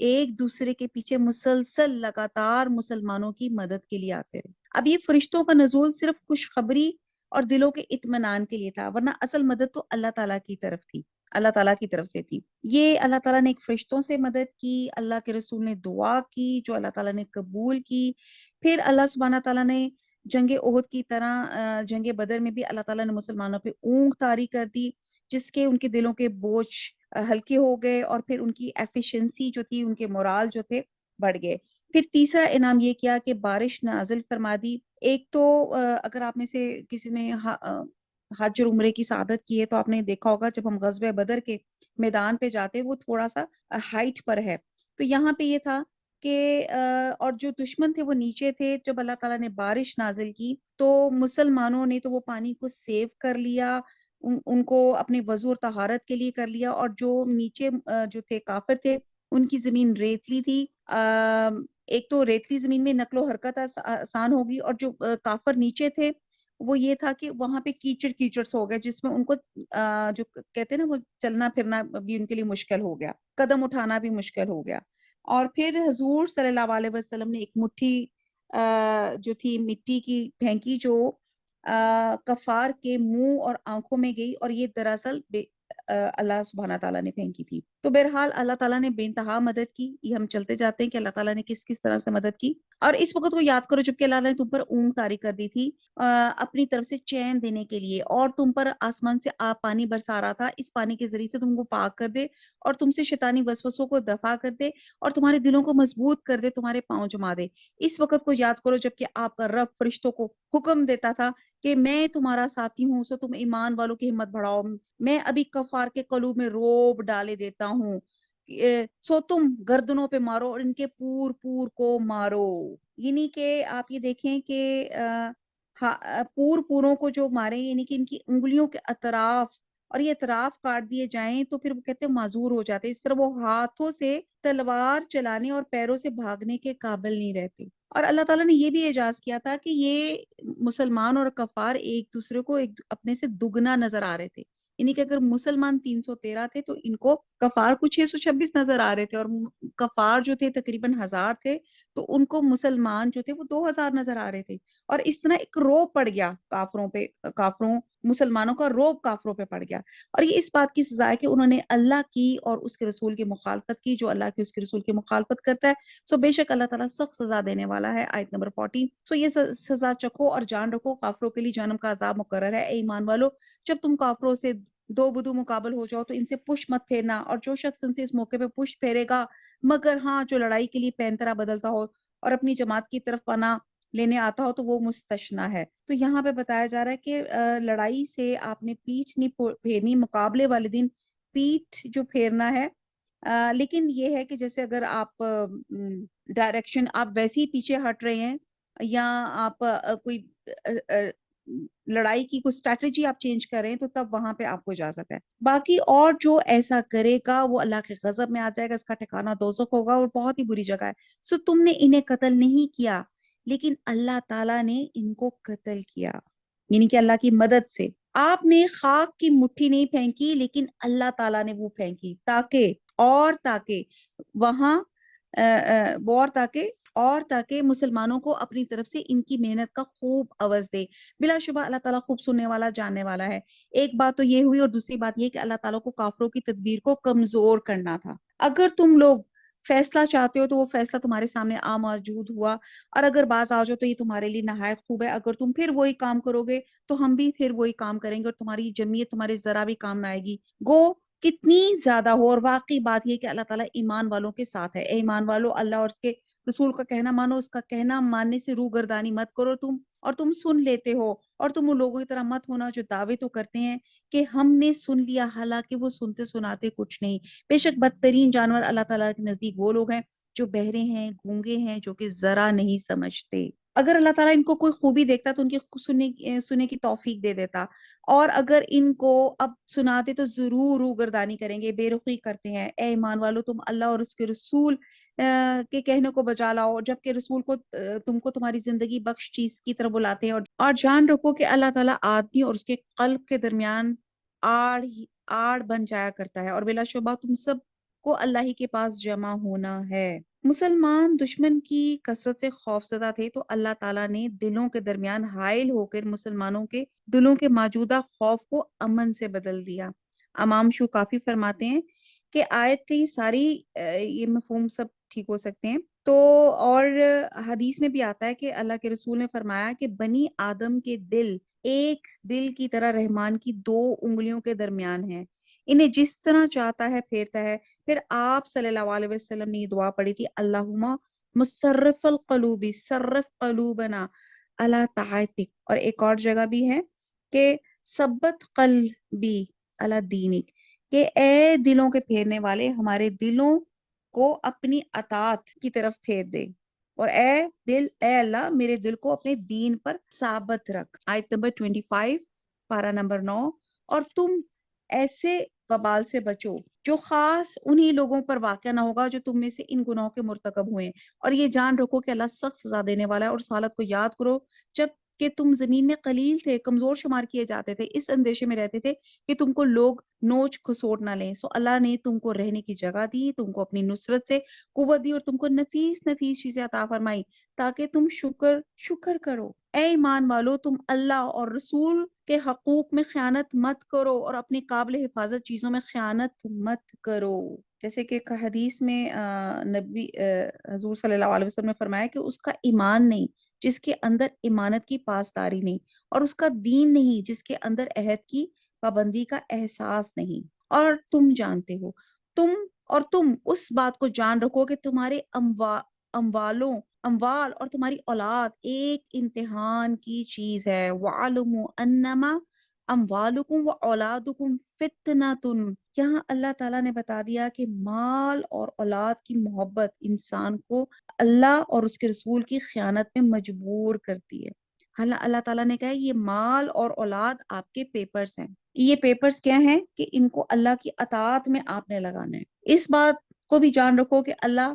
ایک دوسرے کے پیچھے مسلسل لگاتار مسلمانوں کی مدد کے لیے آتے رہے۔ اب یہ فرشتوں کا نزول صرف خوشخبری اور دلوں کے اطمینان کے لیے تھا، ورنہ اصل مدد تو اللہ تعالیٰ کی طرف تھی، اللہ تعالیٰ کی طرف سے تھی۔ یہ اللہ تعالیٰ نے ایک فرشتوں سے مدد کی، اللہ کے رسول نے دعا کی جو اللہ تعالیٰ نے قبول کی، پھر اللہ سبحانہ تعالیٰ نے جنگ احد کی طرح جنگ بدر میں بھی اللہ تعالیٰ نے مسلمانوں پہ اونگ طاری کر دی، جس کے ان کے دلوں کے بوجھ ہلکے ہو گئے، اور پھر ان کی ایفیشنسی جو تھی، ان کے مورال جو تھے بڑھ گئے۔ پھر تیسرا انعام یہ کیا کہ بارش نازل فرما دی۔ ایک تو اگر آپ میں سے کسی نے حج اور عمرے کی سعادت کی ہے تو آپ نے دیکھا ہوگا جب ہم غزوہ بدر کے میدان پہ جاتے وہ تھوڑا سا ہائٹ پر ہے، تو یہاں پہ یہ تھا کہ اور جو دشمن تھے وہ نیچے تھے۔ جب اللہ تعالیٰ نے بارش نازل کی تو مسلمانوں نے تو وہ پانی کو سیو کر لیا، ان کو اپنے وضو اور طہارت کے لیے کر لیا، اور جو نیچے جو تھے کافر تھے ان کی زمین ریتلی تھی، ایک تو ریتلی زمین میں نقل و حرکت آسان ہوگی، اور جو کافر نیچے تھے وہ یہ تھا کہ وہاں پہ کیچڑ کیچڑ سے ہو گیا، جس میں ان کو جو کہتے ہیں نا وہ چلنا پھرنا بھی ان کے لیے مشکل ہو گیا، قدم اٹھانا بھی مشکل ہو گیا۔ اور پھر حضور صلی اللہ علیہ وسلم نے ایک مٹھی جو تھی مٹی کی پھینکی جو کفار کے منہ اور آنکھوں میں گئی، اور یہ دراصل اللہ سبحانہ تعالیٰ نے پھینکی تھی۔ تو بہرحال اللہ تعالیٰ نے بے انتہا مدد کی۔ یہ ہم چلتے جاتے ہیں کہ اللہ تعالیٰ نے کس کس طرح سے مدد کی، اور اس وقت کو یاد کرو جبکہ اللہ نے تم پر اونگ طاری کر دی تھی اپنی طرف سے چین دینے کے لیے، اور تم پر آسمان سے پانی برسا رہا تھا، اس پانی کے ذریعے سے تم کو پاک کر دے اور تم سے شیطانی وسوسوں کو دفع کر دے اور تمہارے دلوں کو مضبوط کر دے، تمہارے پاؤں جما دے۔ اس وقت کو یاد کرو جبکہ آپ کا رب فرشتوں کو حکم دیتا تھا کہ میں تمہارا ساتھی ہوں، سو تم ایمان والوں کی ہمت بڑھاؤ، میں ابھی کفار کے قلوب میں روب ڈالے دیتا ہوں، سو تم گردنوں پہ مارو اور ان کے پور پور کو مارو۔ یعنی کہ آپ یہ دیکھیں کہ پور پوروں کو جو مارے یعنی کہ ان کی انگلیوں کے اطراف، اور یہ اطراف کاٹ دیے جائیں تو پھر وہ کہتے ہیں معذور ہو جاتے، اس طرح وہ ہاتھوں سے تلوار چلانے اور پیروں سے بھاگنے کے قابل نہیں رہتے۔ اور اللہ تعالیٰ نے یہ بھی اعجاز کیا تھا کہ یہ مسلمان اور کفار ایک دوسرے کو اپنے سے دگنا نظر آ رہے تھے، یعنی کہ اگر مسلمان 313 تھے تو ان کو کفار کو 626 نظر آ رہے تھے، اور کفار جو تھے تقریباً 1000 تھے، تو ان کو مسلمان جو تھے وہ 2000 نظر آ رہے تھے۔ اور اس طرح ایک روب پڑ گیا کافروں پہ، مسلمانوں کا روب کافروں پہ پڑ گیا، اور یہ اس بات کی سزا ہے کہ انہوں نے اللہ کی اور اس کے رسول کی مخالفت کی۔ جو اللہ کی اس کے رسول کی مخالفت کرتا ہے سو بے شک اللہ تعالیٰ سخت سزا دینے والا ہے۔ آیت نمبر 14۔ سو یہ سزا چکھو اور جان رکھو، کافروں کے لیے جہنم کا عذاب مقرر ہے۔ اے ایمان والو، جب تم کافروں سے دو بدو مقابل ہو جاؤ تو ان سے پشت مت پھیرنا، اور جو شخص ان سے اس موقع پہ پشت پھیرے گا، مگر ہاں جو لڑائی کے لیے پینترا بدلتا ہو اور اپنی جماعت کی طرف پناہ لینے آتا ہو تو وہ مستثنا ہے۔ تو یہاں پہ بتایا جا رہا ہے کہ لڑائی سے آپ نے پیٹھ نہیں پھیرنی، مقابلے والے دن پیٹھ جو پھیرنا ہے، لیکن یہ ہے کہ جیسے اگر آپ ڈائریکشن آپ ویسے ہی پیچھے ہٹ رہے ہیں، یا آپ کوئی لڑائی کی کوئی اسٹریٹجی آپ چینج کر رہے ہیں، تو تب وہاں پہ آپ کو اجازت ہے۔ باقی اور جو ایسا کرے گا وہ اللہ کے غضب میں آ جائے گا، اس کا ٹھکانہ دوزخ ہوگا اور بہت ہی بری جگہ ہے۔ سو تم نے انہیں قتل نہیں کیا، لیکن اللہ تعالیٰ نے ان کو قتل کیا، یعنی کہ اللہ کی مدد سے۔ آپ نے خاک کی مٹھی نہیں پھینکی، لیکن اللہ تعالیٰ نے وہ پھینکی، تاکہ وہاں تاکہ مسلمانوں کو اپنی طرف سے ان کی محنت کا خوب عوض دے۔ بلا شبہ اللہ تعالیٰ خوب سننے والا، جاننے والا ہے۔ ایک بات تو یہ ہوئی، اور دوسری بات یہ کہ اللہ تعالیٰ کو کافروں کی تدبیر کو کمزور کرنا تھا۔ اگر تم لوگ فیصلہ چاہتے ہو تو وہ فیصلہ تمہارے سامنے موجود ہوا، اور اگر باز آ جاؤ تو یہ تمہارے لیے نہایت خوب ہے۔ اگر تم پھر وہی کام کرو گے تو ہم بھی پھر وہی کام کریں گے، اور تمہاری جمعیت تمہارے ذرا بھی کام نہ آئے گی، گو کتنی زیادہ ہو۔ اور واقعی بات یہ کہ اللہ تعالیٰ ایمان والوں کے ساتھ ہے۔ اے ایمان والو، اللہ اور اس کے رسول کا کہنا مانو، اس کا کہنا ماننے سے روگردانی مت کرو تم سن لیتے ہو، اور تم ان لوگوں کی طرح مت ہونا جو دعوے تو کرتے ہیں کہ ہم نے سن لیا، حالانکہ وہ سنتے سناتے کچھ نہیں۔ بے شک بدترین جانور اللہ تعالیٰ کے نزدیک وہ لوگ ہیں جو بہرے ہیں، گونگے ہیں، جو کہ ذرا نہیں سمجھتے۔ اگر اللہ تعالیٰ ان کو کوئی خوبی دیکھتا تو ان کی سننے کی توفیق دے دیتا، اور اگر ان کو اب سناتے تو ضرور روگردانی کریں گے، بے رخی کرتے ہیں۔ اے ایمان والو، تم اللہ اور اس کے رسول کے کہنے کو بجا لاؤ، جبکہ رسول کو تم کو تمہاری زندگی بخش چیز کی طرف بلاتے ہیں، اور جان رکھو کہ اللہ تعالیٰ آدمی اور اس کے قلب کے درمیان آڑ بن جایا کرتا ہے، اور بلا شبہ تم سب کو اللہ ہی کے پاس جمع ہونا ہے۔ مسلمان دشمن کی کثرت سے خوفزدہ تھے، تو اللہ تعالیٰ نے دلوں کے درمیان حائل ہو کر مسلمانوں کے دلوں کے موجودہ خوف کو امن سے بدل دیا۔ امام شو کافی فرماتے ہیں کہ آیت کی ساری یہ مفہوم سب ٹھیک ہو سکتے ہیں تو، اور حدیث میں بھی آتا ہے کہ اللہ کے رسول نے فرمایا کہ بنی آدم کے دل ایک دل کی طرح رحمان کی 2 انگلیوں کے درمیان ہیں، انہیں جس طرح چاہتا ہے پھیرتا ہے۔ پھر آپ صلی اللہ علیہ وسلم نے یہ دعا پڑھی تھی، اللہم مصرف القلوب صرف قلوبنا علی طاعتک، اور ایک اور جگہ بھی ہے کہ ثبت قلبی علی دینک، کہ اے دلوں کے پھیرنے والے ہمارے دلوں کو اپنی اطاعت کی طرف پھیر دے، اور اے اللہ میرے دل کو اپنے دین پر ثابت رکھ۔ آیت نمبر 25 پارہ نمبر 9۔ اور تم ایسے وبال سے بچو جو خاص انہی لوگوں پر واقع نہ ہوگا جو تم میں سے ان گناہوں کے مرتکب ہوئے، اور یہ جان رکھو کہ اللہ سخت سزا دینے والا ہے۔ اور اس حالت کو یاد کرو جب کہ تم زمین میں قلیل تھے، کمزور شمار کیے جاتے تھے، اس اندیشے میں رہتے تھے کہ تم کو لوگ نوچ کھسوٹ نہ لیں۔ سو اللہ نے تم کو رہنے کی جگہ دی، تم کو اپنی نصرت سے قوت دی، اور تم کو نفیس چیزیں عطا فرمائی تاکہ تم شکر کرو۔ اے ایمان والو، تم اللہ اور رسول کے حقوق میں خیانت مت کرو، اور اپنی قابل حفاظت چیزوں میں خیانت مت کرو۔ جیسے کہ ایک حدیث میں نبی حضور صلی اللہ علیہ وسلم نے فرمایا کہ اس کا ایمان نہیں جس کے اندر امانت کی پاسداری نہیں، اور اس کا دین نہیں جس کے اندر عہد کی پابندی کا احساس نہیں۔ اور تم جانتے ہو، تم اس بات کو جان رکھو کہ تمہارے اموال اور تمہاری اولاد ایک امتحان کی چیز ہے۔ وَعَلُمُوا أَنَّمَا أَمْوَالُكُمْ وَأَوْلَادُكُمْ فِتْنَةٌ، یہاں اللہ تعالیٰ نے بتا دیا کہ مال اور اولاد کی محبت انسان کو اللہ اور اس کے رسول کی خیانت میں مجبور کرتی ہے۔ اللہ تعالیٰ نے کہا یہ مال اور اولاد آپ کے پیپرز ہیں۔ یہ پیپرز کیا ہیں کہ ان کو اللہ کی اطاعت میں آپ نے لگانا ہے۔ اس بات کو بھی جان رکھو کہ اللہ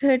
30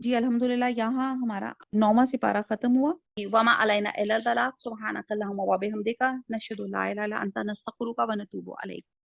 جی الحمدللہ یہاں ہمارا 9واں سپارہ ختم ہوا. وما علینا الا البلاغ سبحانک اللہم وبحمدک نشہد ان لا الہ الا انت نستغفرک ونتوب الیک.